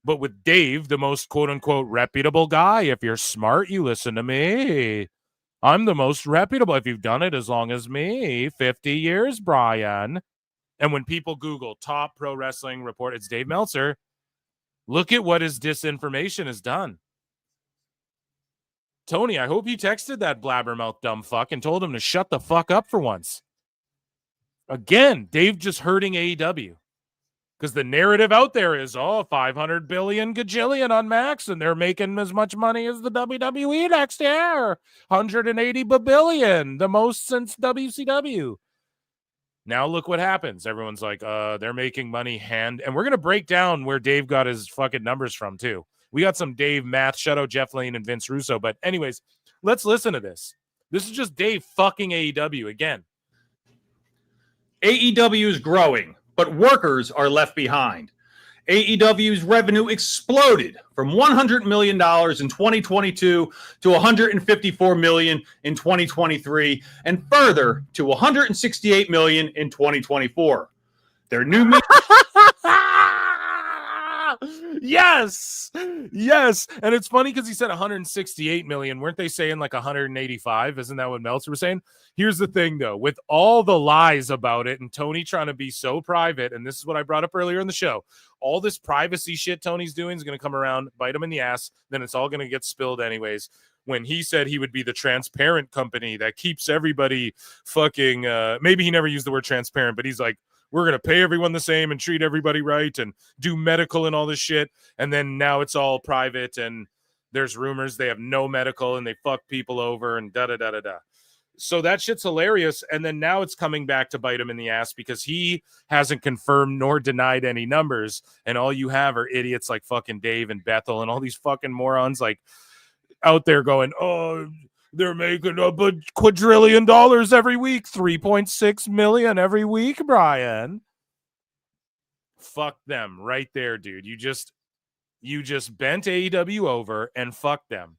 But with Dave, the most quote-unquote reputable guy, if you're smart, you listen to me. I'm the most reputable. If you've done it as long as me, 50 years, Brian. And when people Google top pro wrestling report, it's Dave Meltzer. Look at what his disinformation has done. Tony, I hope you texted that blabbermouth dumb fuck and told him to shut the fuck up for once. Again, Dave just hurting AEW. Because the narrative out there is, 500 billion gajillion on Max, and they're making as much money as the WWE next year. 180 billion, the most since WCW. Now look what happens. Everyone's like, they're making money hand. And we're going to break down where Dave got his fucking numbers from, too. We got some Dave math. Shout out Jeff Lane and Vince Russo. But anyways, let's listen to this. This is just Dave fucking AEW again. AEW is growing, but workers are left behind. AEW's revenue exploded from $100 million in 2022 to $154 million in 2023, and further to $168 million in 2024. Their new Yes. And it's funny because he said 168 million. Weren't they saying like 185? Isn't that what Meltzer was saying? Here's the thing, though, with all the lies about it and Tony trying to be so private, and this is what I brought up earlier in the show, all this privacy shit Tony's doing is going to come around, bite him in the ass, then it's all going to get spilled anyways. When he said he would be the transparent company that keeps everybody fucking, maybe he never used the word transparent, but he's like, we're going to pay everyone the same and treat everybody right and do medical and all this shit. And then now it's all private and there's rumors they have no medical and they fuck people over and da-da-da-da-da. So that shit's hilarious. And then now it's coming back to bite him in the ass because he hasn't confirmed nor denied any numbers. And all you have are idiots like fucking Dave and Bethel and all these fucking morons like out there going, they're making a quadrillion dollars every week, 3.6 million every week, Brian. Fuck them right there, dude. You just bent AEW over and fucked them,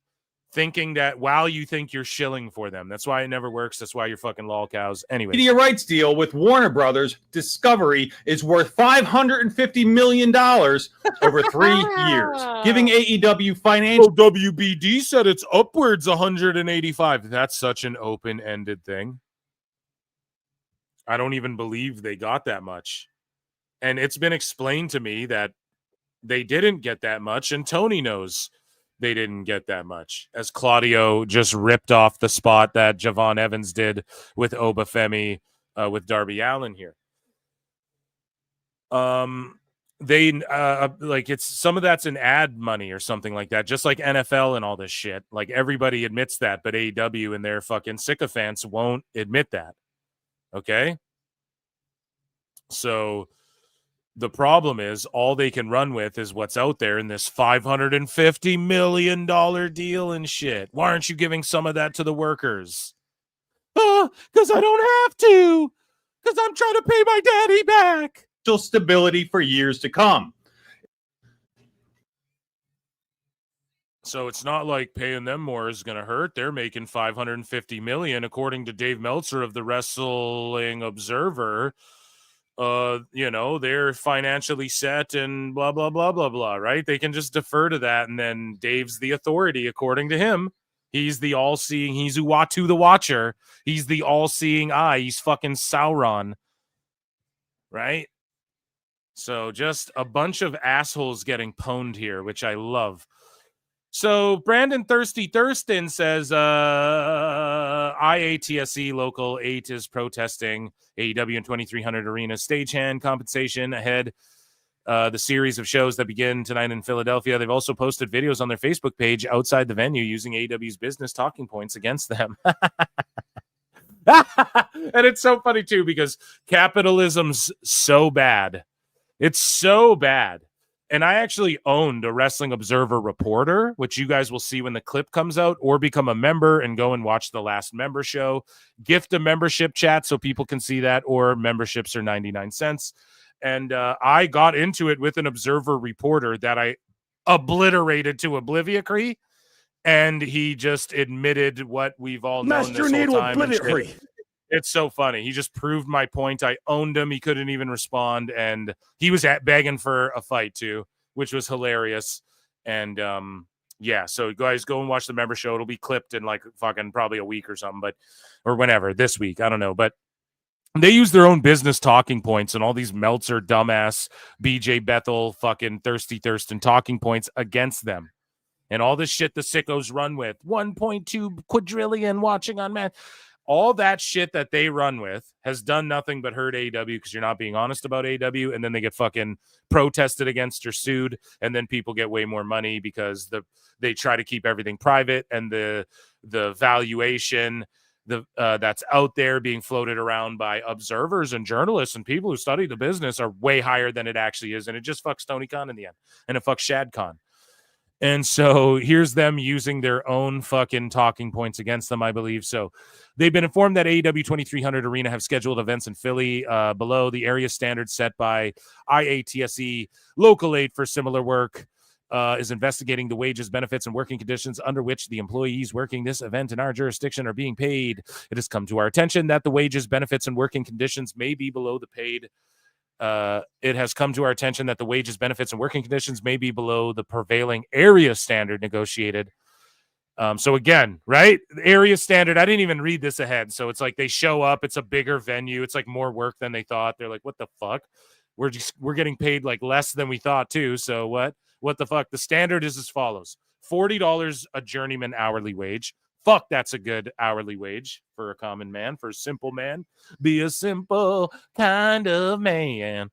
thinking that you think you're shilling for them. That's why it never works. That's why you're fucking lol cows. Anyway, media rights deal with Warner Brothers Discovery is worth $550 million over 3 years, giving AEW financial. WBD said it's upwards 185. That's such an open-ended thing. I don't even believe they got that much. And it's been explained to me that they didn't get that much, and Tony knows they didn't get that much, as Claudio just ripped off the spot that Javon Evans did with Obafemi with Darby Allin here. They like it's some of that's an ad money or something like that, just like NFL and all this shit. Like everybody admits that, but AEW and their fucking sycophants won't admit that. Okay? So the problem is all they can run with is what's out there in this $550 million deal and shit. Why aren't you giving some of that to the workers? Because I don't have to. Because I'm trying to pay my daddy back. Stability for years to come. So it's not like paying them more is going to hurt. They're making $550 million, according to Dave Meltzer of the Wrestling Observer. they're financially set and blah, blah, blah, blah, blah, right? They can just defer to that. And then Dave's the authority, according to him. He's the all-seeing, he's Uatu the Watcher. He's the all-seeing eye. He's fucking Sauron, right? So just a bunch of assholes getting pwned here, which I love. So Brandon Thirsty Thurston says IATSE Local 8 is protesting AEW and 2300 Arena stagehand compensation ahead the series of shows that begin tonight in Philadelphia. They've also posted videos on their Facebook page outside the venue using AEW's business talking points against them. And it's so funny, too, because capitalism's so bad. It's so bad. And I actually owned a Wrestling Observer Reporter, which you guys will see when the clip comes out, or become a member and go and watch the last member show. Gift a membership chat so people can see that, or memberships are 99 cents. And I got into it with an Observer Reporter that I obliterated to oblivion, and he just admitted what we've all known this whole time. It's so funny. He just proved my point. I owned him. He couldn't even respond. And he was begging for a fight too, which was hilarious. And yeah, so guys, go and watch the member show. It'll be clipped in like fucking probably a week or something, or whenever, this week. I don't know. But they use their own business talking points and all these Meltzer, dumbass, BJ Bethel, fucking Thirsty Thurston talking points against them. And all this shit the sickos run with. 1.2 quadrillion watching on man. All that shit that they run with has done nothing but hurt AEW because you're not being honest about AEW, and then they get fucking protested against or sued, and then people get way more money because they try to keep everything private, and the valuation that's out there being floated around by observers and journalists and people who study the business are way higher than it actually is, and it just fucks Tony Khan in the end, and it fucks Shad Khan. And so here's them using their own fucking talking points against them, I believe. So they've been informed that AEW 2300 Arena have scheduled events in Philly below the area standards set by IATSE. Local 8 for similar work is investigating the wages, benefits, and working conditions under which the employees working this event in our jurisdiction are being paid. It has come to our attention that the wages, benefits, and working conditions may be below the paid. It has come to our attention that the wages, benefits, and working conditions may be below the prevailing area standard negotiated. So again, right? The area standard, I didn't even read this ahead. So it's like they show up, it's a bigger venue, it's like more work than they thought. They're like, what the fuck? We're getting paid like less than we thought too. So what the fuck? The standard is as follows: $40 a journeyman hourly wage. Fuck, that's a good hourly wage for a common man, for a simple man. Be a simple kind of man.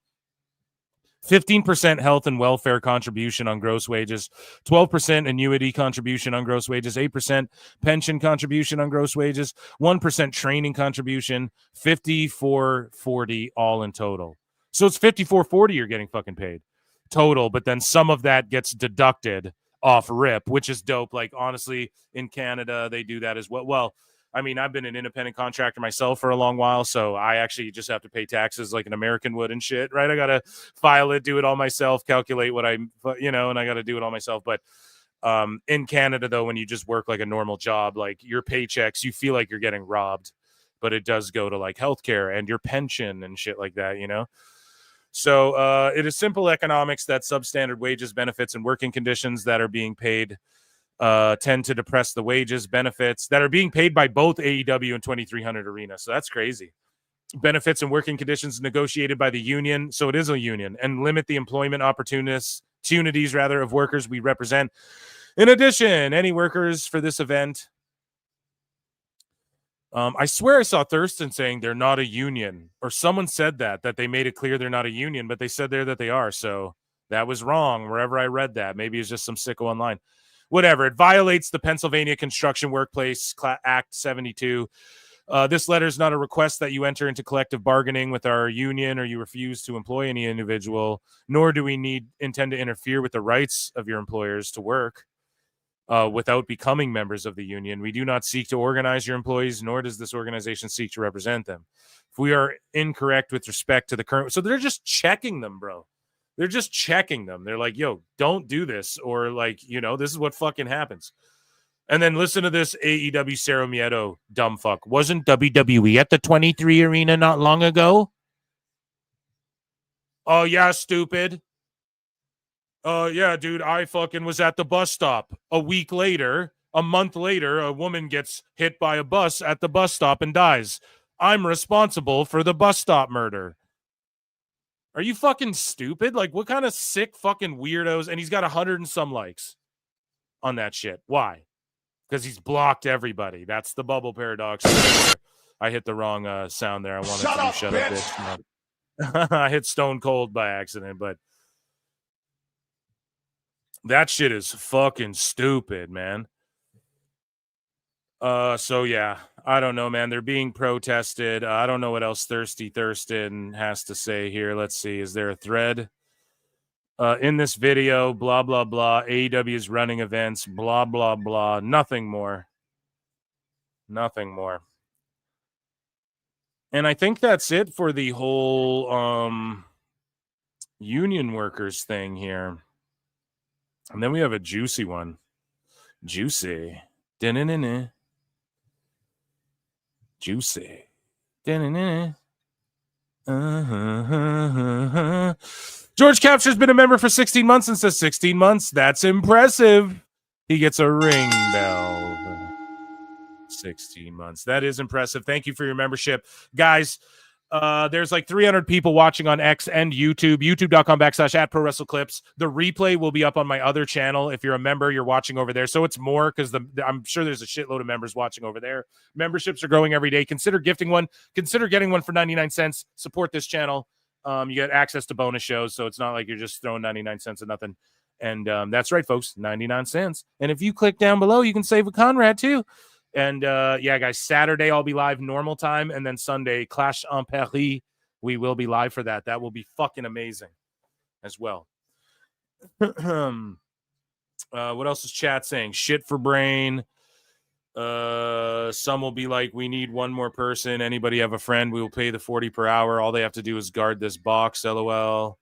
15% health and welfare contribution on gross wages, 12% annuity contribution on gross wages, 8% pension contribution on gross wages, 1% training contribution, $54.40 all in total. So it's $54.40 you're getting fucking paid total, but then some of that gets deducted off rip, which is dope. Like, honestly, in Canada, they do that as well. Well, I mean, I've been an independent contractor myself for a long while, so I actually just have to pay taxes like an American would and shit, right? I got to file it, do it all myself, calculate what and I got to do it all myself. But in Canada, though, when you just work like a normal job, like your paychecks, you feel like you're getting robbed, but it does go to like healthcare and your pension and shit like that, you know? So it is simple economics that substandard wages, benefits, and working conditions that are being paid tend to depress the wages, benefits that are being paid by both AEW and 2300 Arena. So that's crazy. Benefits and working conditions negotiated by the union. So it is a union, and limit the employment opportunities of workers we represent. In addition, any workers for this event. I swear I saw Thurston saying they're not a union, or someone said that they made it clear they're not a union, but they said there that they are. So that was wrong wherever I read that. Maybe it's just some sicko online. Whatever. It violates the Pennsylvania Construction Workplace Act 72. This letter is not a request that you enter into collective bargaining with our union or you refuse to employ any individual, nor do we intend to interfere with the rights of your employers to work without becoming members of the union. We do not seek to organize your employees, nor does this organization seek to represent them. If we are incorrect with respect to the current... So they're just checking them, bro. They're just checking them. They're like, yo, don't do this. Or like, this is what fucking happens. And then listen to this AEW Cero Miedo dumb fuck. Wasn't WWE at the 23 Arena not long ago? Oh, yeah, stupid. Yeah, dude, I fucking was at the bus stop. A month later, a woman gets hit by a bus at the bus stop and dies. I'm responsible for the bus stop murder. Are you fucking stupid? Like, what kind of sick fucking weirdos? And he's got 100 and some likes on that shit. Why? Because he's blocked everybody. That's the bubble paradox. I hit the wrong sound there. I wanted to do shut up, bitch. I hit Stone Cold by accident, but that shit is fucking stupid, man. So yeah, I don't know, man. They're being protested. I don't know what else Thirsty Thurston has to say here. Let's see. Is there a thread? In this video, blah, blah, blah. AEW is running events, blah, blah, blah. Nothing more. Nothing more. And I think that's it for the whole union workers thing here. And then we have a juicy one. Juicy. Da-na-na-na. Juicy. Da-na-na-na. George Capture's been a member for 16 months and says 16 months. That's impressive. He gets a ring bell. 16 months. That is impressive. Thank you for your membership. Guys, there's like 300 people watching on X and YouTube. YouTube.com/@ProWrestleClips. The replay will be up on my other channel. If you're a member, you're watching over there. So it's more because I'm sure there's a shitload of members watching over there. Memberships are growing every day. Consider gifting one. Consider getting one for 99 cents. Support this channel. You get access to bonus shows, so it's not like you're just throwing 99 cents at nothing. And that's right, folks, 99 cents. And if you click down below, you can save with Conrad too. And yeah, guys, Saturday I'll be live normal time, and then Sunday Clash en Paris. We will be live for that. That will be fucking amazing as well. What else is chat saying? Shit for brain. Some will be like, we need one more person. Anybody have a friend? We will pay the 40 per hour. All they have to do is guard this box. LOL.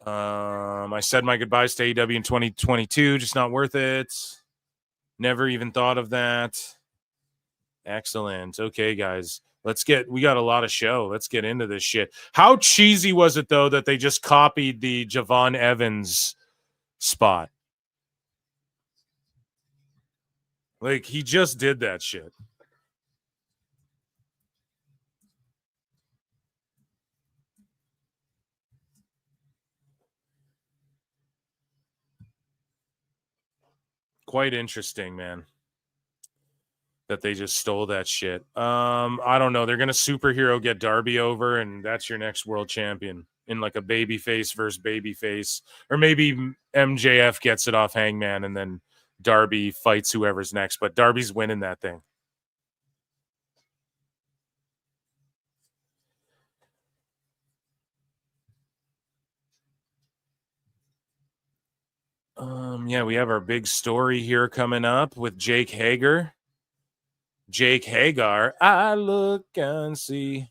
I said my goodbyes to AEW in 2022. Just not worth it. Never even thought of that. Excellent. Okay, guys. We got a lot of show. Let's get into this shit. How cheesy was it, though, that they just copied the Javon Evans spot? Like, he just did that shit. Quite interesting, man, that they just stole that shit. I don't know. They're going to superhero get Darby over, and that's your next world champion in like a babyface versus babyface. Or maybe MJF gets it off Hangman, and then Darby fights whoever's next. But Darby's winning that thing. Yeah, we have our big story here coming up with Jake Hager. Jake Hager, I look and see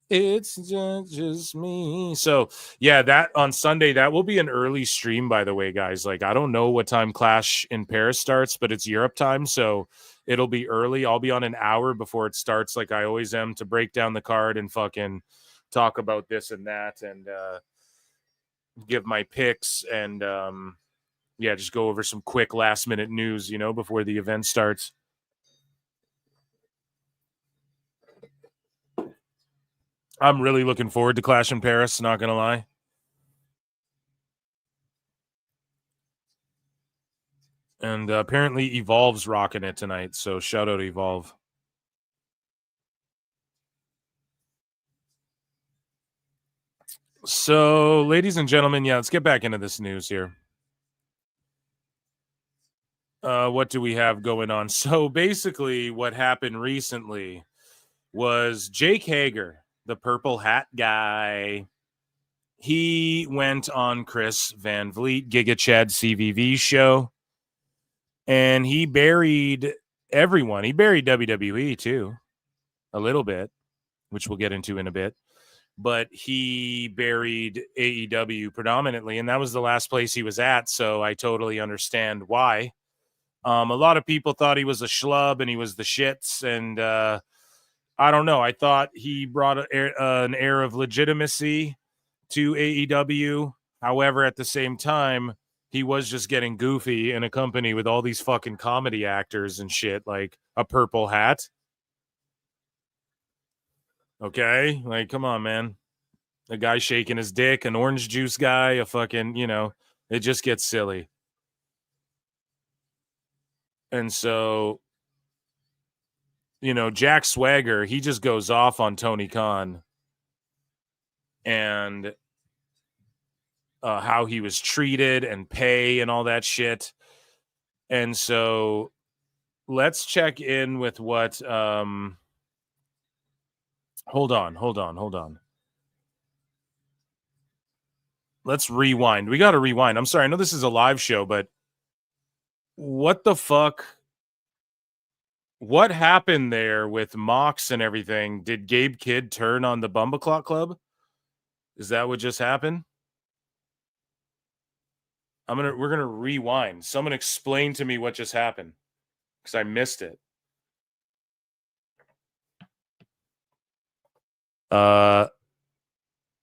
it's just me. So, yeah, that on Sunday, that will be an early stream, by the way, guys. Like, I don't know what time Clash in Paris starts, but it's Europe time, so it'll be early. I'll be on an hour before it starts, like I always am, to break down the card and fucking talk about this and that and give my picks and yeah, just go over some quick last minute news, before the event starts. I'm really looking forward to Clash in Paris, not gonna lie. And apparently Evolve's rocking it tonight, so shout out Evolve. So, ladies and gentlemen, yeah, let's get back into this news here. What do we have going on? So, basically, what happened recently was Jake Hager, the purple hat guy, he went on Chris Van Vliet, Giga Chad CVV show, and he buried everyone. He buried WWE, too, a little bit, which we'll get into in a bit. But he buried AEW predominantly, and that was the last place he was at, so I totally understand why. A lot of people thought he was a schlub and he was the shits, and I don't know. I thought he brought an air of legitimacy to AEW. However, at the same time, he was just getting goofy in a company with all these fucking comedy actors and shit, like a purple hat. Okay? Like, come on, man. A guy shaking his dick, an orange juice guy, a fucking, it just gets silly. And so, Jack Swagger, he just goes off on Tony Khan and how he was treated and pay and all that shit. And so let's check in with what hold on. Let's rewind. We got to rewind. I'm sorry. I know this is a live show, but what the fuck? What happened there with Mox and everything? Did Gabe Kidd turn on the Bumbleclot Club? Is that what just happened? We're gonna rewind. Someone explain to me what just happened, because I missed it.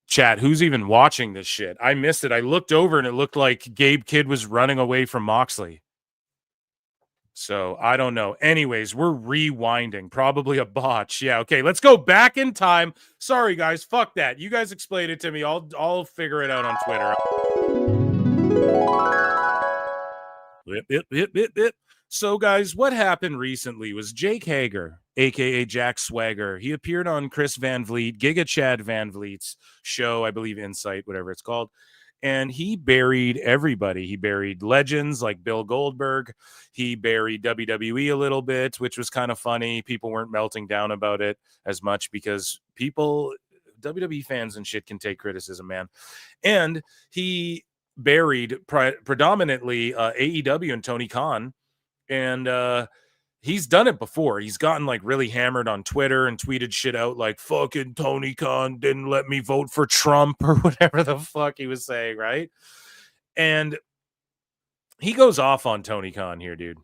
Chat, who's even watching this shit? I missed it. I looked over and it looked like Gabe Kidd was running away from Moxley. So I don't know. Anyways, we're rewinding. Probably a botch. Yeah, okay. Let's go back in time. Sorry, guys. Fuck that. You guys explain it to me. I'll figure it out on Twitter. So, guys, what happened recently was Jake Hager, a.k.a. Jack Swagger. He appeared on Chris Van Vliet, Giga Chad Van Vliet's show, I believe Insight, whatever it's called. And he buried everybody. He buried legends like Bill Goldberg. He buried WWE a little bit, which was kind of funny. People weren't melting down about it as much because WWE fans and shit can take criticism, man. And he buried predominantly AEW and Tony Khan. And he's done it before. He's gotten like really hammered on Twitter and tweeted shit out like fucking Tony Khan didn't let me vote for Trump or whatever the fuck he was saying, right? And he goes off on Tony Khan here, dude.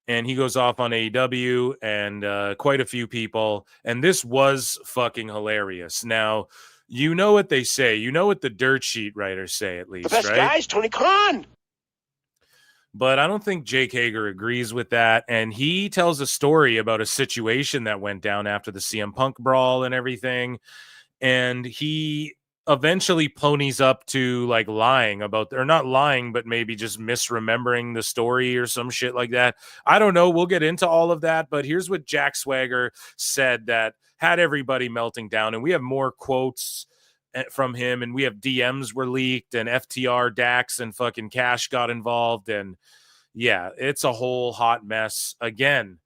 And he goes off on AEW and quite a few people. And this was fucking hilarious. Now, you know what they say. You know what the dirt sheet writers say, at least, The best right? guys, Tony Khan. But I don't think Jake Hager agrees with that. And he tells a story about a situation that went down after the CM Punk brawl and everything. And he eventually ponies up to like lying about, or not lying, but maybe just misremembering the story or some shit like that. I don't know. We'll get into all of that. But here's what Jack Swagger said that had everybody melting down. And we have more quotes from him, and we have DMs were leaked, and FTR, Dax, and fucking Cash got involved, and yeah, it's a whole hot mess again.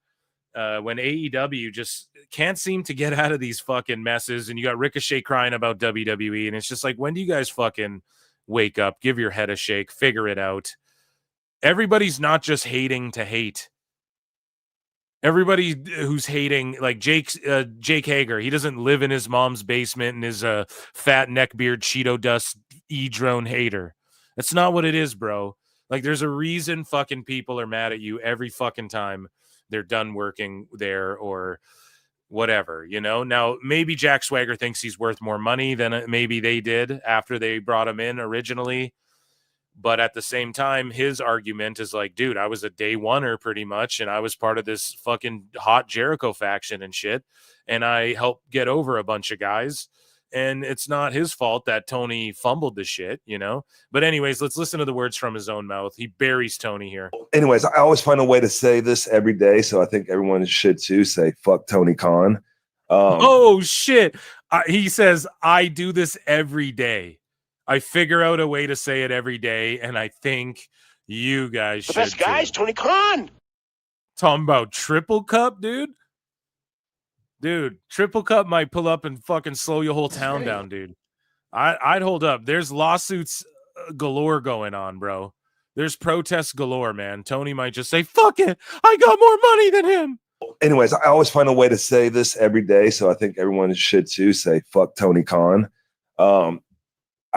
When AEW just can't seem to get out of these fucking messes, and you got Ricochet crying about WWE, and it's just like, when do you guys fucking wake up, give your head a shake, figure it out? Everybody's not just hating to hate. Everybody who's hating, like Jake Hager, he doesn't live in his mom's basement and is a fat neckbeard Cheeto dust e-drone hater. That's not what it is, bro. Like, there's a reason fucking people are mad at you every fucking time they're done working there or whatever, you know? Now, maybe Jack Swagger thinks he's worth more money than maybe they did after they brought him in originally. But at the same time, his argument is like, dude, I was a day oneer pretty much, and I was part of this fucking hot Jericho faction and shit, and I helped get over a bunch of guys, and it's not his fault that Tony fumbled the shit, you know? But anyways, let's listen to the words from his own mouth. He buries Tony here. Anyways, I always find a way to say this every day, so I think everyone should too say, fuck Tony Khan. Oh, shit. He says, I do this every day. I figure out a way to say it every day, and I think you guys should. The best guys, too. Tony Khan. Talking about Triple Cup, dude. Dude, Triple Cup might pull up and fucking slow your whole town down, dude. I'd hold up. There's lawsuits galore going on, bro. There's protests galore, man. Tony might just say, fuck it. I got more money than him. Anyways, I always find a way to say this every day, so I think everyone should too say, fuck Tony Khan.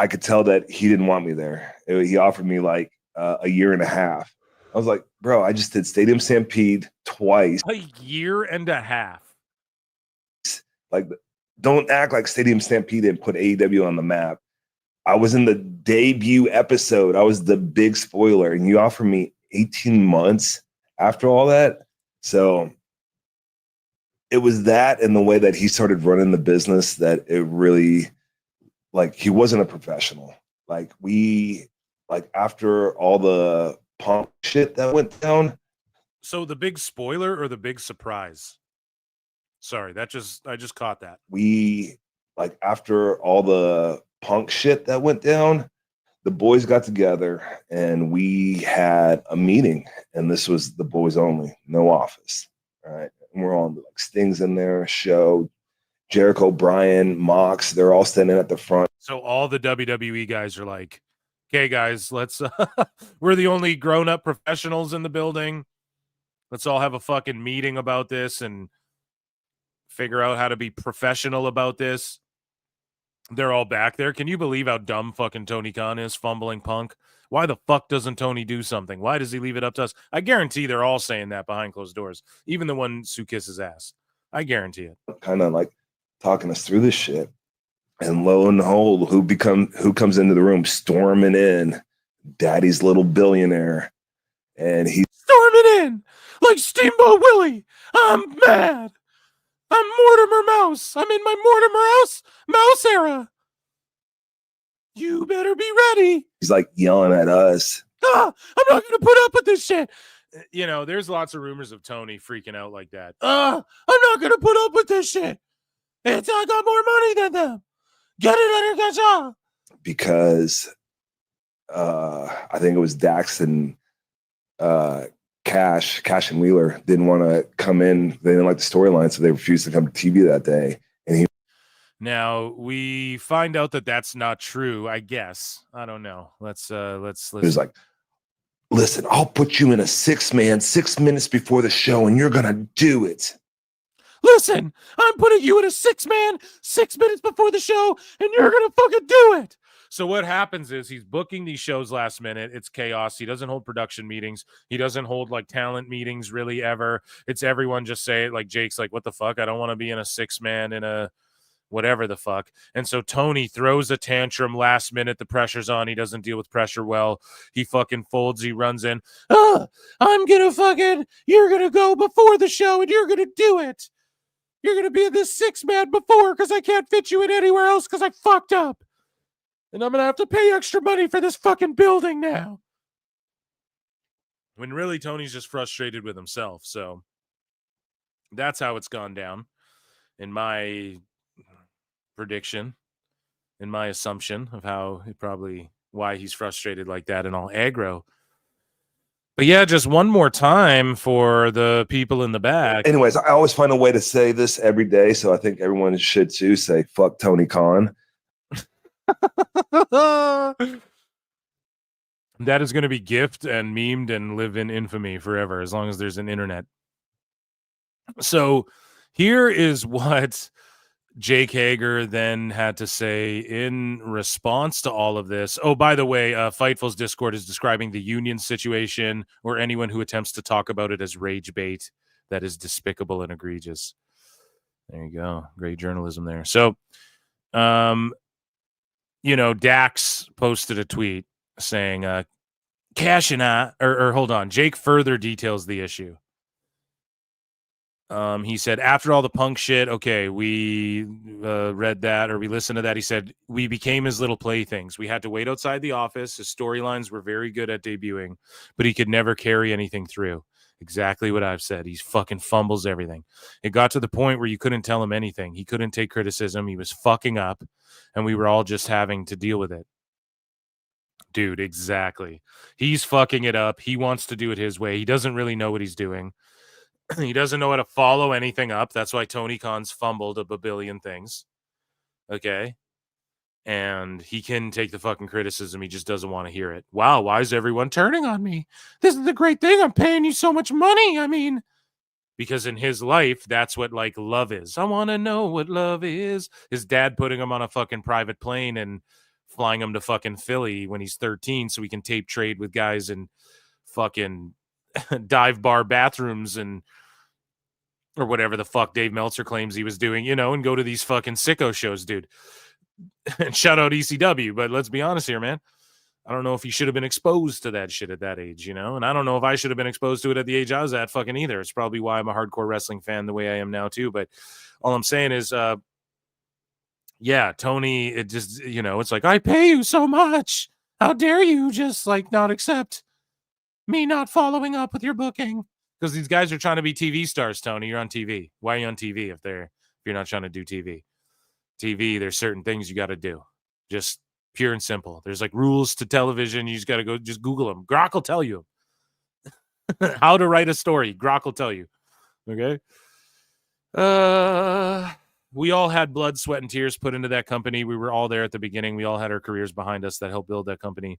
I could tell that he didn't want me there. He offered me like a year and a half. I was like, bro, I just did Stadium Stampede twice. A year and a half. Like, don't act like Stadium Stampede didn't put AEW on the map. I was in the debut episode. I was the big spoiler, and you offer me 18 months after all that. So it was that and the way that he started running the business that it really, like, he wasn't a professional. Like, after all the Punk shit that went down. So the big spoiler or the big surprise? Sorry, I just caught that. After all the Punk shit that went down, the boys got together and we had a meeting, and this was the boys only, no office. All right. And we're on, like, Sting's in there, Show, Jericho, Bryan, Mox, they're all standing at the front. So all the WWE guys are like, okay, guys, let's we're the only grown-up professionals in the building. Let's all have a fucking meeting about this and figure out how to be professional about this. They're all back there. Can you believe how dumb fucking Tony Khan is, fumbling Punk? Why the fuck doesn't Tony do something? Why does he leave it up to us? I guarantee they're all saying that behind closed doors. Even the one who kisses ass. I guarantee it. Kind of like talking us through this shit. And lo and behold, who comes into the room storming in? Daddy's little billionaire. And he's storming in like Steamboat Willie. I'm mad. I'm Mortimer Mouse. I'm in my Mortimer Mouse era. You better be ready. He's like yelling at us. I'm not going to put up with this shit. You know, there's lots of rumors of Tony freaking out like that. I'm not going to put up with this shit. I got more money than them. Get it under control. Because I think it was Dax and Cash and Wheeler didn't want to come in. They didn't like the storyline, so they refused to come to TV that day. And now we find out that that's not true. I guess I don't know. Let's. He was like, "Listen, I'll put you in a 6-man 6 minutes before the show, and you're gonna do it." Listen, I'm putting you in a 6-man 6 minutes before the show, and you're gonna fucking do it. So what happens is he's booking these shows last minute. It's chaos. He doesn't hold production meetings. He doesn't hold like talent meetings really ever. It's everyone just say it. Like Jake's like, what the fuck? I don't want to be in a 6-man in a whatever the fuck. And so Tony throws a tantrum last minute. The pressure's on. He doesn't deal with pressure well. He fucking folds. He runs in. I'm going to you're going to go before the show and you're going to do it. You're going to be in this 6-man before because I can't fit you in anywhere else because I fucked up. And I'm going to have to pay extra money for this fucking building now. When really Tony's just frustrated with himself. So that's how it's gone down. In my prediction, in my assumption of why he's frustrated like that and all aggro. But yeah, just one more time for the people in the back. Anyways, I always find a way to say this every day, so I think everyone should too. Say, fuck Tony Khan. That is going to be gift and memed and live in infamy forever as long as there's an internet. So here is what Jake Hager then had to say in response to all of this. Oh, by the way, Fightful's Discord is describing the union situation or anyone who attempts to talk about it as rage bait. That is despicable and egregious. There you go. Great journalism there. So, Dax posted a tweet saying, Cash and I, or hold on, Jake further details the issue. He said, after all the Punk shit, okay, we read that or we listened to that. He said, we became his little playthings. We had to wait outside the office. His storylines were very good at debuting, but he could never carry anything through. Exactly what I've said. He fucking fumbles everything. It got to the point where you couldn't tell him anything. He couldn't take criticism. He was fucking up, and we were all just having to deal with it. Dude, exactly. He's fucking it up. He wants to do it his way. He doesn't really know what he's doing. He doesn't know how to follow anything up. That's why Tony Khan's fumbled a billion things. Okay? And he can take the fucking criticism. He just doesn't want to hear it. Wow, why is everyone turning on me? This is the great thing. I'm paying you so much money. I mean, because in his life, that's what like love is. I want to know what love is. His dad putting him on a fucking private plane and flying him to fucking Philly when he's 13 so he can tape trade with guys in fucking dive bar bathrooms and or whatever the fuck Dave Meltzer claims he was doing, and go to these fucking sicko shows, dude. And shout out ECW, but let's be honest here, man. I don't know if he should have been exposed to that shit at that age, and I don't know if I should have been exposed to it at the age I was at fucking either. It's probably why I'm a hardcore wrestling fan the way I am now too. But all I'm saying is, yeah, Tony, it just, it's like, I pay you so much. How dare you just like not accept me not following up with your booking? Because these guys are trying to be TV stars, Tony. You're on TV. Why are you on TV if you're not trying to do TV? TV, there's certain things you got to do. Just pure and simple. There's like rules to television. You just got to go, just Google them. Grok will tell you how to write a story. Grok will tell you. Okay. We all had blood, sweat, and tears put into that company. We were all there at the beginning. We all had our careers behind us that helped build that company.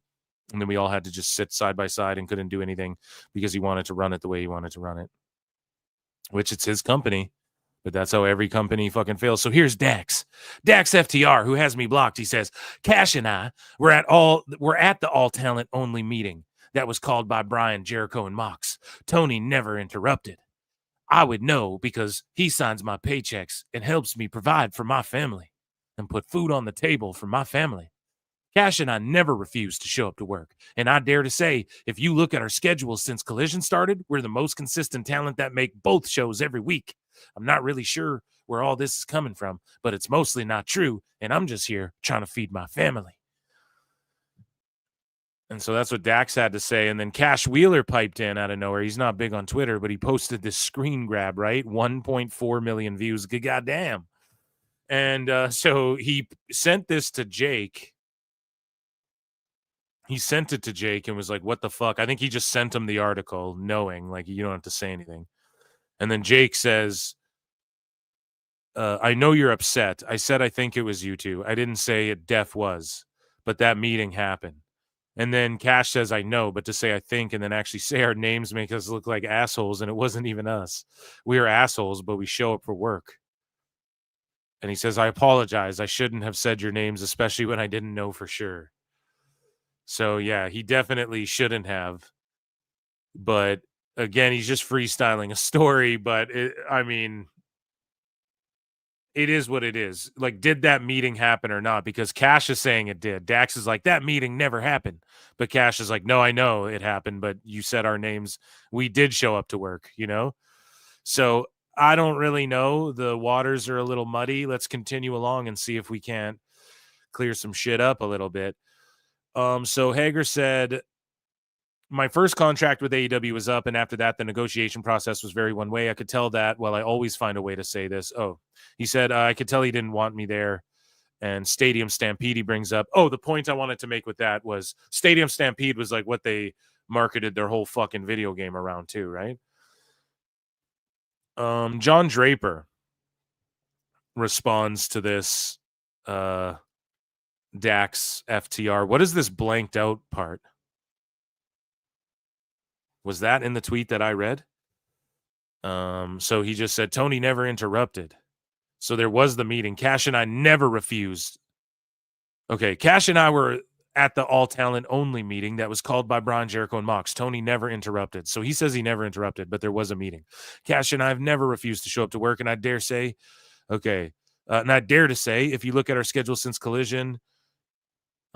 And then we all had to just sit side by side and couldn't do anything because he wanted to run it the way he wanted to run it, which it's his company. But that's how every company fucking fails. So here's Dax FTR, who has me blocked. He says, Cash and I were at the all talent only meeting that was called by Brian, Jericho, and Mox. Tony never interrupted. I would know because he signs my paychecks and helps me provide for my family and put food on the table for my family. Cash and I never refused to show up to work. And I dare to say, if you look at our schedules since Collision started, we're the most consistent talent that make both shows every week. I'm not really sure where all this is coming from, but it's mostly not true. And I'm just here trying to feed my family. And so that's what Dax had to say. And then Cash Wheeler piped in out of nowhere. He's not big on Twitter, but he posted this screen grab, right? 1.4 million views. Good goddamn. And so he sent this to Jake. He sent it to Jake and was like, what the fuck? I think he just sent him the article knowing, like, you don't have to say anything. And then Jake says, I know you're upset. I said I think it was you two. I didn't say it def was, but that meeting happened. And then Cash says, I know, but to say I think and then actually say our names make us look like assholes, and it wasn't even us. We are assholes, but we show up for work. And he says, I apologize. I shouldn't have said your names, especially when I didn't know for sure. So, yeah, he definitely shouldn't have. But, again, he's just freestyling a story. But, it is what it is. Like, did that meeting happen or not? Because Cash is saying it did. Dax is like, that meeting never happened. But Cash is like, no, I know it happened, but you said our names. We did show up to work, So I don't really know. The waters are a little muddy. Let's continue along and see if we can't clear some shit up a little bit. So Hager said, my first contract with AEW was up, and after that, the negotiation process was very one way. I could tell that. Well, I always find a way to say this. Oh, he said, I could tell he didn't want me there. And Stadium Stampede, he brings up. Oh, the point I wanted to make with that was Stadium Stampede was like what they marketed their whole fucking video game around too, right? John Draper responds to this Dax FTR. What is this blanked out part? Was that in the tweet that I read? So he just said, Tony never interrupted. So there was the meeting. Cash and I never refused. Okay, Cash and I were at the all talent only meeting that was called by Brian, Jericho, and Mox. Tony never interrupted. So he says he never interrupted, but there was a meeting. Cash and I have never refused to show up to work. And I dare say, and I dare to say, if you look at our schedule since Collision,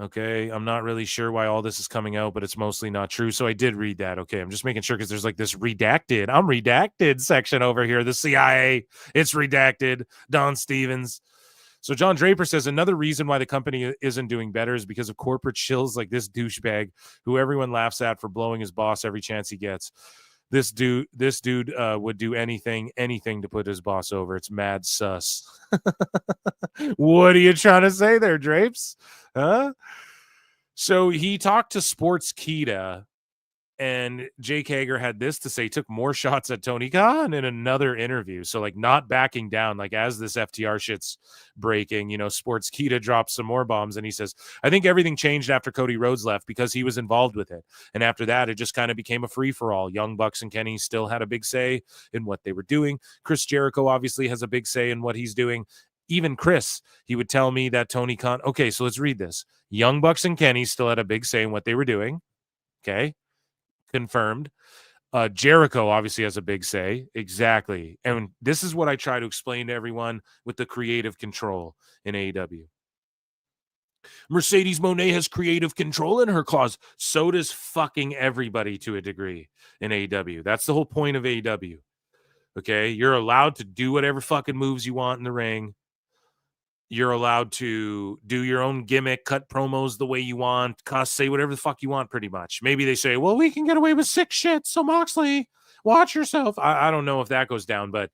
okay, I'm not really sure why all this is coming out, but it's mostly not true. So I did read that. Okay, I'm just making sure because there's like this redacted. I'm redacted section over here. The CIA, it's redacted. Don Stevens. So John Draper says another reason why the company isn't doing better is because of corporate shills like this douchebag who everyone laughs at for blowing his boss every chance he gets. This dude would do anything to put his boss over. It's mad sus. What are you trying to say there, Drapes? Huh? So he talked to Sportskeeda, and Jake Hager had this to say, took more shots at Tony Khan in another interview. So like not backing down, like as this FTR shit's breaking, Sportskeeda drops some more bombs. And he says, I think everything changed after Cody Rhodes left because he was involved with it. And after that, it just kind of became a free for all. Young Bucks and Kenny still had a big say in what they were doing. Chris Jericho obviously has a big say in what he's doing. Even Chris, he would tell me that Tony Khan. Okay, so let's read this. Young Bucks and Kenny still had a big say in what they were doing. Okay. Confirmed. Jericho obviously has a big say. Exactly. And this is what I try to explain to everyone with the creative control in AEW. Mercedes Moné has creative control in her clause. So does fucking everybody to a degree in AEW. That's the whole point of AEW. Okay? You're allowed to do whatever fucking moves you want in the ring. You're allowed to do your own gimmick, cut promos the way you want, say whatever the fuck you want, pretty much. Maybe they say, well, we can get away with sick shit, so Moxley, watch yourself. I don't know if that goes down, but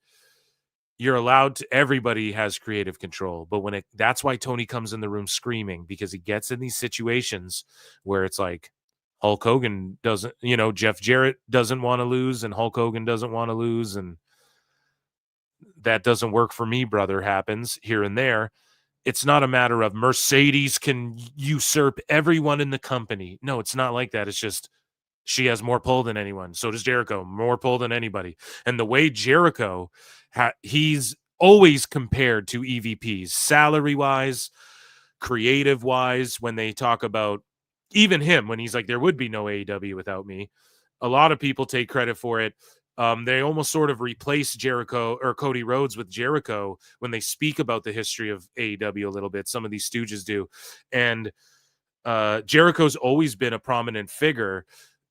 you're allowed to, everybody has creative control. But that's why Tony comes in the room screaming, because he gets in these situations where it's like Hulk Hogan doesn't, Jeff Jarrett doesn't want to lose and Hulk Hogan doesn't want to lose. And that doesn't work for me, brother, happens here and there. It's not a matter of Mercedes can usurp everyone in the company. No, it's not like that. It's just she has more pull than anyone. So does Jericho, more pull than anybody. And the way Jericho, he's always compared to EVPs, salary-wise, creative-wise, when they talk about even him, when he's like, there would be no AEW without me. A lot of people take credit for it. They almost sort of replace Jericho or Cody Rhodes with Jericho when they speak about the history of AEW a little bit. Some of these stooges do. And Jericho's always been a prominent figure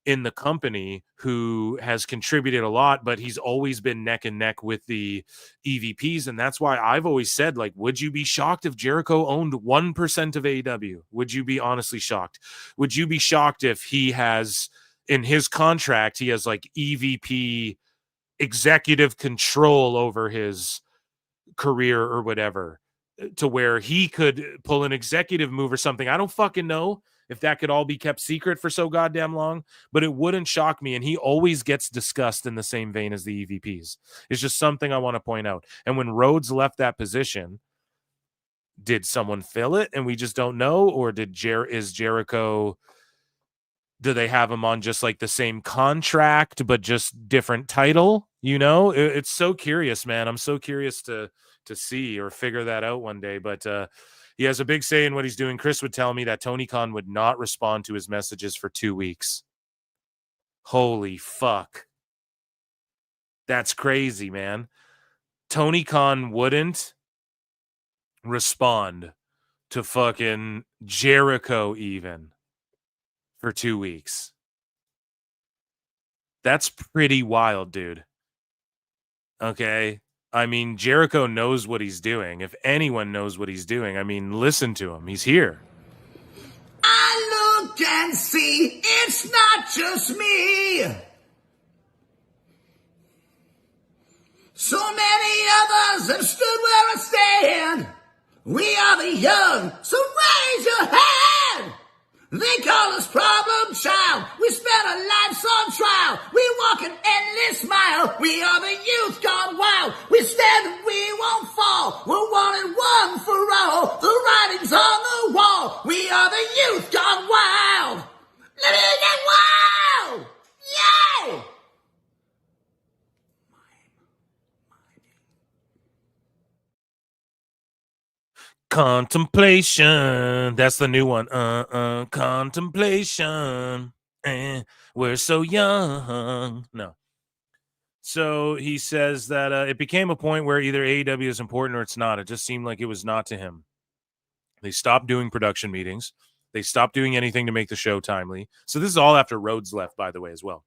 in the company who has contributed a lot, but he's always been neck and neck with the EVPs. And that's why I've always said, like, would you be shocked if Jericho owned 1% of AEW? Would you be honestly shocked? Would you be shocked if he has, in his contract, he has like EVP executive control over his career or whatever, to where he could pull an executive move or something? I don't fucking know if that could all be kept secret for so goddamn long, but it wouldn't shock me. And he always gets discussed in the same vein as the EVPs. It's just something I want to point out. And when Rhodes left that position, did someone fill it and we just don't know? Or is Jericho, do they have him on just like the same contract, but just different title? It's so curious, man. I'm so curious to see or figure that out one day. But he has a big say in what he's doing. Chris would tell me that Tony Khan would not respond to his messages for 2 weeks. Holy fuck. That's crazy, man. Tony Khan wouldn't respond to fucking Jericho even for 2 weeks. That's pretty wild, dude. Okay. I mean, Jericho knows what he's doing. If anyone knows what he's doing, I mean, listen to him. He's here. I look and see it's not just me. So many others have stood where I stand. We are the young, so raise your hand. They call us problem child. We spent our lives on trial. We walk an endless mile. We are the youth gone wild. We stand and we won't fall. We're one and one for all. The writing's on the wall. We are the youth gone wild. Let me get wild. Yay! Contemplation. That's the new one. Contemplation. We're so young. No. So he says that it became a point where either AEW is important or it's not. It just seemed like it was not to him. They stopped doing production meetings. They stopped doing anything to make the show timely. So this is all after Rhodes left, by the way, as well.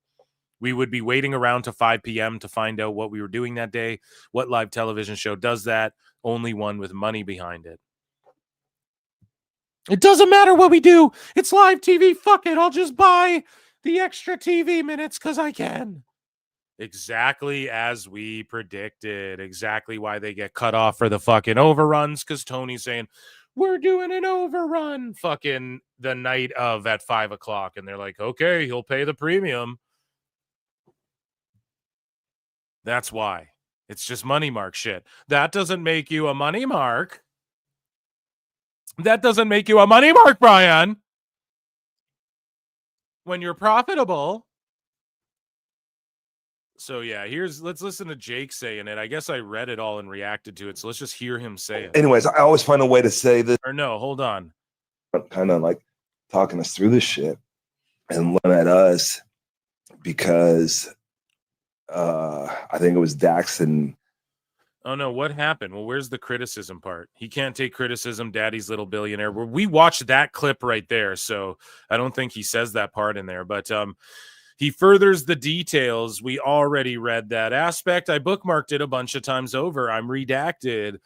We would be waiting around to 5 p.m. to find out what we were doing that day. What live television show does that? Only one with money behind it. It doesn't matter what we do. It's live TV. Fuck it. I'll just buy the extra TV minutes because I can. Exactly as we predicted. Exactly why they get cut off for the fucking overruns, because Tony's saying, we're doing an overrun fucking the night of at 5 o'clock. And they're like, okay, he'll pay the premium. That's why. It's just money mark shit. That doesn't make you a money mark. That doesn't make you a money mark, Brian. When you're profitable. So yeah, let's listen to Jake saying it. I guess I read it all and reacted to it. So let's just hear him say it. Anyways, I always find a way to say this. Or no, hold on. Kind of like talking us through this shit and looking at us, because I think it was Dax and Oh no, what happened? Well, where's the criticism part? He can't take criticism, Daddy's Little Billionaire. We watched that clip right there, so I don't think he says that part in there, but he furthers the details. We already read that aspect. I bookmarked it a bunch of times over. I'm redacted.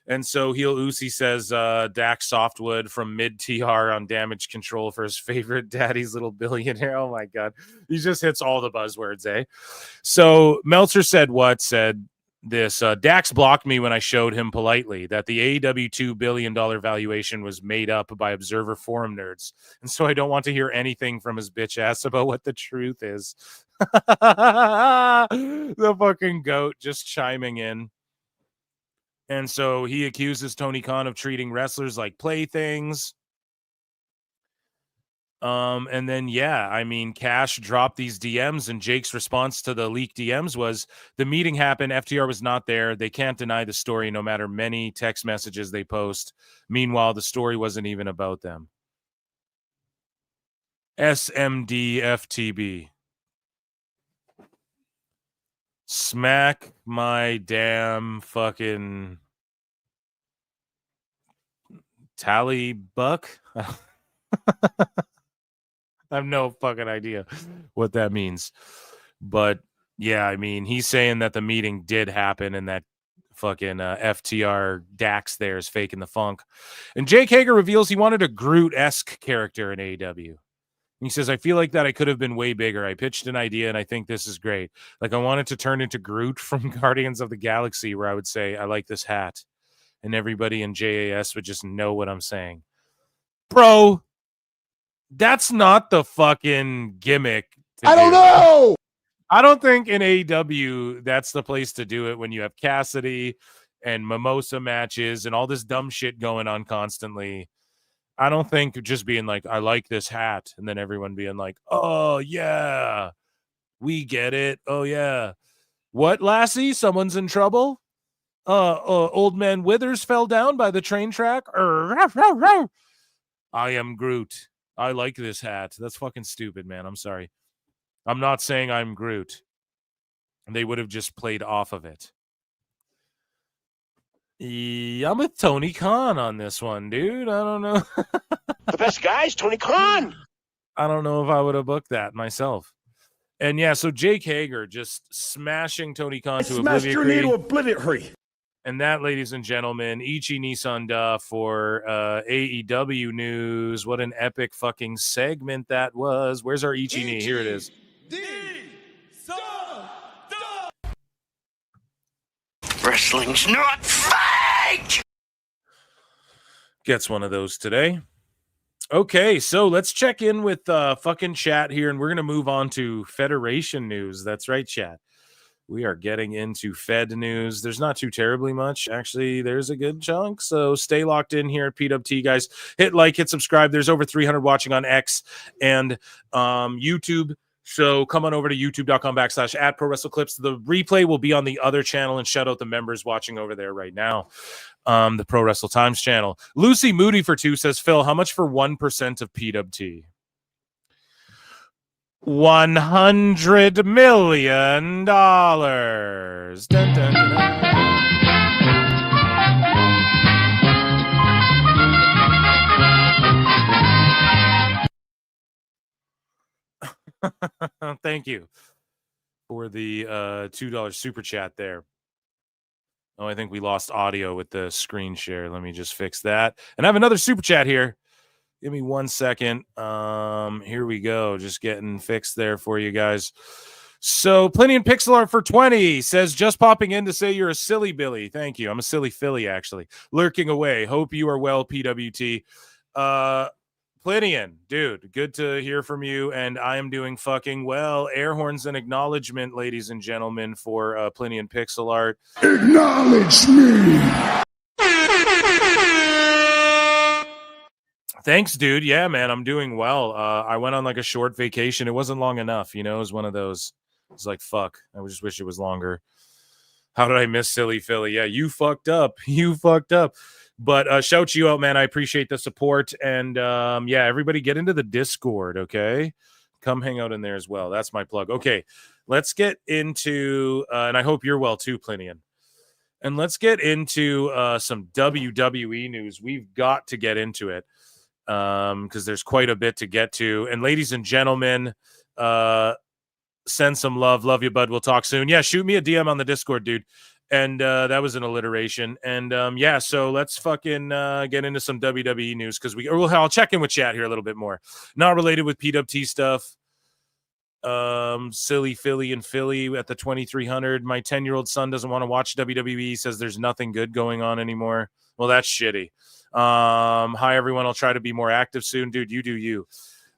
And so Heel Uzi says Dax Softwood from Mid TR on Damage Control for his favorite Daddy's Little Billionaire. Oh my God. He just hits all the buzzwords, eh? So Meltzer said this Dax blocked me when I showed him politely that the AEW $2 billion valuation was made up by Observer Forum nerds. And so I don't want to hear anything from his bitch ass about what the truth is. The fucking goat just chiming in. And so he accuses Tony Khan of treating wrestlers like playthings. And then, yeah, I mean, Cash dropped these DMs, and Jake's response to the leaked DMs was the meeting happened. FTR was not there. They can't deny the story no matter many text messages they post. Meanwhile, the story wasn't even about them. SMDFTB. Smack my damn fucking tally buck. I have no fucking idea what that means. But yeah, I mean, he's saying that the meeting did happen and that fucking FTR Dax there is faking the funk. And Jake Hager reveals he wanted a Groot-esque character in AEW. He says, I feel like that I could have been way bigger. I pitched an idea and I think this is great. Like I wanted to turn into Groot from Guardians of the Galaxy, where I would say, I like this hat. And everybody in JAS would just know what I'm saying. Bro, that's not the fucking gimmick. I don't know. I don't think in AEW that's the place to do it when you have Cassidy and Mimosa matches and all this dumb shit going on constantly. I don't think just being like, I like this hat, and then everyone being like, oh, yeah, we get it. Oh, yeah. What, Lassie? Someone's in trouble? Old man Withers fell down by the train track? I am Groot. I like this hat. That's fucking stupid, man. I'm sorry. I'm not saying I'm Groot. They would have just played off of it. Yeah, I'm with Tony Khan on this one, dude. I don't know. The best guy's Tony Khan. I don't know if I would have booked that myself. And yeah, so Jake Hager just smashing Tony Khan to oblivion. And that, ladies and gentlemen, Ichi Nissan Da for AEW news. What an epic fucking segment that was. Where's our Ichi Ni? Here it is. Wrestling's not fake. Gets one of those today. Okay, so let's check in with fucking chat here, and we're going to move on to Federation news. That's right, chat. We are getting into Fed news. There's not too terribly much. Actually, there's a good chunk, so stay locked in here at PWT, guys. Hit like, hit subscribe. There's over 300 watching on X and YouTube. So come on over to youtube.com/at Pro Wrestle Clips. The replay will be on the other channel, and shout out the members watching over there right now. The Pro Wrestle Times channel. Lucy Moody for 2 says, Phil, how much for 1% of PWT? $100 million. Dun, dun, dun, Thank you for the $2 super chat there. Oh, I think we lost audio with the screen share. Let me just fix that. And I have another super chat here. Give me 1 second. Here we go. Just getting fixed there for you guys. So Plenty and Pixel Art for 20 says, just popping in to say you're a silly Billy. Thank you. I'm a silly Philly, actually. Lurking away. Hope you are well, PWT. Plinian, dude, good to hear from you, and I am doing fucking well. Air horns and acknowledgement, ladies and gentlemen, for Plinian Pixel Art. Acknowledge me. Thanks, dude. Yeah, man, I'm doing well. I went on like a short vacation. It wasn't long enough, you know. It was one of those. It's like, fuck. I just wish it was longer. How did I miss silly Philly? Yeah, you fucked up. You fucked up. But shout you out, man. I appreciate the support. And yeah, everybody get into the Discord, okay? Come hang out in there as well. That's my plug. Okay, let's get into, and I hope you're well too, Plinian. And let's get into some WWE news. We've got to get into it because there's quite a bit to get to. And ladies and gentlemen, send some love. Love you, bud. We'll talk soon. Yeah, shoot me a DM on the Discord, dude. And that was an alliteration. And yeah, so let's fucking get into some WWE news because I'll check in with chat here a little bit more. Not related with PWT stuff. Silly Philly and Philly at the 2300. My 10-year-old son doesn't want to watch WWE. Says there's nothing good going on anymore. Well, that's shitty. Hi everyone. I'll try to be more active soon, dude. You do you.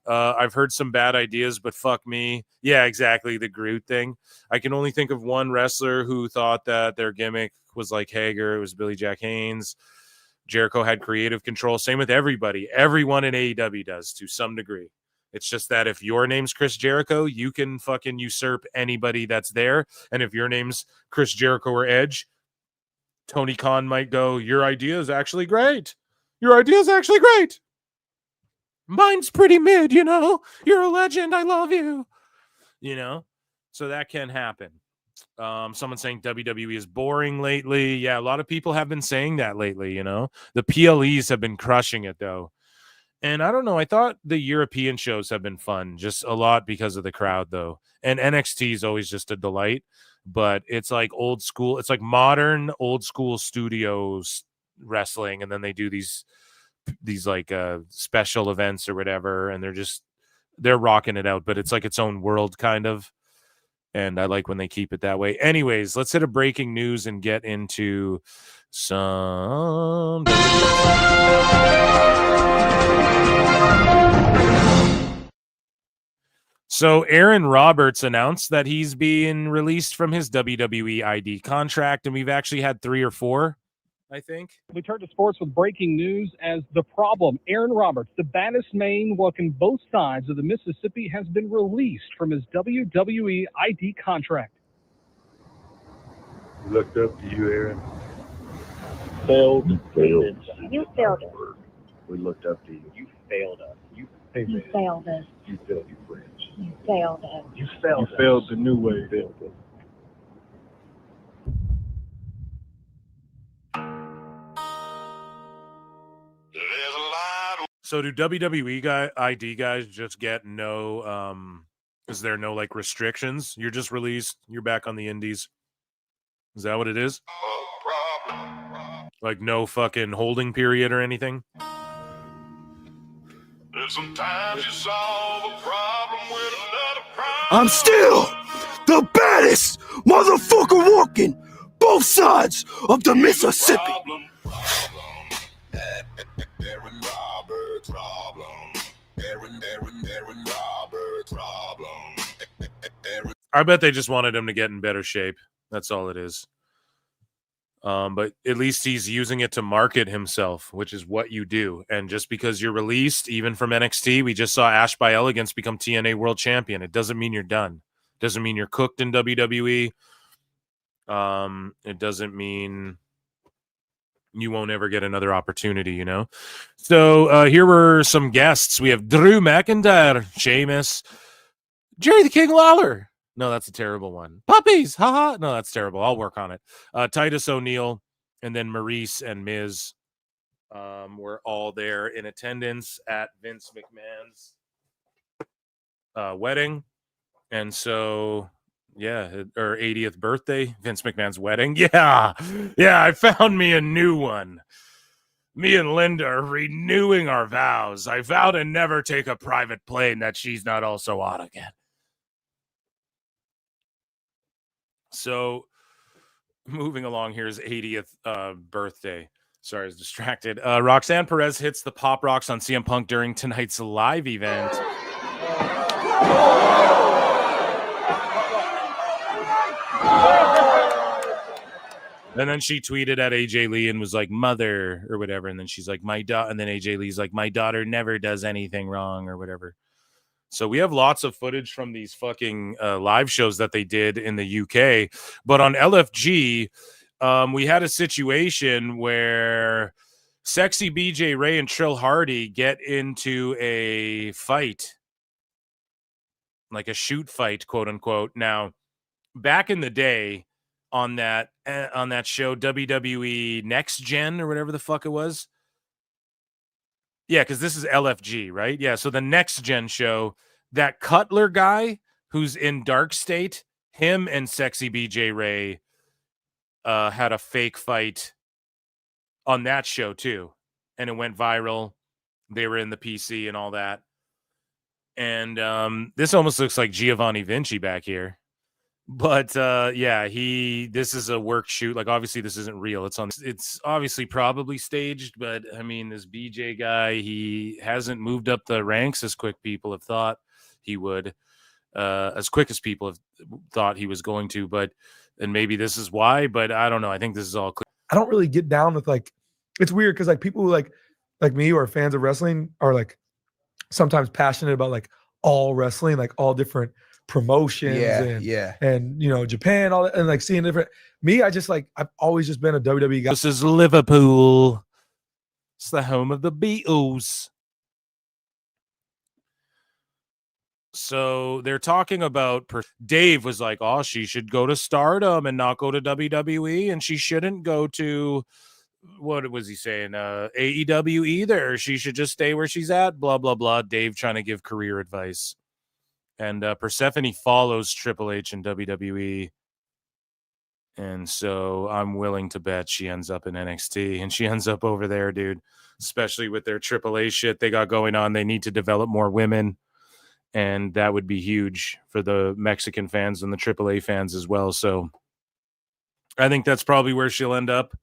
I've heard some bad ideas, but fuck me. Yeah, exactly. The Groot thing. I can only think of one wrestler who thought that their gimmick was like Hager. It was Billy Jack Haynes. Jericho had creative control. Same with everybody. Everyone in AEW does to some degree. It's just that if your name's Chris Jericho, you can fucking usurp anybody that's there. And if your name's Chris Jericho or Edge, Tony Khan might go, your idea is actually great. Your idea is actually great. Mine's pretty mid, you know. You're a legend. I love you. You know, so that can happen. Someone saying WWE is boring lately. Yeah, a lot of people have been saying that lately, you know. The PLEs have been crushing it, though. And I don't know. I thought the European shows have been fun, just a lot because of the crowd, though. And NXT is always just a delight. But it's like old school. It's like modern, old school studios wrestling. And then they do these like special events or whatever. And they're rocking it out. But it's like its own world, kind of. And I like when they keep it that way. Anyways, let's hit a breaking news and get into some... So Aaron Roberts announced that he's being released from his WWE ID contract, and we've actually had 3 or 4, I think. We turn to sports with breaking news as the problem. Aaron Roberts, the baddest man walking both sides of the Mississippi, has been released from his WWE ID contract. We looked up to you, Aaron. Failed. You failed. You failed us. We looked up to you. You failed us. You failed us. You failed your friends. You failed us. You failed You us. failed the new way. So do WWE ID guys just get no is there no like restrictions? You're just released, you're back on the indies. Is that what it is? Like no fucking holding period or anything? Sometimes you solve a problem with another problem. I'm still the baddest motherfucker walking both sides of the Mississippi. Aaron Roberts problem. Aaron Roberts problem. I bet they just wanted him to get in better shape. That's all it is. But at least he's using it to market himself, which is what you do. And just because you're released, even from NXT, we just saw Ash by Elegance become TNA World Champion. It doesn't mean you're done. It doesn't mean you're cooked in WWE. It doesn't mean you won't ever get another opportunity, you know? So here were some guests. We have Drew McIntyre, Sheamus, Jerry the King Lawler. No, that's a terrible one. Puppies, haha. No, that's terrible. I'll work on it. Titus O'Neil, and then Maurice and Miz were all there in attendance at Vince McMahon's wedding. And so, yeah, or 80th birthday, Vince McMahon's wedding. Yeah, I found me a new one. Me and Linda are renewing our vows. I vow to never take a private plane that she's not also on again. So, moving along, here's 80th birthday. Sorry, I was distracted. Roxanne Perez hits the Pop Rocks on CM Punk during tonight's live event. And then she tweeted at AJ Lee and was like, mother, or whatever. And then she's like, my daughter. And then AJ Lee's like, my daughter never does anything wrong, or whatever. So we have lots of footage from these fucking live shows that they did in the UK. But on LFG, we had a situation where Sexy BJ Ray and Trill Hardy get into a fight. like a shoot fight, quote unquote. Now, back in the day on that show, WWE Next Gen or whatever the fuck it was. Yeah, because this is LFG, right? Yeah, so the Next Gen show, that Cutler guy who's in Dark State, him and Sexy BJ Ray had a fake fight on that show too, and it went viral. They were in the PC and all that. And this almost looks like Giovanni Vinci back here. But yeah, this is a work shoot. Like, obviously this isn't real. It's obviously probably staged, but I mean, this BJ guy, he hasn't moved up the ranks as quick people have thought he would, as quick as people have thought he was going to. But and maybe this is why, but I don't know. I think this is all clear. I don't really get down with, like, it's weird because like people who like me who are fans of wrestling are like sometimes passionate about like all wrestling, like all different promotions and you know, Japan, all that, and like seeing different. Me, I just like, I've always just been a WWE guy. This is Liverpool. It's the home of the Beatles. So they're talking about Dave was like, oh, she should go to Stardom and not go to WWE, and she shouldn't go to, what was he saying, AEW either. She should just stay where she's at, blah, blah, blah. Dave trying to give career advice. And Persephone follows Triple H in WWE. And so I'm willing to bet she ends up in NXT, and she ends up over there, dude, especially with their AAA shit they got going on. They need to develop more women, and that would be huge for the Mexican fans and the AAA fans as well. So I think that's probably where she'll end up.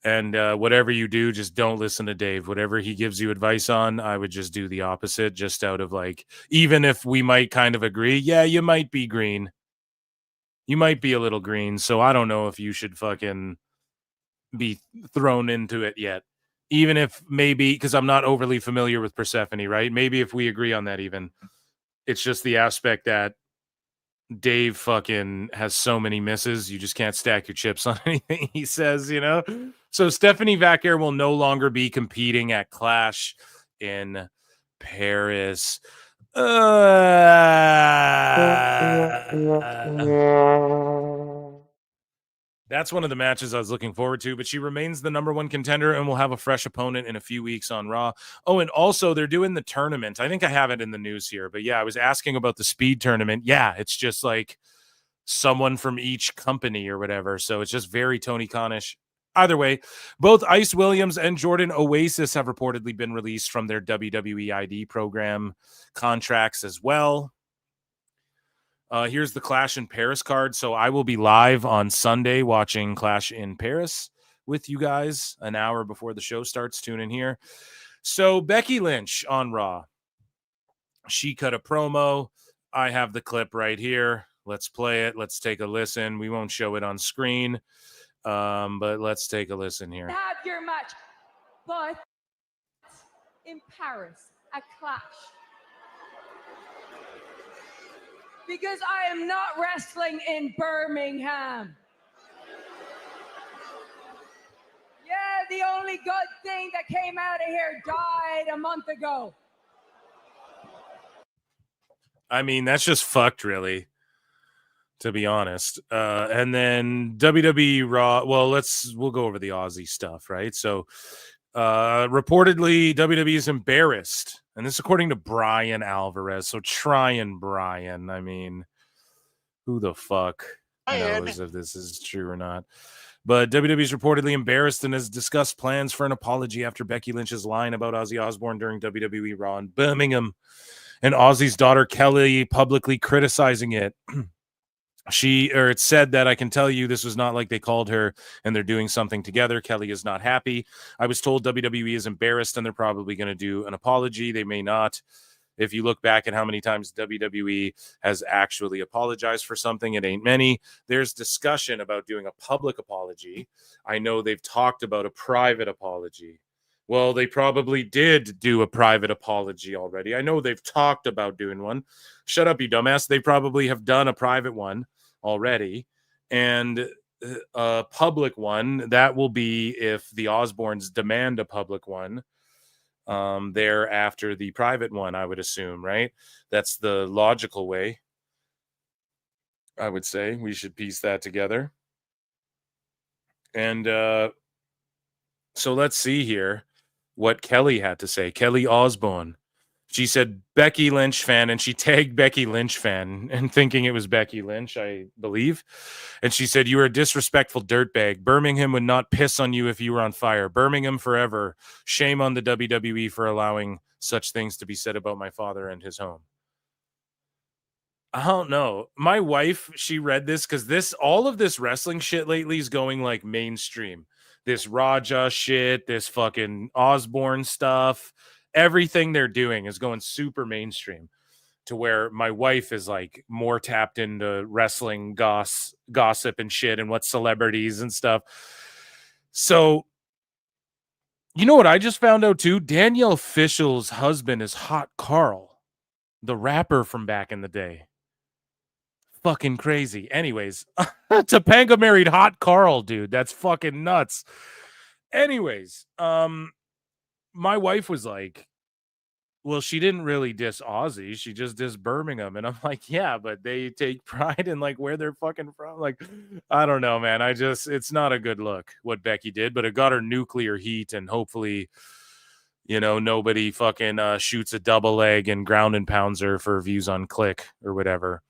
And whatever you do, just don't listen to Dave. Whatever he gives you advice on, I would just do the opposite, just out of like, even if we might kind of agree, yeah, you might be green. You might be a little green. So I don't know if you should fucking be thrown into it yet. Even if maybe, because I'm not overly familiar with Persephone, right? Maybe if we agree on that even. It's just the aspect that Dave fucking has so many misses, you just can't stack your chips on anything he says, you know? So Stephanie Vaquer will no longer be competing at Clash in Paris. That's one of the matches I was looking forward to, but she remains the number one contender and will have a fresh opponent in a few weeks on Raw. Oh, and also they're doing the tournament. I think I have it in the news here, but yeah, I was asking about the speed tournament. Yeah, it's just like someone from each company or whatever. So it's just very Tony Khan-ish. Either way, both Ice Williams and Jordan Oasis have reportedly been released from their WWE ID program contracts as well. Here's the Clash in Paris card. So I will be live on Sunday watching Clash in Paris with you guys an hour before the show starts. Tune in here. So Becky Lynch on Raw. She cut a promo. I have the clip right here. Let's play it. Let's take a listen. We won't show it on screen, but let's take a listen here. Have your match, but in Paris, a Clash. Because I am not wrestling in Birmingham. Yeah, the only good thing that came out of here died a month ago. I mean, that's just fucked, really, to be honest. And then WWE Raw. Well, we'll go over the Aussie stuff, right? So, reportedly, WWE is embarrassed. And this is according to Brian Alvarez. So trying Brian. I mean, who the fuck knows if this is true or not? But WWE is reportedly embarrassed and has discussed plans for an apology after Becky Lynch's line about Ozzy Osbourne during WWE Raw in Birmingham, and Ozzy's daughter Kelly publicly criticizing it. It said that, I can tell you this was not like they called her and they're doing something together. Kelly is not happy. I was told WWE is embarrassed and they're probably going to do an apology. They may not. If you look back at how many times WWE has actually apologized for something, it ain't many. There's discussion about doing a public apology. I know they've talked about a private apology. Well, they probably did do a private apology already. I know they've talked about doing one. Shut up, you dumbass. They probably have done a private one already. And a public one, that will be if the Osbournes demand a public one. there after the private one, I would assume, right? That's the logical way. I would say we should piece that together. And so let's see here what Kelly had to say. Kelly Osborne. She said Becky Lynch fan, and she tagged Becky Lynch fan and thinking it was Becky Lynch, I believe. And she said, "You are a disrespectful dirtbag. Birmingham would not piss on you if you were on fire. Birmingham forever. Shame on the WWE for allowing such things to be said about my father and his home." I don't know. My wife, she read this because all of this wrestling shit lately is going like mainstream. This Raja shit, this fucking Osborne stuff, everything they're doing is going super mainstream to where my wife is like more tapped into wrestling gossip and shit and what celebrities and stuff. So, you know what I just found out too? Danielle Fishel's husband is Hot Carl, the rapper from back in the day. Fucking crazy. Anyways, Topanga married Hot Carl, dude. That's fucking nuts. Anyways, my wife was like, well, she didn't really diss Aussie. She just dissed Birmingham. And I'm like, yeah, but they take pride in like where they're fucking from. Like, I don't know, man. It's not a good look what Becky did, but it got her nuclear heat, and hopefully, you know, nobody fucking shoots a double leg and ground and pounds her for views on Click or whatever.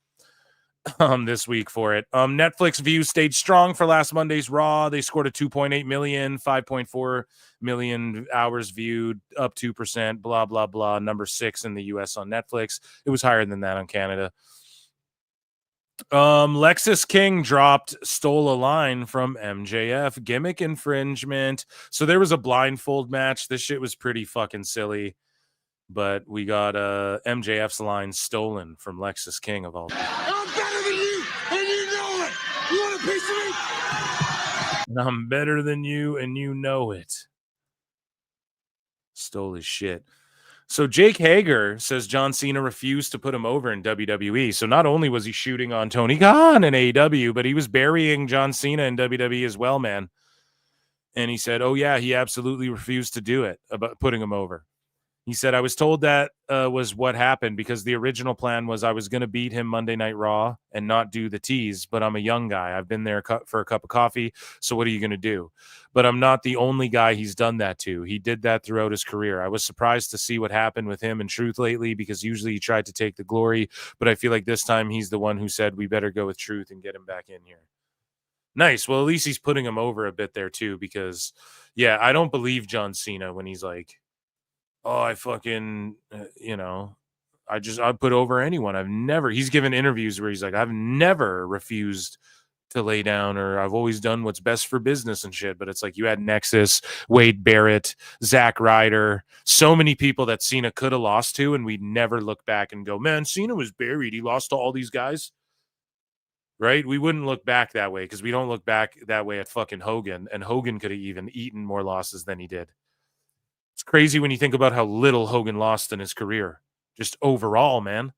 This week for it. Netflix views stayed strong for last Monday's Raw. They scored a 2.8 million, 5.4 million hours viewed, up 2%, blah, blah, blah. Number 6 in the US on Netflix. It was higher than that on Canada. Lexis King stole a line from MJF, gimmick infringement. So there was a blindfold match. This shit was pretty fucking silly. But we got MJF's line stolen from Lexis King of all people. I'm better than you, and you know it. You want a piece of me? And I'm better than you, and you know it. Stole his shit. So Jake Hager says John Cena refused to put him over in WWE. So not only was he shooting on Tony Khan in AEW, but he was burying John Cena in WWE as well, man. And he said, oh, yeah, he absolutely refused to do it, about putting him over. He said, I was told that was what happened because the original plan was I was going to beat him Monday Night Raw and not do the tease, but I'm a young guy. I've been there for a cup of coffee, so what are you going to do? But I'm not the only guy he's done that to. He did that throughout his career. I was surprised to see what happened with him in Truth lately because usually he tried to take the glory, but I feel like this time he's the one who said we better go with Truth and get him back in here. Nice. Well, at least he's putting him over a bit there too because, yeah, I don't believe John Cena when he's like, oh, I fucking, I put over anyone. He's given interviews where he's like, I've never refused to lay down, or I've always done what's best for business and shit. But it's like you had Nexus, Wade Barrett, Zack Ryder, so many people that Cena could have lost to, and we'd never look back and go, man, Cena was buried. He lost to all these guys. Right? We wouldn't look back that way because we don't look back that way at fucking Hogan, and Hogan could have even eaten more losses than he did. It's crazy when you think about how little Hogan lost in his career, just overall, man.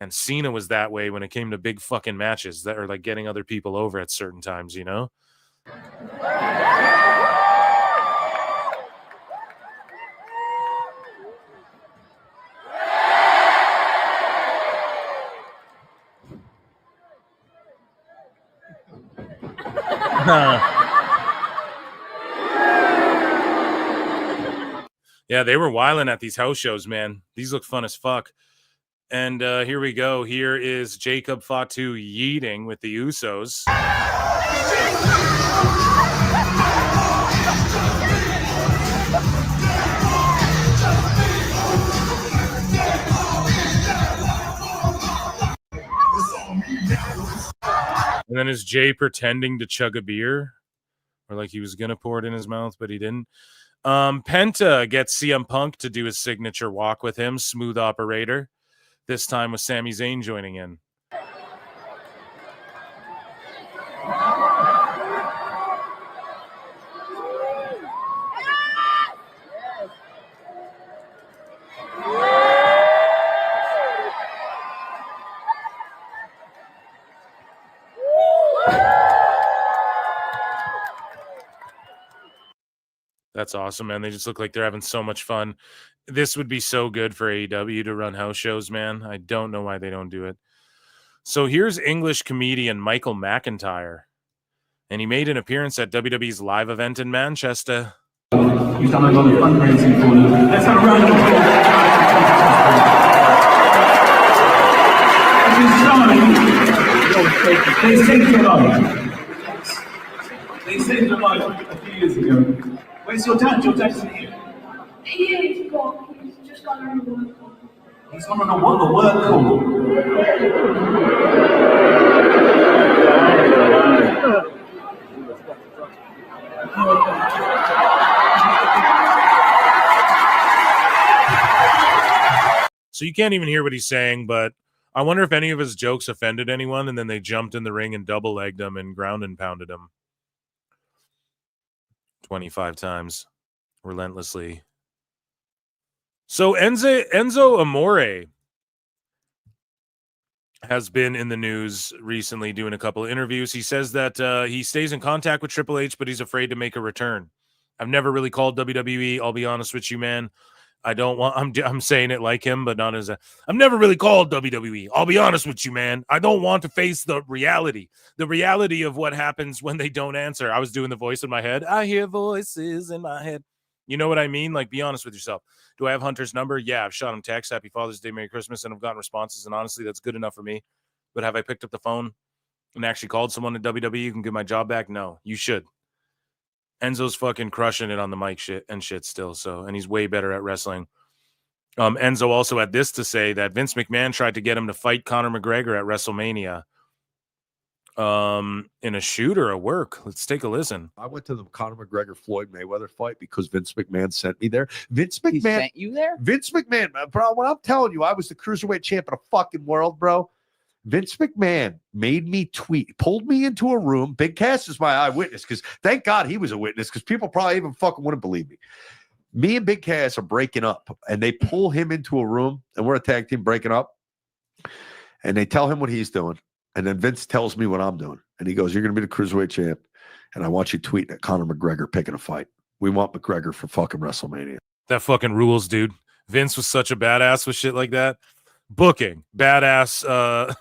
And Cena was that way when it came to big fucking matches that are like getting other people over at certain times, you know? Yeah, they were wilding at these house shows, man. These look fun as fuck. And here we go. Here is Jacob Fatu yeeting with the Usos. And then is Jay pretending to chug a beer? Or like he was going to pour it in his mouth, but he didn't. Penta gets CM Punk to do his signature walk with him. Smooth operator. This time with Sami Zayn joining in. That's awesome, man. They just look like they're having so much fun. This would be so good for AEW to run house shows, man. I don't know why they don't do it. So here's English comedian Michael McIntyre, and he made an appearance at WWE's live event in Manchester. You've done a lot of fundraising for them. Let's have a round of applause. They saved your life. They saved your life a few years ago. Where's your dad? Your dad isn't here. He's gone. He's just gone on a work call. He's gone on a work call. So you can't even hear what he's saying, but I wonder if any of his jokes offended anyone, and then they jumped in the ring and double-legged him and ground and pounded him 25 times relentlessly. So Enzo Amore has been in the news recently doing a couple of interviews. He says that he stays in contact with Triple H, but he's afraid to make a return. I've never really called WWE. I'll be honest with you, man. I don't want, I'm saying it like him, but not as a, I've never really called WWE. I'll be honest with you, man. I don't want to face the reality of what happens when they don't answer. I was doing the voice in my head. I hear voices in my head. You know what I mean? Like, be honest with yourself. Do I have Hunter's number? Yeah, I've shot him text, Happy Father's Day, Merry Christmas, and I've gotten responses, and honestly, that's good enough for me. But have I picked up the phone and actually called someone at WWE who can get my job back? No, you should. Enzo's fucking crushing it on the mic shit still, so, and he's way better at wrestling. Enzo also had this to say, that Vince McMahon tried to get him to fight Conor McGregor at WrestleMania. In a shoot or a work. Let's take a listen. I went to the Conor McGregor Floyd Mayweather fight because Vince McMahon sent me there. Vince McMahon sent you there? Vince McMahon, bro. When I'm telling you, I was the cruiserweight champ of the fucking world, bro. Vince McMahon made me tweet, pulled me into a room. Big Cass is my eyewitness because thank God he was a witness because people probably even fucking wouldn't believe me. Me and Big Cass are breaking up, and they pull him into a room, and we're a tag team breaking up, and they tell him what he's doing. And then Vince tells me what I'm doing. And he goes, you're going to be the cruiserweight champ. And I want you tweeting at Conor McGregor picking a fight. We want McGregor for fucking WrestleMania. That fucking rules, dude. Vince was such a badass with shit like that. Booking. Badass.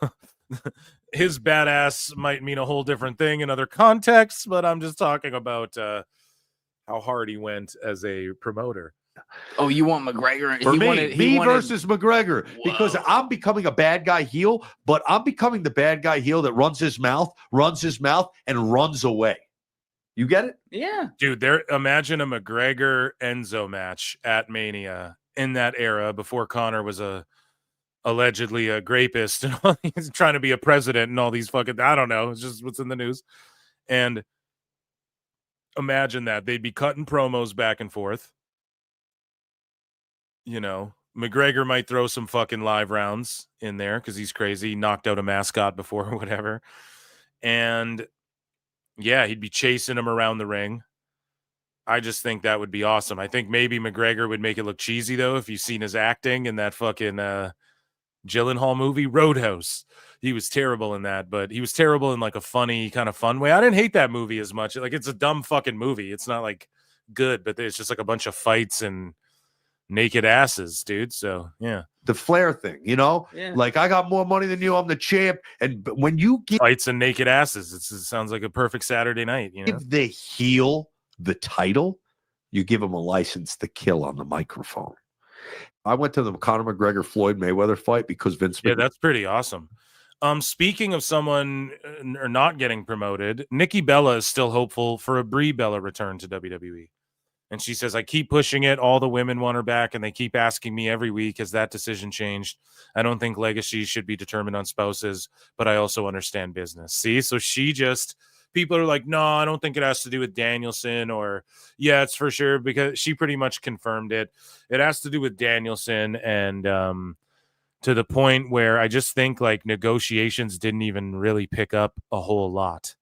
His badass might mean a whole different thing in other contexts, but I'm just talking about how hard he went as a promoter. Oh, you want McGregor? For me versus McGregor. Whoa. Because I'm becoming a bad guy heel, but I'm becoming the bad guy heel that runs his mouth, and runs away. You get it? Yeah. Dude, imagine a McGregor Enzo match at Mania in that era before Conor was allegedly a rapist and he's trying to be a president and all these fucking, I don't know. It's just what's in the news. And imagine that. They'd be cutting promos back and forth. You know, McGregor might throw some fucking live rounds in there because he's crazy. He knocked out a mascot before or whatever. And yeah, he'd be chasing him around the ring. I just think that would be awesome. I think maybe McGregor would make it look cheesy, though, if you've seen his acting in that fucking Gyllenhaal movie, Roadhouse. He was terrible in that, but he was terrible in like a funny, kind of fun way. I didn't hate that movie as much. Like, it's a dumb fucking movie. It's not like good, but it's just like a bunch of fights and naked asses, dude. So yeah, the Flair thing, you know, Yeah. like I got more money than you, I'm the champ. And when you give fights and naked asses, it sounds like a perfect Saturday night. You know, the heel the title, you give him a license to kill on the microphone. I went to the Conor McGregor Floyd Mayweather fight because Vince. Yeah, that's pretty awesome. Speaking of someone or not getting promoted, Nikki Bella is still hopeful for a Brie Bella return to WWE. And she says, I keep pushing it. All the women want her back, and they keep asking me every week, has that decision changed? I don't think legacy should be determined on spouses, but I also understand business. See? So people are like, no, I don't think it has to do with Danielson, or, yeah, it's for sure, because she pretty much confirmed it. It has to do with Danielson, and to the point where I just think, like, negotiations didn't even really pick up a whole lot.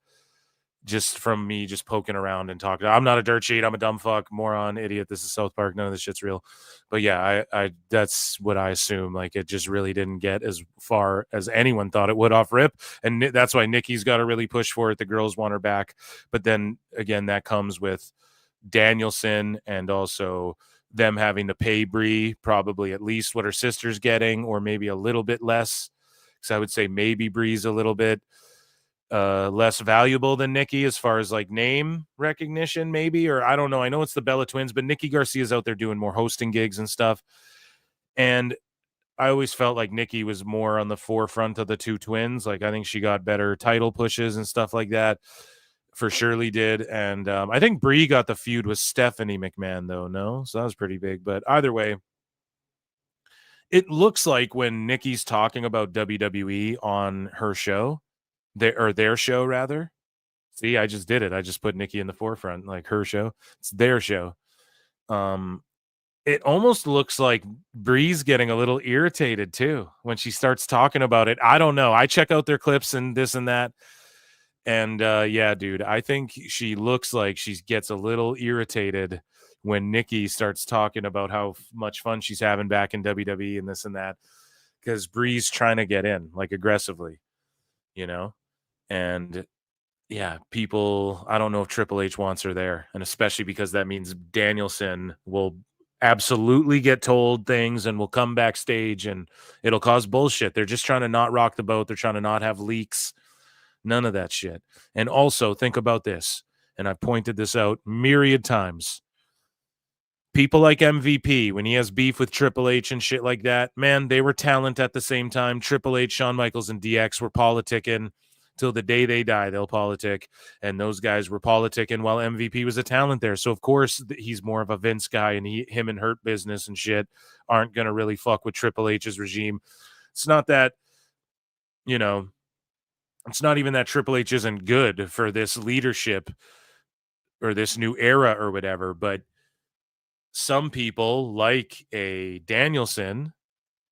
Just from me just poking around and talking. I'm not a dirt sheet. I'm a dumb fuck, moron, idiot. This is South Park. None of this shit's real. But yeah, I that's what I assume. Like, it just really didn't get as far as anyone thought it would off rip. And that's why Nikki's got to really push for it. The girls want her back. But then again, that comes with Danielson and also them having to pay Brie probably at least what her sister's getting, or maybe a little bit less. Because I would say maybe Brie's a little bit less valuable than Nikki as far as like name recognition, maybe, or I don't know. I know it's the Bella Twins, but Nikki Garcia's out there doing more hosting gigs and stuff. And I always felt like Nikki was more on the forefront of the two twins. Like I think she got better title pushes and stuff like that. For Shirley did. And I think Brie got the feud with Stephanie McMahon, though. No, so that was pretty big. But either way, it looks like when Nikki's talking about WWE on her show, their show rather. See, I just did it. I just put Nikki in the forefront, like her show. It's their show. It almost looks like Brie's getting a little irritated too when she starts talking about it. I don't know. I check out their clips and this and that. And yeah, dude, I think she looks like she gets a little irritated when Nikki starts talking about how much fun she's having back in WWE and this and that, because Brie's trying to get in like aggressively, you know? And yeah, people, I don't know if Triple H wants her there. And especially because that means Danielson will absolutely get told things and will come backstage and it'll cause bullshit. They're just trying to not rock the boat. They're trying to not have leaks. None of that shit. And also think about this, and I've pointed this out myriad times. People like MVP, when he has beef with Triple H and shit like that, man, they were talent at the same time. Triple H, Shawn Michaels, and DX were politicking till the day they die. They'll politic, and those guys were politicking while MVP was a talent there. So of course he's more of a Vince guy, and him and Hurt Business and shit aren't gonna really fuck with Triple H's regime. It's not that, you know. It's not even that Triple H isn't good for this leadership or this new era or whatever, but some people like a Danielson,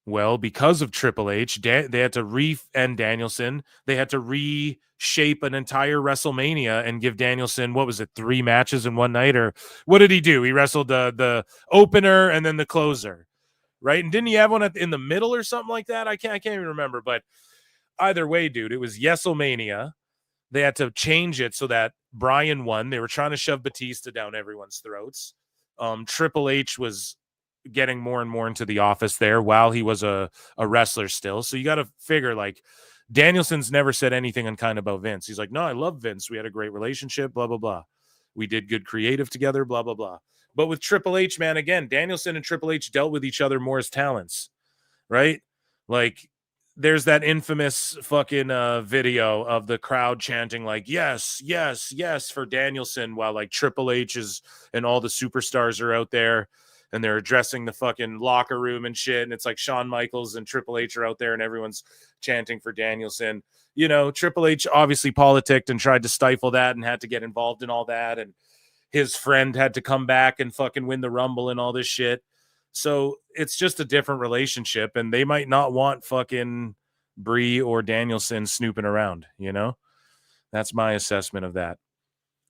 well, because of Triple H, they had to end Danielson. They had to reshape an entire WrestleMania and give Danielson, what was it, 3 matches in one night? Or what did he do? He wrestled the opener and then the closer, right? And didn't he have one in the middle or something like that? I can't even remember, but either way, dude, it was Yeselmania. They had to change it so that Bryan won. They were trying to shove Batista down everyone's throats. Triple H was getting more and more into the office there while he was a wrestler still. So you got to figure, like, Danielson's never said anything unkind about Vince. He's like, no, I love Vince. We had a great relationship, blah, blah, blah. We did good creative together, blah, blah, blah. But with Triple H, man, again, Danielson and Triple H dealt with each other more as talents, right? Like, there's that infamous fucking video of the crowd chanting like, yes, yes, yes for Danielson, while like Triple H and all the superstars are out there and they're addressing the fucking locker room and shit. And it's like Shawn Michaels and Triple H are out there and everyone's chanting for Danielson. You know, Triple H obviously politicked and tried to stifle that and had to get involved in all that. And his friend had to come back and fucking win the Rumble and all this shit. So it's just a different relationship, and they might not want fucking Brie or Danielson snooping around, you know? That's my assessment of that.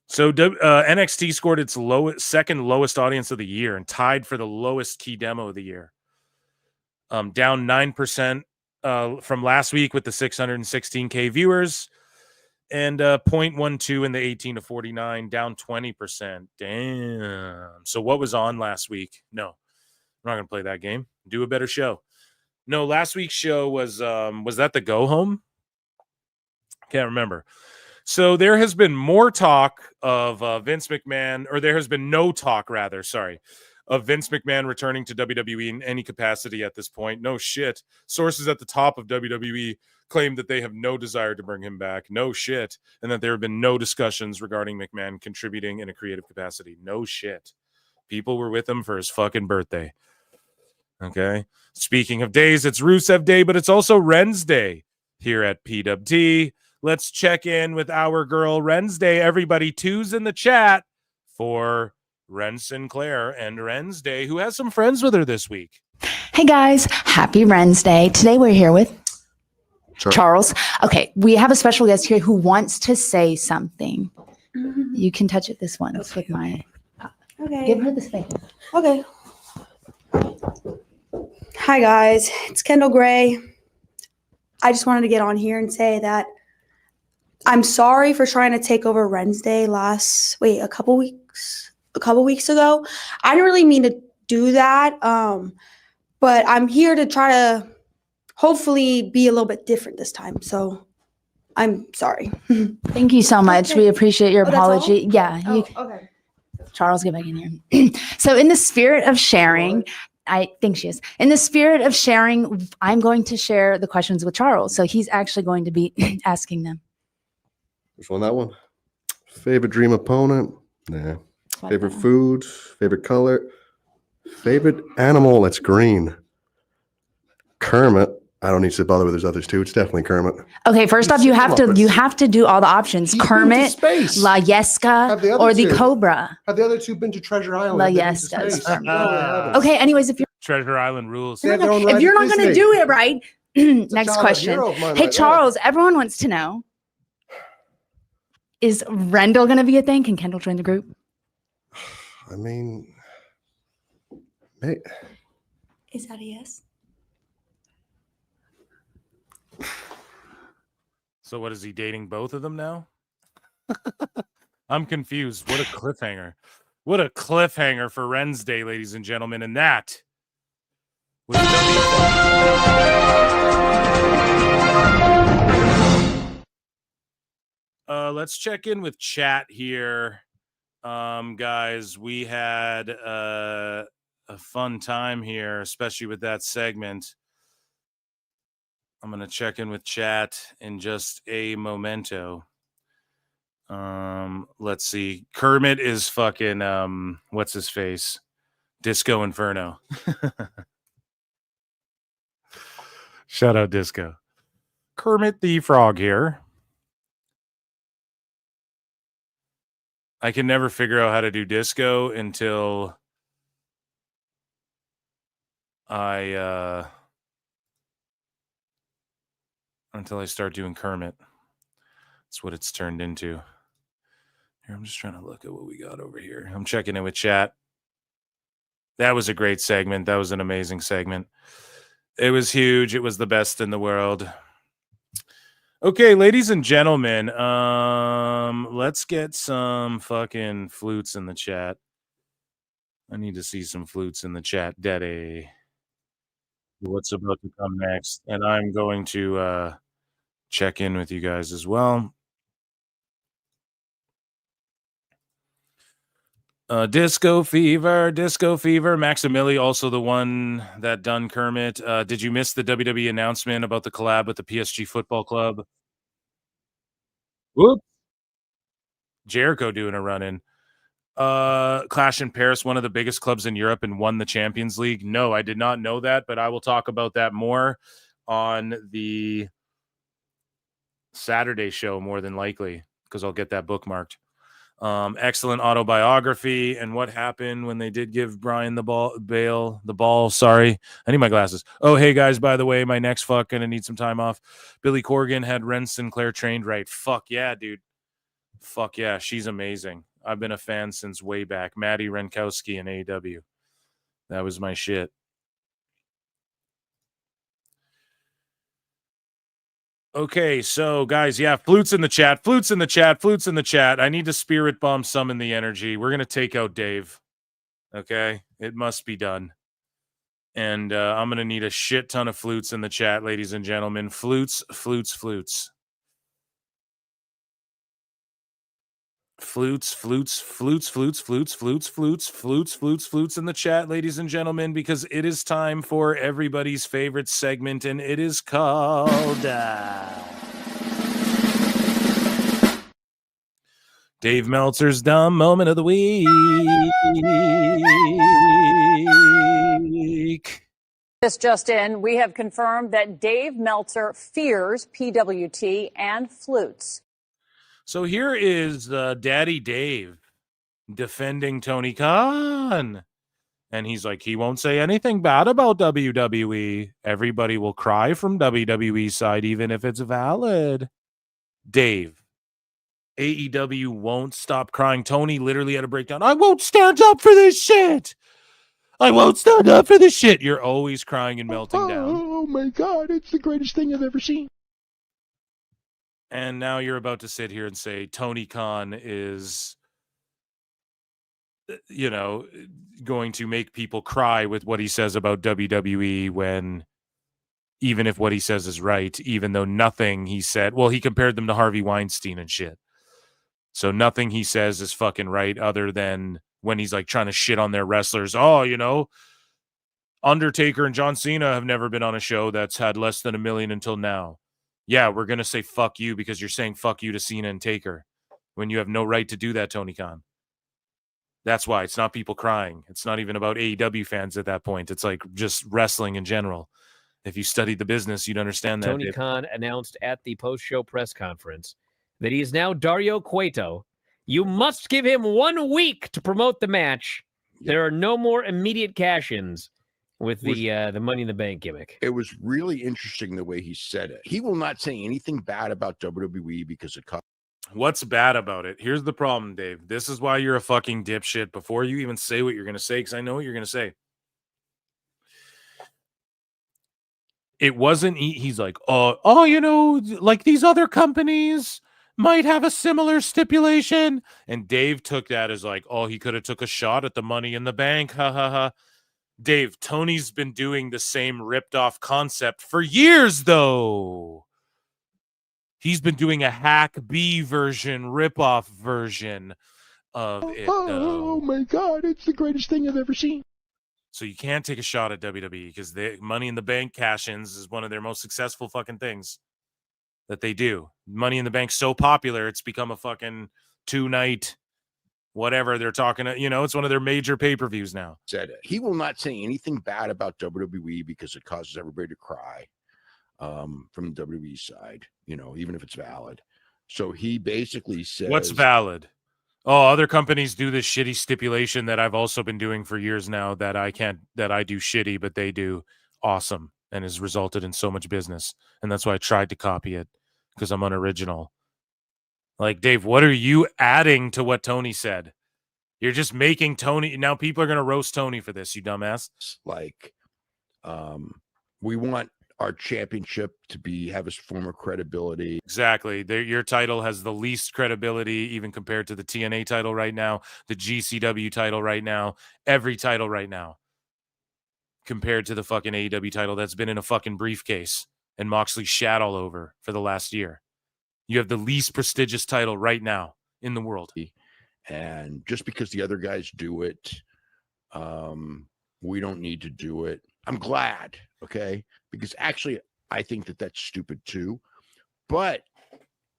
So NXT scored its second lowest audience of the year and tied for the lowest key demo of the year. Down 9% from last week with the 616K viewers, and 0.12 in the 18 to 49, down 20%. Damn. So what was on last week? No. I'm not going to play that game. Do a better show. No, last week's show was that the Go Home? Can't remember. So there has been more talk of Vince McMahon, or there has been no talk, rather, sorry, of Vince McMahon returning to WWE in any capacity at this point. No shit. Sources at the top of WWE claim that they have no desire to bring him back. No shit. And that there have been no discussions regarding McMahon contributing in a creative capacity. No shit. People were with him for his fucking birthday. Okay. Speaking of days, it's Rusev Day, but it's also Ren's Day here at PWT. Let's check in with our girl Ren's Day. Everybody, 2s in the chat for Ren Sinclair and Ren's Day, who has some friends with her this week. Hey guys, happy Ren's Day. Today we're here with Charles. Okay, we have a special guest here who wants to say something. You can touch it this once with my. Okay. Give her the space. Okay. Hi guys, it's Kendall Gray. I just wanted to get on here and say that I'm sorry for trying to take over Ren's Day a couple weeks a couple weeks ago. I didn't really mean to do that, but I'm here to try to hopefully be a little bit different this time. So I'm sorry. Thank you so much. Okay. We appreciate your Oh, that's all? apology. Yeah. Okay. Charles, get back in here. So in the spirit of sharing, I think she is. In the spirit of sharing, I'm going to share the questions with Charles. So he's actually going to be asking them. Which one? That one? Favorite dream opponent? Nah. Favorite food? Favorite color? Favorite animal? That's green. Kermit. I don't need to bother with those others too. It's definitely Kermit. Okay, first off, you have to do all the options. Kermit, La Yesca, or the Cobra. Have the other two been to Treasure Island? La Have they been to Yesca. space? No, they haven't. Okay, anyways, if you're Treasure Island rules. They have their own if ride you're at not going to Disney. do it right, next childhood question. hero of mine Hey, right there. Charles, everyone wants to know, is Rendell going to be a thing? Can Kendall join the group? I mean, hey, Is that a yes? So what, is he dating both of them now? I'm confused. What a cliffhanger. What a cliffhanger for Wednesday, ladies and gentlemen. And that was let's check in with chat here. Guys, we had a fun time here, especially with that segment. I'm going to check in with chat in just a momento. Let's see. Kermit is fucking, what's his face? Disco Inferno. Shout out Disco. Kermit the Frog here. I can never figure out how to do disco until I start doing Kermit. That's what it's turned into. Here, I'm just trying to look at what we got over here. I'm checking in with chat. That was a great segment. That was an amazing segment. It was huge. It was the best in the world. Okay, ladies and gentlemen, let's get some fucking flutes in the chat. I need to see some flutes in the chat, Daddy. What's about to come next? And I'm going to check in with you guys as well. Disco Fever. Maximili, also the one that done Kermit. Did you miss the WWE announcement about the collab with the PSG Football Club? Whoop. Jericho doing a run-in. Clash in Paris, one of the biggest clubs in Europe, and won the Champions League. No, I did not know that, but I will talk about that more on the Saturday show, more than likely, because I'll get that bookmarked. Excellent autobiography and what happened when they did give Brian the ball. Sorry, I need my glasses. Oh, hey guys, by the way, my next fuck gonna need some time off. Billy Corgan had Ren Sinclair trained right. Fuck yeah, dude. Fuck yeah, she's amazing. I've been a fan since way back. Maddie Renkowski in AEW. That was my shit. Okay, so guys, yeah, flutes in the chat. I need to spirit bomb summon the energy. We're gonna take out Dave. Okay, it must be done. And I'm gonna need a shit ton of flutes in the chat, ladies and gentlemen. Flutes. Flutes in the chat, ladies and gentlemen, because it is time for everybody's favorite segment, and it is called Dave Meltzer's Dumb Moment of the Week. This just in, we have confirmed that Dave Meltzer fears PWT and flutes. So here is Daddy Dave defending Tony Khan. And he's like, he won't say anything bad about WWE. Everybody will cry from WWE side, even if it's valid. Dave, AEW won't stop crying. Tony literally had a breakdown. I won't stand up for this shit. You're always crying and melting down. Oh my God, it's the greatest thing I've ever seen. And now you're about to sit here and say Tony Khan is you know, going to make people cry with what he says about WWE when even if what he says is right, even though nothing he said, well, he compared them to Harvey Weinstein and shit. So nothing he says is fucking right other than when he's like trying to shit on their wrestlers. Oh, you know, Undertaker and John Cena have never been on a show that's had less than 1 million until now. Yeah, we're going to say fuck you because you're saying fuck you to Cena and Taker when you have no right to do that, Tony Khan. That's why it's not people crying. It's not even about AEW fans at that point. It's like just wrestling in general. If you studied the business, you'd understand that. Tony Khan announced at the post-show press conference that he is now Dario Cueto. You must give him 1 week to promote the match. There are no more immediate cash-ins with the Money in the Bank gimmick. It was really interesting the way he said it. He will not say anything bad about WWE because it costs. What's bad about it? Here's the problem, Dave. This is why you're a fucking dipshit before you even say what you're going to say, because I know what you're going to say. It wasn't, he's like, oh, you know, like these other companies might have a similar stipulation. And Dave took that as like, oh, he could have took a shot at the Money in the Bank. Ha, ha, ha. Dave, Tony's been doing the same ripped off concept for years, though. He's been doing a Hack B version, rip-off version of it. Oh my God, it's the greatest thing I've ever seen. So you can't take a shot at WWE because the Money in the Bank cash-ins is one of their most successful fucking things that they do. Money in the Bank's so popular, it's become a fucking 2-night whatever they're talking. You know, it's one of their major pay-per-views now. Said it. He will not say anything bad about WWE because it causes everybody to cry. From the WWE side, you know, even if it's valid. So he basically says, what's valid? Oh, other companies do this shitty stipulation that I've also been doing for years now that I do shitty, but they do awesome and has resulted in so much business. And that's why I tried to copy it because I'm unoriginal. Like, Dave, what are you adding to what Tony said? You're just making Tony. Now people are going to roast Tony for this, you dumbass. Like, we want our championship to have a form of credibility. Exactly. Your title has the least credibility even compared to the TNA title right now, the GCW title right now, every title right now compared to the fucking AEW title that's been in a fucking briefcase and Moxley shat all over for the last year. You have the least prestigious title right now in the world. And just because the other guys do it, we don't need to do it. I'm glad, okay? Because actually, I think that that's stupid too. But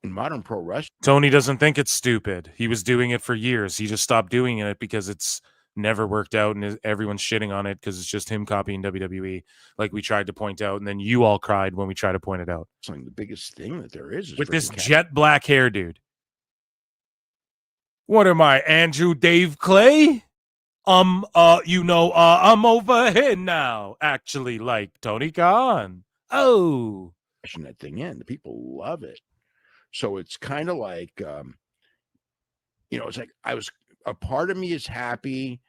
in modern pro wrestling, Tony doesn't think it's stupid. He was doing it for years. He just stopped doing it because it's never worked out and everyone's shitting on it because it's just him copying WWE, like we tried to point out. And then you all cried when we tried to point it out. The biggest thing that there is with this jet black hair, dude. What am I, Andrew Dave Clay? I'm over here now, actually, like Tony Khan. Oh. Pushing that thing in. The people love it. So it's kind of like, it's like a part of me is happy.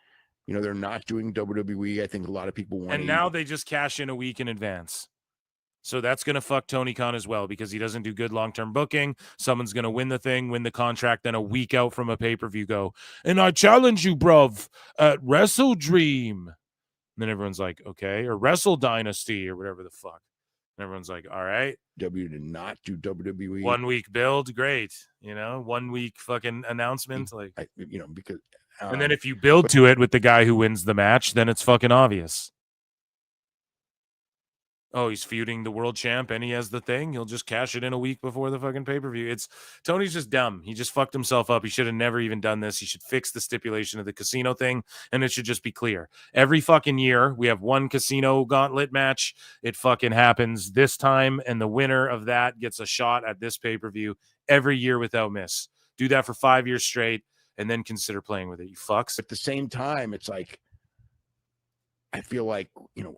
You know, they're not doing WWE. I think a lot of people want and now they just cash in a week in advance. So that's going to fuck Tony Khan as well because he doesn't do good long-term booking. Someone's going to win the thing, win the contract, then a week out from a pay-per-view go, and I challenge you, bruv, at Wrestle Dream. And then everyone's like, okay, or Wrestle Dynasty or whatever the fuck. And everyone's like, all right. W did not do WWE. 1 week build, great. 1 week fucking announcement. Because... and then if you build to it with the guy who wins the match, then it's fucking obvious. Oh, he's feuding the world champ and he has the thing. He'll just cash it in a week before the fucking pay-per-view. Tony's just dumb. He just fucked himself up. He should have never even done this. He should fix the stipulation of the casino thing, and it should just be clear. Every fucking year, we have one casino gauntlet match. It fucking happens this time, and the winner of that gets a shot at this pay-per-view every year without miss. Do that for 5 years straight, and then consider playing with it, you fucks. At the same time, it's like, I feel like,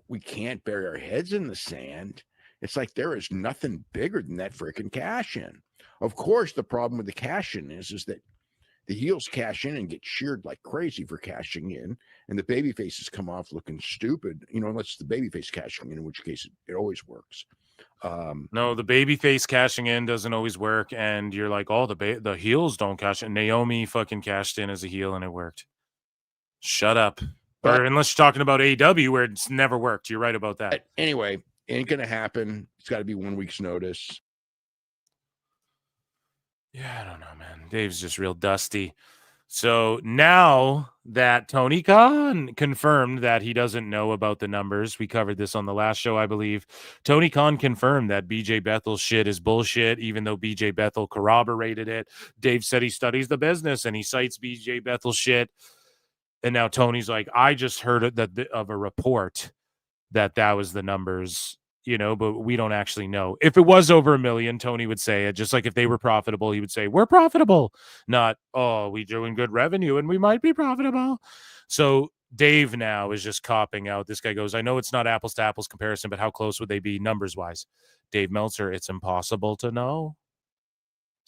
we can't bury our heads in the sand. It's like there is nothing bigger than that freaking cash in. Of course, the problem with the cash in is that the heels cash in and get cheered like crazy for cashing in, and the baby faces come off looking stupid, unless the baby face cashing in which case it always works. No, the baby face cashing in doesn't always work, and you're like, oh, the heels don't cash in. Naomi fucking cashed in as a heel and it worked. Shut up. Or unless you're talking about AEW where it's never worked. You're right about that. Anyway, ain't gonna happen. It's got to be 1 week's notice. Yeah, I don't know, man. Dave's just real dusty. So now that Tony Khan confirmed that he doesn't know about the numbers, we covered this on the last show, I believe. Tony Khan confirmed that BJ Bethel's shit is bullshit, even though BJ Bethel corroborated it. Dave said he studies the business and he cites BJ Bethel's shit. And now Tony's like, I just heard of a report that was the numbers, but we don't actually know. If it was over $1 million, Tony would say it. Just like if they were profitable, he would say, we're profitable. Not, oh, we're doing good revenue and we might be profitable. So Dave now is just copping out. This guy goes, I know it's not apples to apples comparison, but how close would they be numbers wise? Dave Meltzer, it's impossible to know.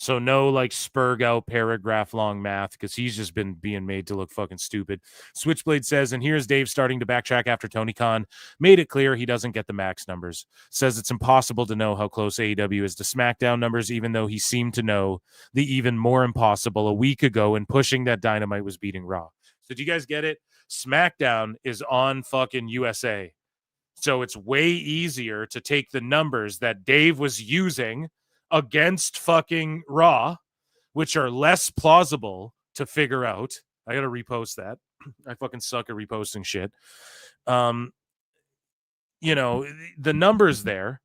So no like spurg out paragraph long math because he's just been being made to look fucking stupid. Switchblade says, and here's Dave starting to backtrack after Tony Khan made it clear he doesn't get the max numbers. Says it's impossible to know how close AEW is to SmackDown numbers, even though he seemed to know the even more impossible a week ago and pushing that Dynamite was beating Raw. So do you guys get it? SmackDown is on fucking USA. So it's way easier to take the numbers that Dave was using against fucking Raw, which are less plausible to figure out. I gotta repost that. I fucking suck at reposting shit. The numbers there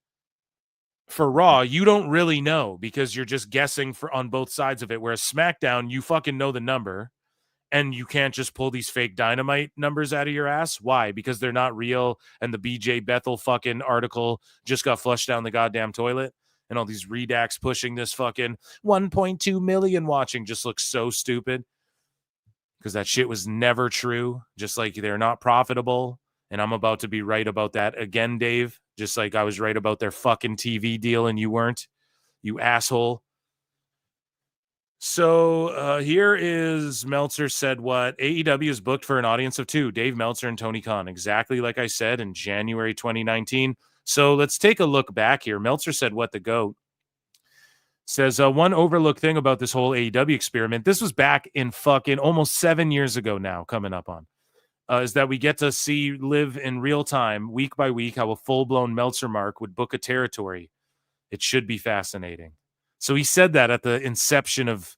for Raw, you don't really know because you're just guessing on both sides of it. Whereas SmackDown, you fucking know the number and you can't just pull these fake Dynamite numbers out of your ass. Why? Because they're not real and the BJ Bethel fucking article just got flushed down the goddamn toilet. And all these redacts pushing this fucking 1.2 million watching just looks so stupid because that shit was never true. Just like they're not profitable. And I'm about to be right about that again, Dave. Just like I was right about their fucking TV deal and you weren't, you asshole. So here is Meltzer said what? AEW is booked for an audience of 2, Dave Meltzer and Tony Khan. Exactly like I said in January 2019. So let's take a look back here. Meltzer said what the GOAT. Says one overlooked thing about this whole AEW experiment. This was back in fucking almost 7 years ago now, coming up on. Is that we get to see live in real time, week by week, how a full-blown Meltzer mark would book a territory. It should be fascinating. So he said that at the inception of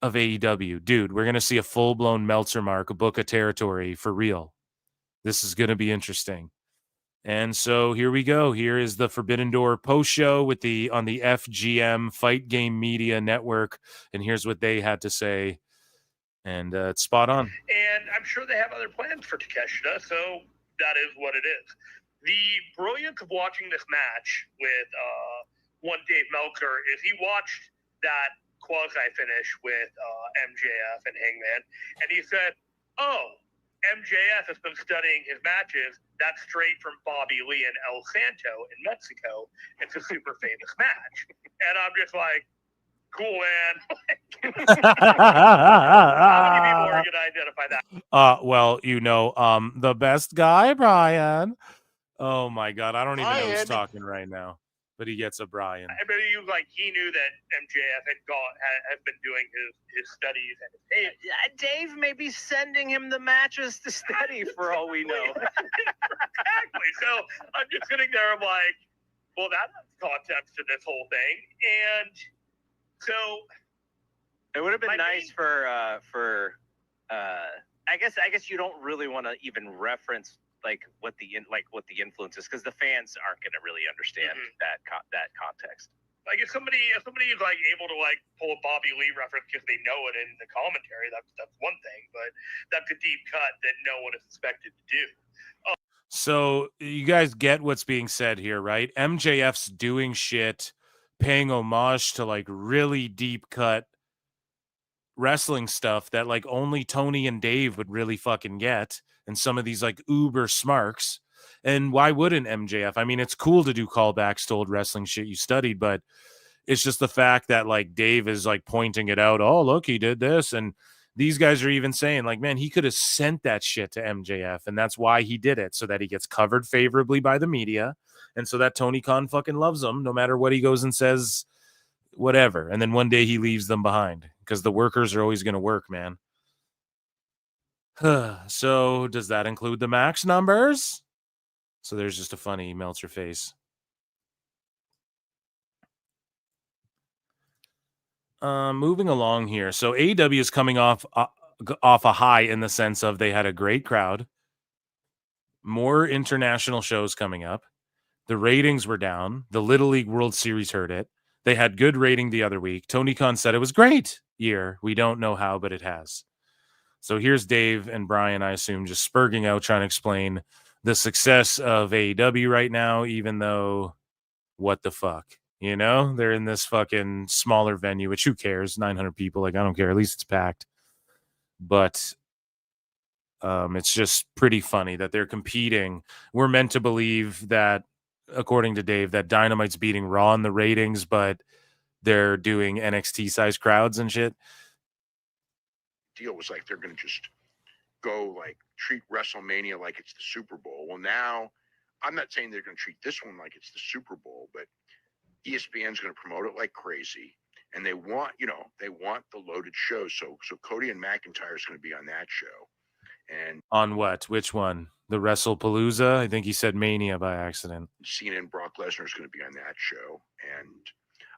AEW. Dude, we're going to see a full-blown Meltzer mark book a territory for real. This is going to be interesting. And so here we go. Here is the Forbidden Door post show on the FGM Fight Game Media Network. And here's what they had to say. And it's spot on. And I'm sure they have other plans for Takeshita, so that is what it is. The brilliance of watching this match with one Dave Meltzer is he watched that quasi-finish with MJF and Hangman, and he said, oh, MJF has been studying his matches. That's straight from Bobby Lee and El Santo in Mexico. It's a super famous match. And I'm just like, cool, man. How many people are going to identify that? Well, the best guy, Brian. Oh, my God. I don't even know who's talking right now. But he gets a Brian. I bet he knew that MJF had been doing his studies and his Dave may be sending him the matches to study for all we know. Exactly. So I'm just sitting there. I'm like, well, that's context to this whole thing. And so it would have been nice for I guess you don't really want to even reference what the influence is because the fans aren't going to really understand that context. Like if somebody is like able to like pull a Bobby Lee reference because they know it in the commentary, that's one thing, but that's a deep cut that no one is expected to do. So you guys get what's being said here, right? MJF's doing shit, paying homage to like really deep cut wrestling stuff that like only Tony and Dave would really fucking get. And some of these like uber smarks. And why wouldn't MJF? I mean, it's cool to do callbacks to old wrestling shit you studied, but it's just the fact that like Dave is like pointing it out. Oh, look, he did this. And these guys are even saying like, man, he could have sent that shit to MJF. And that's why he did it. So that he gets covered favorably by the media. And so that Tony Khan fucking loves him no matter what he goes and says, whatever. And then one day he leaves them behind because the workers are always going to work, man. So does that include the max numbers? So there's just a funny Meltzer face. Moving along here. So AEW is coming off a high in the sense of they had a great crowd, more international shows coming up. The ratings were down. The Little League World Series hurt it. They had good rating the other week. Tony Khan said it was great year. We don't know how, but it has. So here's Dave and Brian, I assume, just spurging out, trying to explain the success of AEW right now, even though what the fuck? You know, they're in this fucking smaller venue, which who cares? 900 people. Like, I don't care. At least it's packed. But it's just pretty funny that they're competing. We're meant to believe that, according to Dave, that Dynamite's beating Raw in the ratings, but they're doing NXT size crowds and shit. Deal was like they're going to just go like treat WrestleMania like it's the Super Bowl. Well, now I'm not saying they're going to treat this one like it's the Super Bowl, but ESPN's going to promote it like crazy, and they want the loaded show. So Cody and McIntyre is going to be on that show. And on what? Which one? The WrestlePalooza? I think he said Mania by accident. Cena and Brock Lesnar is going to be on that show, and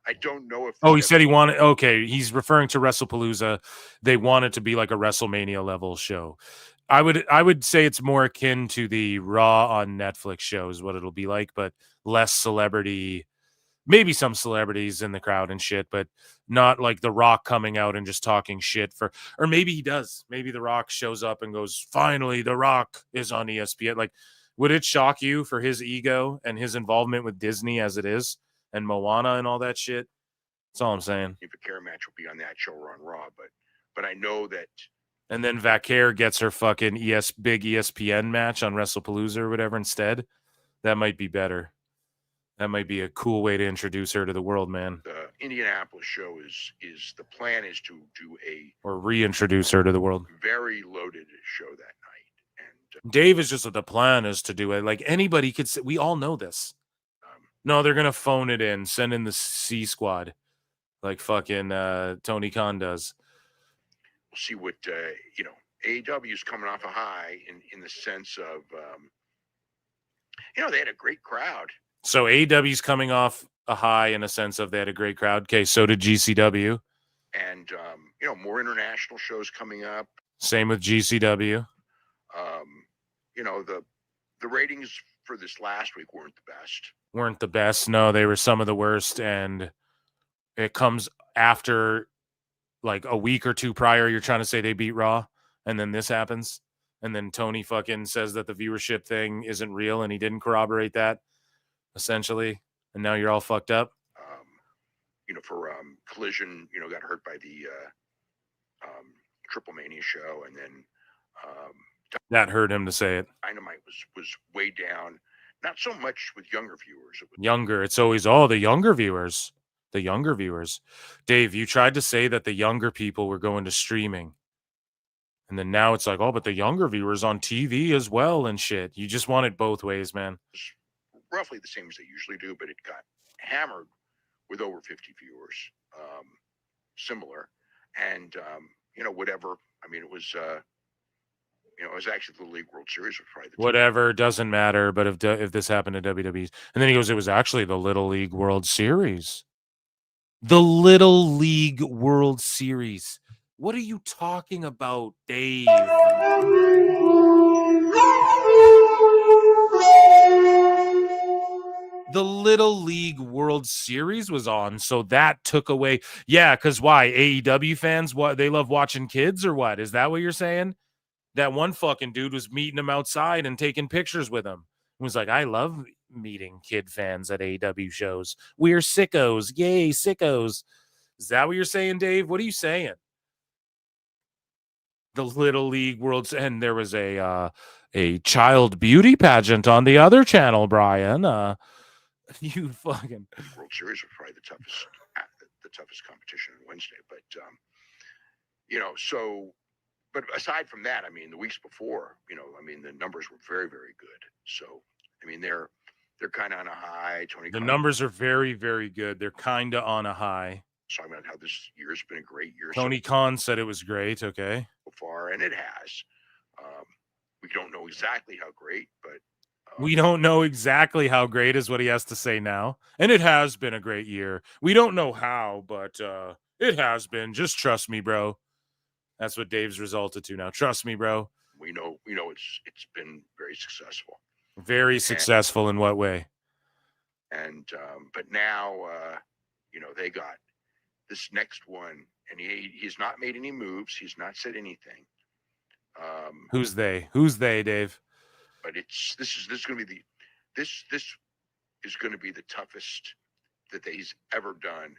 I don't know if. Oh, he said he wanted. Okay, he's referring to WrestlePalooza. They want it to be like a WrestleMania level show. I would say it's more akin to the Raw on Netflix show is what it'll be like, but less celebrity. Maybe some celebrities in the crowd and shit, but not like The Rock coming out and just talking shit or maybe he does. Maybe The Rock shows up and goes, finally, The Rock is on ESPN. Like, would it shock you for his ego and his involvement with Disney as it is and Moana and all that shit? That's all I'm saying. If a care match will be on that show or on Raw, but I know that. And then Vaquer gets her fucking big ESPN match on WrestlePalooza or whatever instead. That might be better. That might be a cool way to introduce her to the world, man. The Indianapolis show is the plan is to do or reintroduce her to the world. Very loaded show that night. And Dave is just the plan is to do it. Like anybody could say, we all know this. No, they're gonna phone it in, send in the C squad, like fucking Tony Khan does. We'll see what AEW is coming off a high in the sense of they had a great crowd. So AEW's coming off a high in a sense of they had a great crowd. Okay, so did GCW. And, more international shows coming up. Same with GCW. The ratings for this last week weren't the best. No, they were some of the worst. And it comes after like a week or two prior. You're trying to say they beat Raw. And then this happens. And then Tony fucking says that the viewership thing isn't real. And he didn't corroborate that. Essentially, and now you're all fucked up. For Collision, got hurt by the Triple Mania show, and then that hurt him to say it. Dynamite was way down. Not so much with younger viewers. It's always the younger viewers. The younger viewers. Dave, you tried to say that the younger people were going to streaming, and then now it's like, but the younger viewers on TV as well and shit. You just want it both ways, man. Roughly the same as they usually do, but it got hammered with over 50 viewers, similar, and whatever. I mean, it was actually the League World Series was probably whatever doesn't matter. But if this happened to WWE, and then he goes, it was actually the Little League World Series. The Little League World Series. What are you talking about, Dave? The Little League World Series was on, so that took away. Yeah, because why? AEW fans, what, they love watching kids or what? Is that what you're saying? That one fucking dude was meeting him outside and taking pictures with him. He was like, I love meeting kid fans at AEW shows. We're sickos. Yay, sickos. Is that what you're saying, Dave? What are you saying? The Little League World, and there was a child beauty pageant on the other channel, Brian. You fucking World Series was probably the toughest competition on Wednesday, but but aside from that, I mean, the weeks before, the numbers were very, very good. So, I mean, they're kind of on a high. The numbers are very, very good. They're kind of on a high. Talking about how this year's been a great year. Tony Khan said it was great. Okay. So far, and it has. We don't know exactly how great, but we don't know exactly how great is what he has to say now. And it has been a great year. We don't know how, but it has been. Just trust me, bro. That's what Dave's resulted to now. Trust me, bro. we know it's been very successful. Very successful in what way? And but now they got this next one, and he's not made any moves. He's not said anything. Who's they? Who's they, Dave? But this is going to be this is going to be the toughest that he's ever done.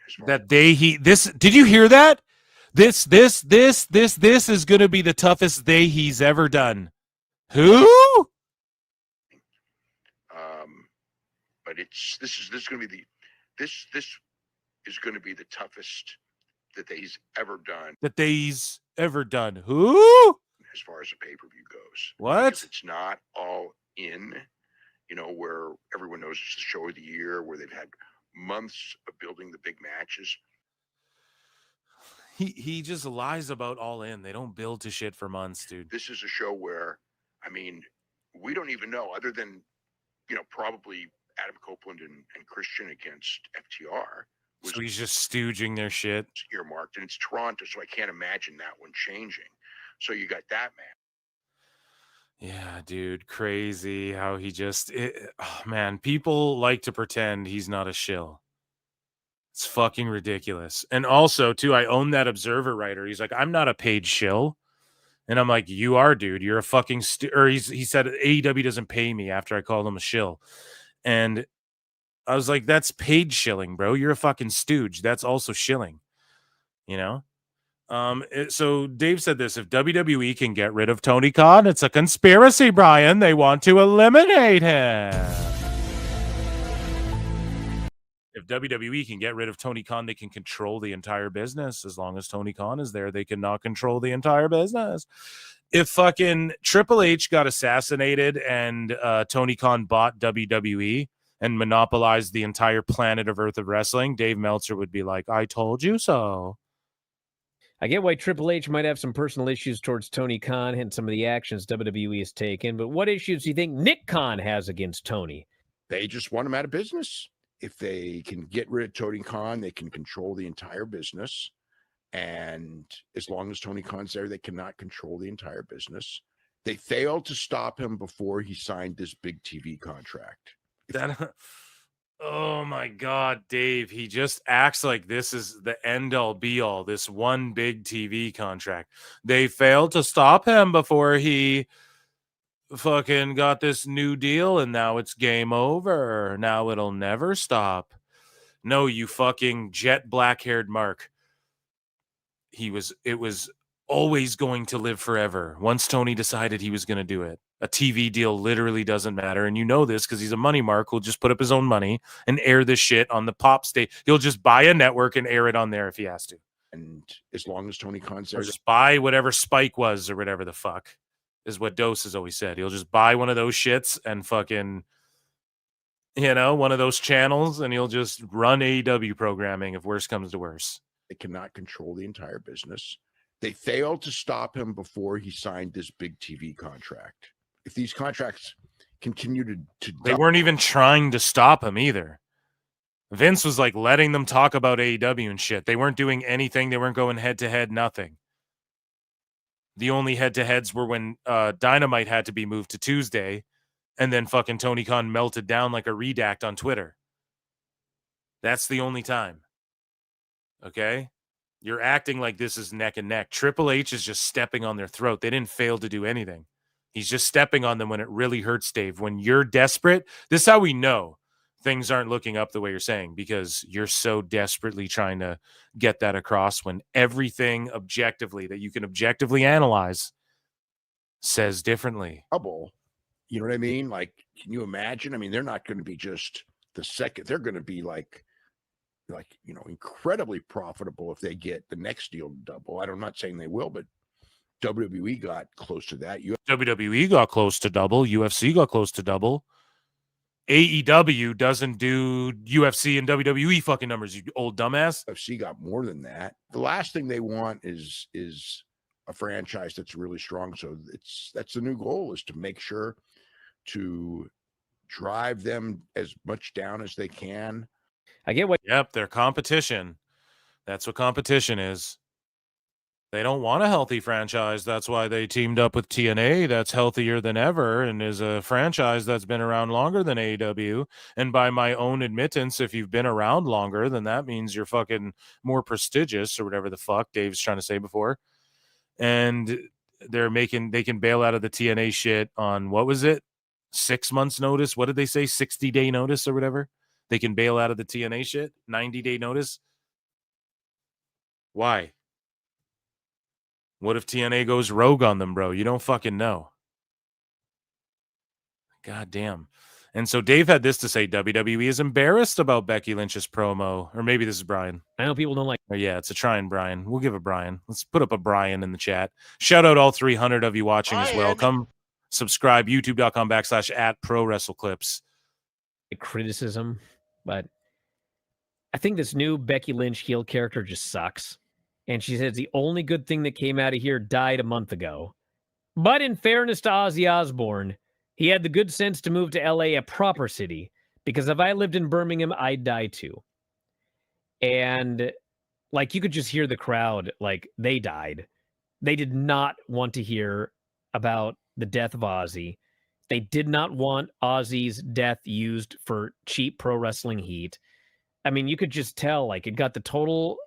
Did you hear that? This is going to be the toughest day he's ever done. Who? But this is going to be this is going to be the toughest that he's ever done. Who? As far as the pay-per-view goes. What? Because it's not all in, where everyone knows it's the show of the year, where they've had months of building the big matches. He just lies about all in. They don't build to shit for months, dude. This is a show where, we don't even know, other than, probably Adam Copeland and Christian against FTR. So he's just stooging their shit. It's earmarked, and it's Toronto, so I can't imagine that one changing. So you got that man. Yeah, dude, crazy how he just man, people like to pretend he's not a shill. It's fucking ridiculous. And also, too, I own that Observer writer. He's like, I'm not a paid shill. And I'm like, you are, dude. You're a fucking he said AEW doesn't pay me after I called him a shill. And I was like, that's paid shilling, bro. You're a fucking stooge. That's also shilling. So Dave said this: if WWE can get rid of Tony Khan, it's a conspiracy, Brian. They want to eliminate him. If WWE can get rid of Tony Khan, they can control the entire business. As long as Tony Khan is there, they cannot control the entire business. If fucking Triple H got assassinated and Tony Khan bought WWE and monopolized the entire planet of Earth of Wrestling, Dave Meltzer would be like, I told you so. I get why Triple H might have some personal issues towards Tony Khan and some of the actions WWE has taken, but what issues do you think Nick Khan has against Tony? They just want him out of business. If they can get rid of Tony Khan, they can control the entire business. And as long as Tony Khan's there, they cannot control the entire business. They failed to stop him before he signed this big TV contract. Oh my God, Dave. He just acts like this is the end all be all, this one big TV contract. They failed to stop him before he fucking got this new deal, and now it's game over. Now it'll never stop. No, you fucking jet black-haired Mark. It was always going to live forever. Once Tony decided he was going to do it. A TV deal literally doesn't matter. And you know this because he's a money mark who'll just put up his own money and air this shit on the pop state. He'll just buy a network and air it on there if he has to. And as long as Tony Khan's there, just buy whatever Spike was or whatever the fuck is what Dose has always said. He'll just buy one of those shits and fucking, one of those channels, and he'll just run AEW programming if worse comes to worse. They cannot control the entire business. They failed to stop him before he signed this big TV contract. If these contracts continue to they weren't even trying to stop him either. Vince was like letting them talk about AEW and shit. They weren't doing anything. They weren't going head to head, nothing. The only head to heads were when Dynamite had to be moved to Tuesday, and then fucking Tony Khan melted down like a redact on Twitter. That's the only time. Okay? You're acting like this is neck and neck. Triple H is just stepping on their throat. They didn't fail to do anything. He's just stepping on them when it really hurts, Dave. When you're desperate, this is how we know things aren't looking up the way you're saying, because you're so desperately trying to get that across when everything objectively that you can objectively analyze says differently. Trouble. You know what I mean? Like, can you imagine? I mean, they're not going to be just the second. They're going to be like, incredibly profitable if they get the next deal to double. I'm not saying they will, but WWE got close to that. WWE got close to double. UFC got close to double. AEW doesn't do UFC and WWE fucking numbers, you old dumbass. UFC got more than that. The last thing they want is a franchise that's really strong. So that's the new goal, is to make sure to drive them as much down as they can. I get what. Yep, they're competition. That's what competition is. They don't want a healthy franchise. That's why they teamed up with TNA. That's healthier than ever and is a franchise that's been around longer than AEW. And by my own admittance, if you've been around longer, then that means you're fucking more prestigious or whatever the fuck Dave's trying to say before. And they can bail out of the TNA shit on, what was it? 6 months notice? What did they say? 60-day notice or whatever? They can bail out of the TNA shit? 90-day notice? Why? What if TNA goes rogue on them, bro? You don't fucking know. God damn. And so Dave had this to say: WWE is embarrassed about Becky Lynch's promo. Or maybe this is Brian. I know people don't like. Oh, yeah, it's a trying Brian. We'll give a Brian. Let's put up a Brian in the chat. Shout out all 300 of you watching as well. Come subscribe, youtube.com/@ProWrestleClips. Criticism, but I think this new Becky Lynch heel character just sucks. And she says the only good thing that came out of here died a month ago. But in fairness to Ozzy Osbourne, he had the good sense to move to LA, a proper city, because if I lived in Birmingham, I'd die too. And like, you could just hear the crowd, like, they died. They did not want to hear about the death of Ozzy. They did not want Ozzy's death used for cheap pro wrestling heat. I mean, you could just tell, like, it got the total.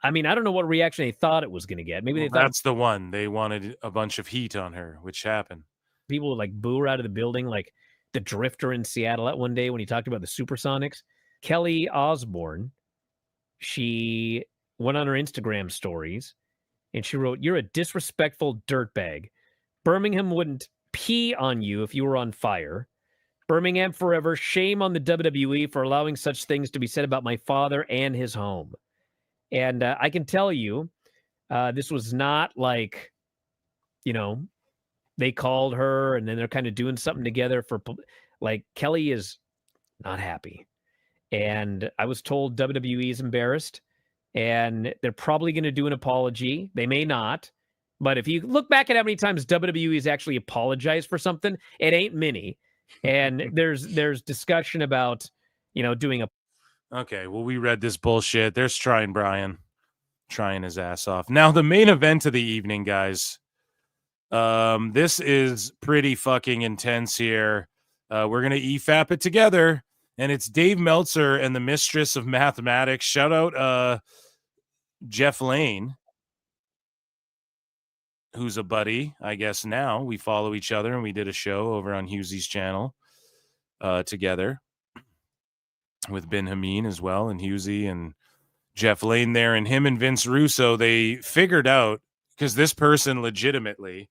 I mean, I don't know what reaction they thought it was going to get. Maybe they thought that's the one. They wanted a bunch of heat on her, which happened. People would like boo her out of the building, like the Drifter in Seattle that one day when he talked about the Supersonics. Kelly Osbourne, she went on her Instagram stories and she wrote, "You're a disrespectful dirtbag. Birmingham wouldn't pee on you if you were on fire. Birmingham forever. Shame on the WWE for allowing such things to be said about my father and his home." And I can tell you, this was not like, you know, they called her and then they're kind of doing something together for, like, Kelly is not happy. And I was told WWE is embarrassed and they're probably going to do an apology. They may not. But if you look back at how many times WWE has actually apologized for something, it ain't many. And there's discussion about, you know, doing a. Okay, well, we read this bullshit. There's trying Brian, trying his ass off. Now, the main event of the evening, guys. This is pretty fucking intense here. We're going to EFAP it together. And it's Dave Meltzer and the Mistress of Mathematics. Shout out Jeff Lane, who's a buddy, I guess now. We follow each other, and we did a show over on Hughesy's channel together with Ben Hameen as well, and Hughes and Jeff Lane there, and him and Vince Russo, they figured out, because this person legitimately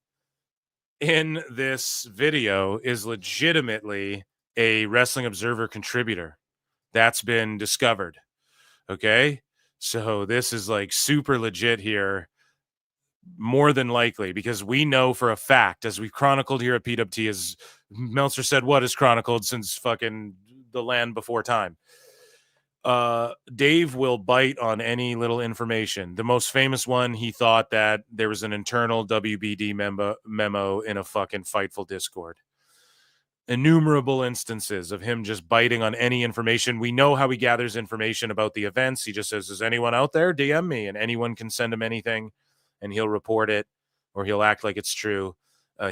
in this video is legitimately a Wrestling Observer contributor. That's been discovered. Okay? So this is like super legit here, more than likely, because we know for a fact, as we've chronicled here at PWT, as Meltzer said, what is chronicled since fucking the land before time. Dave will bite on any little information. The most famous one, he thought that there was an internal WBD memo in a fucking Fightful Discord. Innumerable instances of him just biting on any information. We know how he gathers information about the events. He just says, is anyone out there? DM me, and anyone can send him anything, and he'll report it, or he'll act like it's true.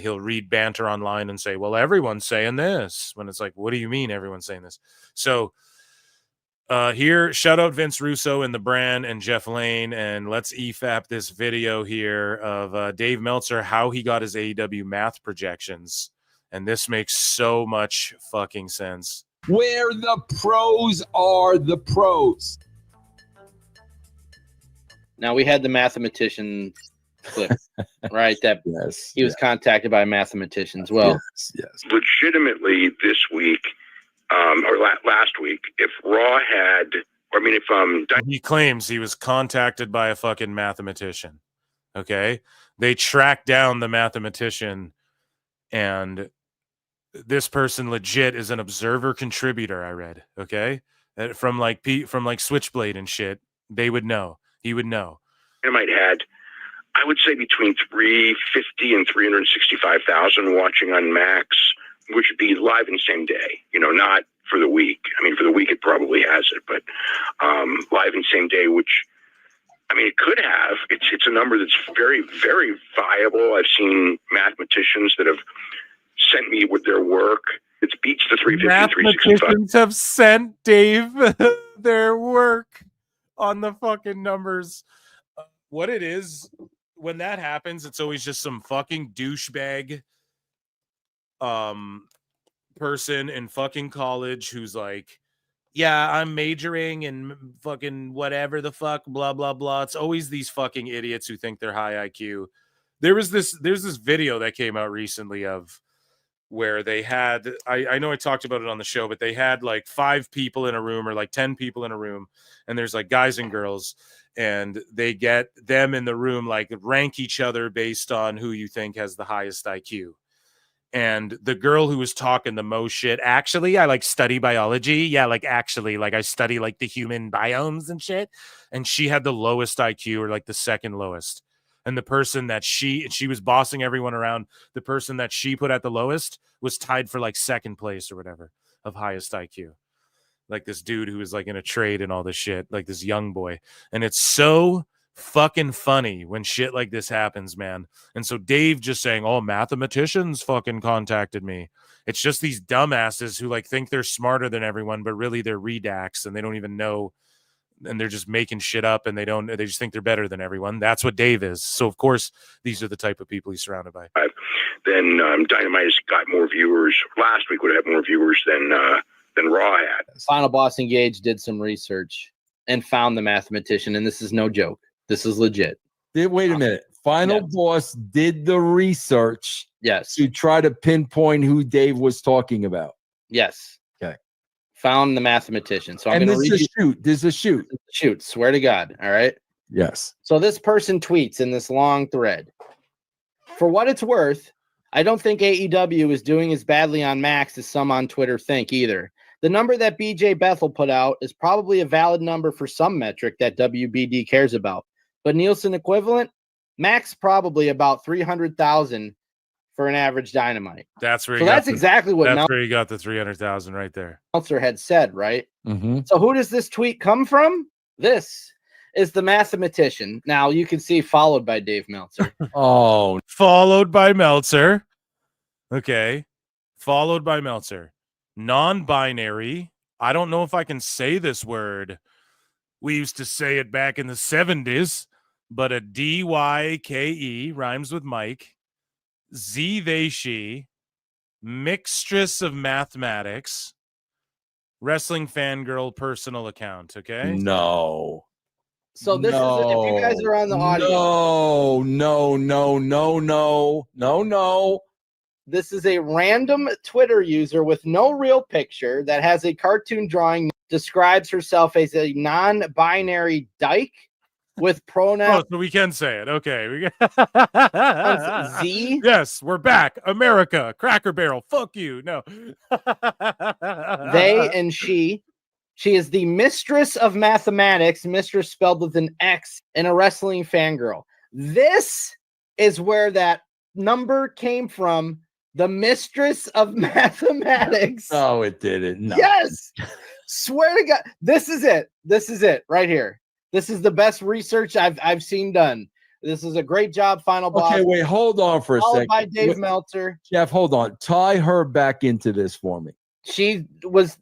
He'll read banter online and say, well, everyone's saying this, when it's like, what do you mean everyone's saying this? So here, shout out Vince Russo and the brand and Jeff Lane, and let's EFAP this video here of Dave Meltzer, how he got his AEW math projections. And this makes so much fucking sense. Where the pros are the pros. Now, we had the mathematician clip, right? That he was contacted by a mathematician as well. Yes. Legitimately, this week, or last week, if Raw had, or I mean, if he claims he was contacted by a fucking mathematician. Okay, they tracked down the mathematician, and this person legit is an Observer contributor. I read, okay, from like Switchblade and shit. They would know. He would know. Dynamite had I would say between 350 and 365,000 watching on Max, which would be live in same day. Not for the week. I mean, for the week it probably has it, but live in same day, which it could have. It's a number that's very, very viable. I've seen mathematicians that have sent me with their work. It beats the 350, 365. Mathematicians have sent Dave their work on the fucking numbers. What it is, when that happens, it's always just some fucking douchebag person in fucking college who's like, yeah, I'm majoring in fucking whatever the fuck, blah, blah, blah. It's always these fucking idiots who think they're high IQ. There's this video that came out recently of where they had, I know I talked about it on the show, but they had like 5 people in a room or like 10 people in a room, and there's like guys and girls, and they get them in the room, like rank each other based on who you think has the highest IQ. And the girl who was talking the most shit, actually, I like study biology. Yeah, like actually, like I study like the human biomes and shit. And she had the lowest IQ, or like the second lowest. And the person that she was bossing everyone around, the person that she put at the lowest was tied for like second place or whatever of highest IQ. Like this dude who was like in a trade and all this shit, like this young boy. And it's so fucking funny when shit like this happens, man. And so Dave just saying, oh, mathematicians fucking contacted me. It's just these dumbasses who like think they're smarter than everyone, but really they're redacts and they don't even know, and they're just making shit up, and they just think they're better than everyone. That's what Dave is. So of course these are the type of people he's surrounded by. Then Dynamite has got more viewers. Last week would have more viewers than Raw had. Final Boss Engage did some research and found the mathematician, and this is no joke. This is legit. Wait a minute. Final Boss did the research. Yes. To try to pinpoint who Dave was talking about. Yes. Okay. Found the mathematician. So I'm going to read you. This is a shoot. Shoot. Swear to God. All right. Yes. So this person tweets in this long thread. For what it's worth, I don't think AEW is doing as badly on Max as some on Twitter think either. The number that BJ Bethel put out is probably a valid number for some metric that WBD cares about. But Nielsen equivalent, Max probably about 300,000 for an average Dynamite. That's where. So that's exactly what. That's where you got the 300,000 right there. Meltzer had said, right? Mm-hmm. So who does this tweet come from? This is the mathematician. Now you can see followed by Dave Meltzer. Oh, followed by Meltzer. Okay, followed by Meltzer. Non-binary. I don't know if I can say this word. We used to say it back in the 70s, but a DYKE rhymes with Mike. Z, they, she. Mixtress of mathematics. Wrestling fangirl personal account, okay? No. So this is, if you guys are on the audio. No. This is a random Twitter user with no real picture that has a cartoon drawing, describes herself as a non-binary dyke with pronouns. Oh, so we can say it. Okay. Z. Yes, we're back. America, Cracker Barrel. Fuck you. No. They and she. She is the mistress of mathematics, mistress spelled with an X, and a wrestling fangirl. This is where that number came from. The mistress of mathematics. No, it didn't. No. Yes. Swear to God. This is it. This is it right here. This is the best research I've seen done. This is a great job, Final Boss. Okay, wait, hold on for a second. By Dave Meltzer. Jeff, hold on. Tie her back into this for me. She was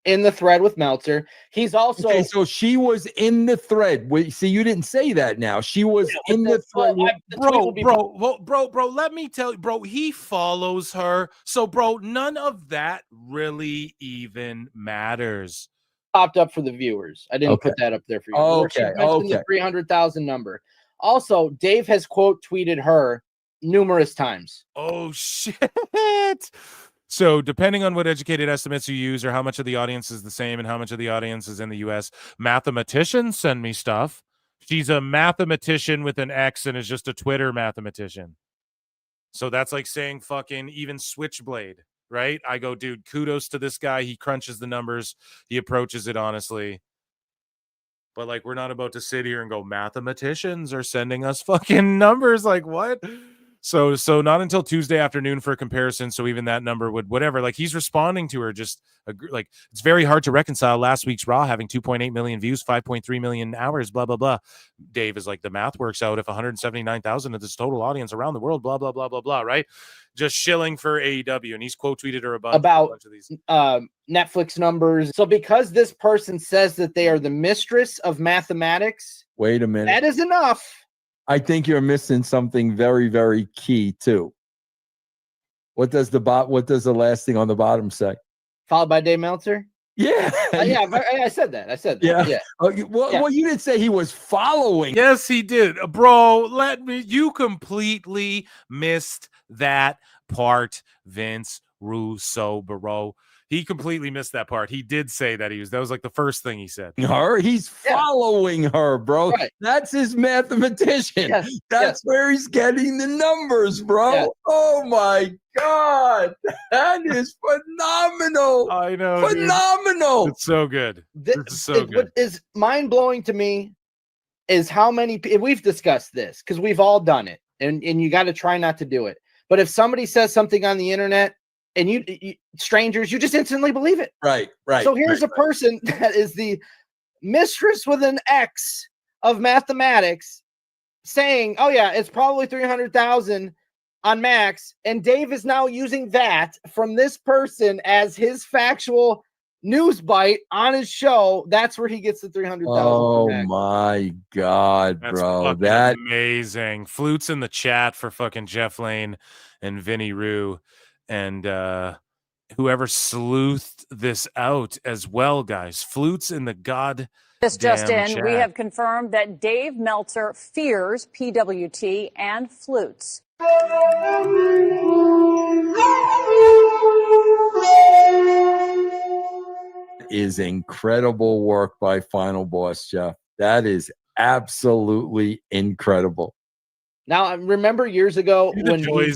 in the thread with Meltzer. He's also okay. So she was in the thread. Wait, see, you didn't say that. Now she was in the thread. Bro. Let me tell you, bro. He follows her, so bro. None of that really even matters. Popped up for the viewers. I didn't put that up there for you. Okay. The 300,000 number. Also, Dave has quote tweeted her numerous times. Oh shit. So depending on what educated estimates you use or how much of the audience is the same and how much of the audience is in the US, mathematicians send me stuff. She's a mathematician with an X and is just a Twitter mathematician. So that's like saying fucking even Switchblade, right? I go, dude, kudos to this guy. He crunches the numbers. He approaches it honestly. But like, we're not about to sit here and go, mathematicians are sending us fucking numbers. Like, what? So not until Tuesday afternoon for a comparison. So even that number would whatever. Like, he's responding to her. Just like, it's very hard to reconcile last week's Raw having 2.8 million views, 5.3 million hours, blah blah blah. Dave is like, the math works out if 179,000 of this total audience around the world, blah blah blah blah blah. Right? Just shilling for AEW, and he's quote tweeted her about a bunch of these Netflix numbers. So because this person says that they are the mistress of mathematics, wait a minute, that is enough. I think you're missing something very, very key too. What does the last thing on the bottom say? Followed by Dave Meltzer? Yeah. Yeah, I said that. Yeah. Well, you didn't say he was following. Yes, he did. Bro, you completely missed that part, Vince Russo, bro. He completely missed that part. He did say that that was like the first thing he said. He's following her, bro. Right. That's his mathematician. Yes. That's where he's getting the numbers, bro. Yes. Oh my God. That is phenomenal. I know. Phenomenal. It's so good. It's so good. What is mind-blowing to me is how many we've discussed this because we've all done it, and you got to try not to do it. But if somebody says something on the internet and you strangers, you just instantly believe it. Right. So here's a person that is the mistress with an X of mathematics saying, oh yeah, it's probably 300,000 on Max. And Dave is now using that from this person as his factual news bite on his show. That's where he gets the 300,000. Oh my God, bro. That's amazing. Flutes in the chat for fucking Jeff Lane and Vinny Rue. And whoever sleuthed this out as well, guys. Flutes in the god. This just in, chat. we have confirmed that Dave Meltzer fears PWT and Flutes. Is incredible work by Final Boss, Jeff. That is absolutely incredible. Now, I remember years ago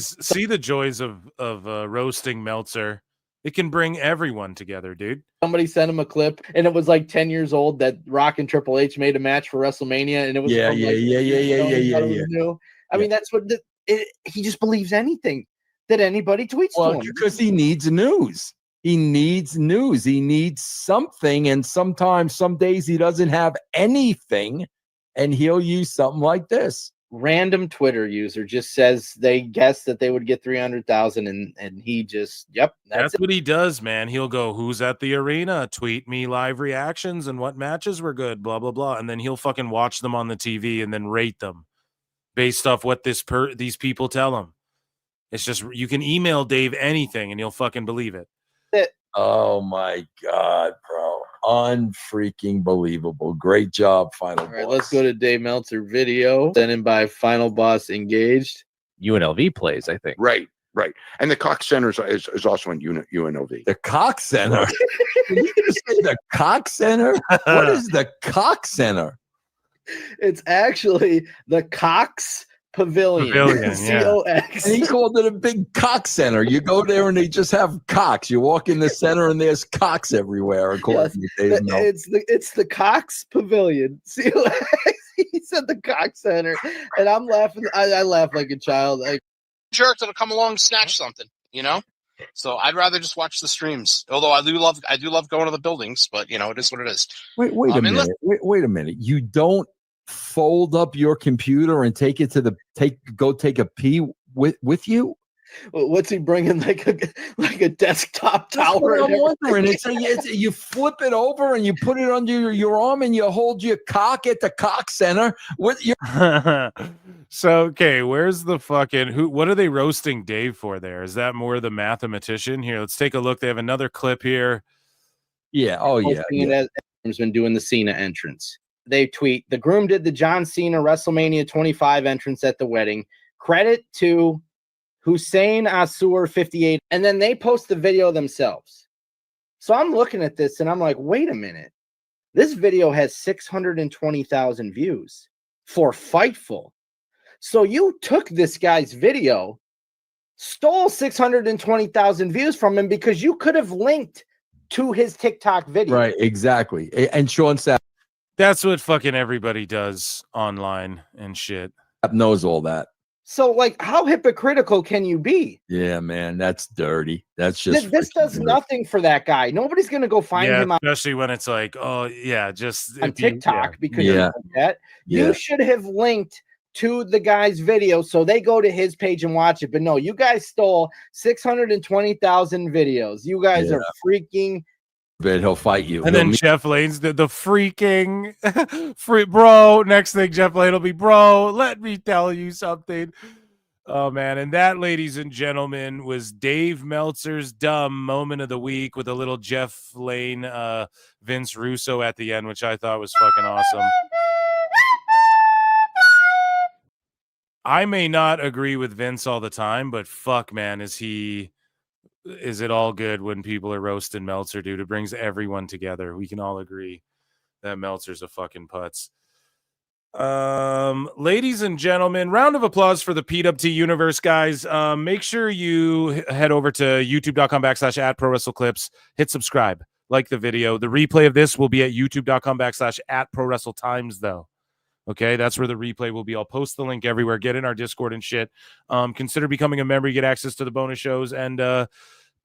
see the joys of roasting Meltzer. It can bring everyone together, dude. Somebody sent him a clip, and it was like 10 years old that Rock and Triple H made a match for WrestleMania, and it was yeah. I mean, that's what he just believes anything that anybody tweets to him because he needs news. He needs news. He needs something, and sometimes, some days he doesn't have anything, and he'll use something like this. Random Twitter user just says they guessed that they would get 300,000, and he just, that's what he does, man. He'll go, who's at the arena? Tweet me live reactions and what matches were good, blah blah blah, and then he'll fucking watch them on the TV and then rate them based off what these people tell him. It's just, you can email Dave anything and he'll fucking believe it. Oh my God, bro. Unfreaking believable. Great job, Final Boss. All right, let's go to Dave Meltzer video sent in by Final Boss Engaged. UNLV plays, I think. Right. And the Cox Center is also in UNLV. The Cox Center? Did you just say the Cox Center? What is the Cox Center? It's actually the Cox Pavilion. C-O-X. And he called it a big cock center. You go there and they just have cocks. You walk in the center and there's cocks everywhere. According to Dave Meltzer. It's the Cox Pavilion. C-O-X. He said the Cox Center, and I'm laughing. I laugh like a child. Jerk that'll come along and snatch something, So I'd rather just watch the streams. Although I do love going to the buildings, but it is what it is. Wait a minute. Wait a minute. You don't fold up your computer and take it to go take a pee with you? What's he bringing, like a desktop tower? I'm wondering. You flip it over and you put it under your arm and you hold your cock at the Cock Center with your. So okay, where's the fucking what are they roasting Dave for there? Is that more the mathematician? Here, let's take a look. They have another clip here. Yeah. Oh yeah. Has been doing the Cena entrance. They tweet, the groom did the John Cena WrestleMania 25 entrance at the wedding. Credit to Hussein Asur 58. And then they post the video themselves. So I'm looking at this and I'm like, wait a minute. This video has 620,000 views for Fightful. So you took this guy's video, stole 620,000 views from him because you could have linked to his TikTok video. Right, exactly. And Sean Sapp. That's what fucking everybody does online and shit. Knows all that. So, like, how hypocritical can you be? Yeah, man, that's dirty. That's just This does nothing for that guy. Nobody's gonna go find him on especially when it's like, oh yeah, just on TikTok because Yeah. of that. Yeah. You should have linked to the guy's video so they go to his page and watch it. But no, you guys stole 620,000 videos. You guys are freaking. But he'll fight you. And then Jeff Lane's the freaking bro. Next thing Jeff Lane will be, bro, let me tell you something. Oh man, and that, ladies and gentlemen, was Dave Meltzer's dumb moment of the week with a little Jeff Lane, Vince Russo at the end, which I thought was fucking awesome. I may not agree with Vince all the time, but fuck, man, is it all good when people are roasting Meltzer, dude? It brings everyone together. We can all agree that Meltzer's a fucking putz. Ladies and gentlemen, round of applause for the PWT universe, guys. Make sure you head over to youtube.com/@prowrestleclips. Hit subscribe, like the video. The replay of this will be at youtube.com/@prowrestletimes, though. Okay, that's where the replay will be. I'll post the link everywhere. Get in our Discord and shit. Consider becoming a member. You get access to the bonus shows and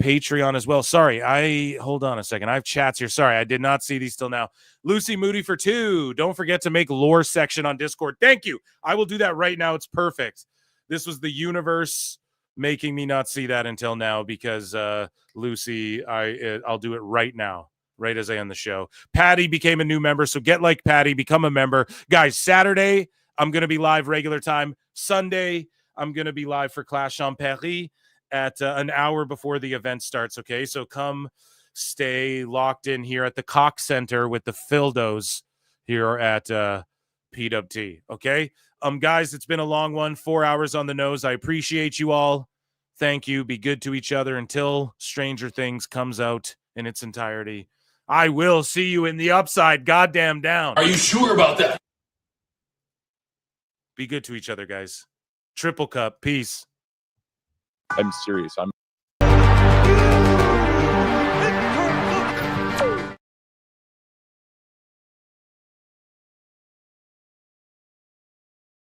Patreon as well. Sorry, hold on a second. I have chats here. Sorry, I did not see these till now. Lucy Moody for 2. Don't forget to make lore section on Discord. Thank you. I will do that right now. It's perfect. This was the universe making me not see that until now because Lucy, I'll do it right now. Right as I end the show. Patty became a new member, so get like Patty, become a member. Guys, Saturday, I'm going to be live regular time. Sunday, I'm going to be live for Clash on Paris at an hour before the event starts, okay? So come stay locked in here at the Cox Center with the Fildos here at PWT, okay? Guys, it's been a long one, 4 hours on the nose. I appreciate you all. Thank you. Be good to each other until Stranger Things comes out in its entirety. I will see you in the upside, goddamn down. Are you sure about that? Be good to each other, guys. Triple Cup. Peace. I'm serious.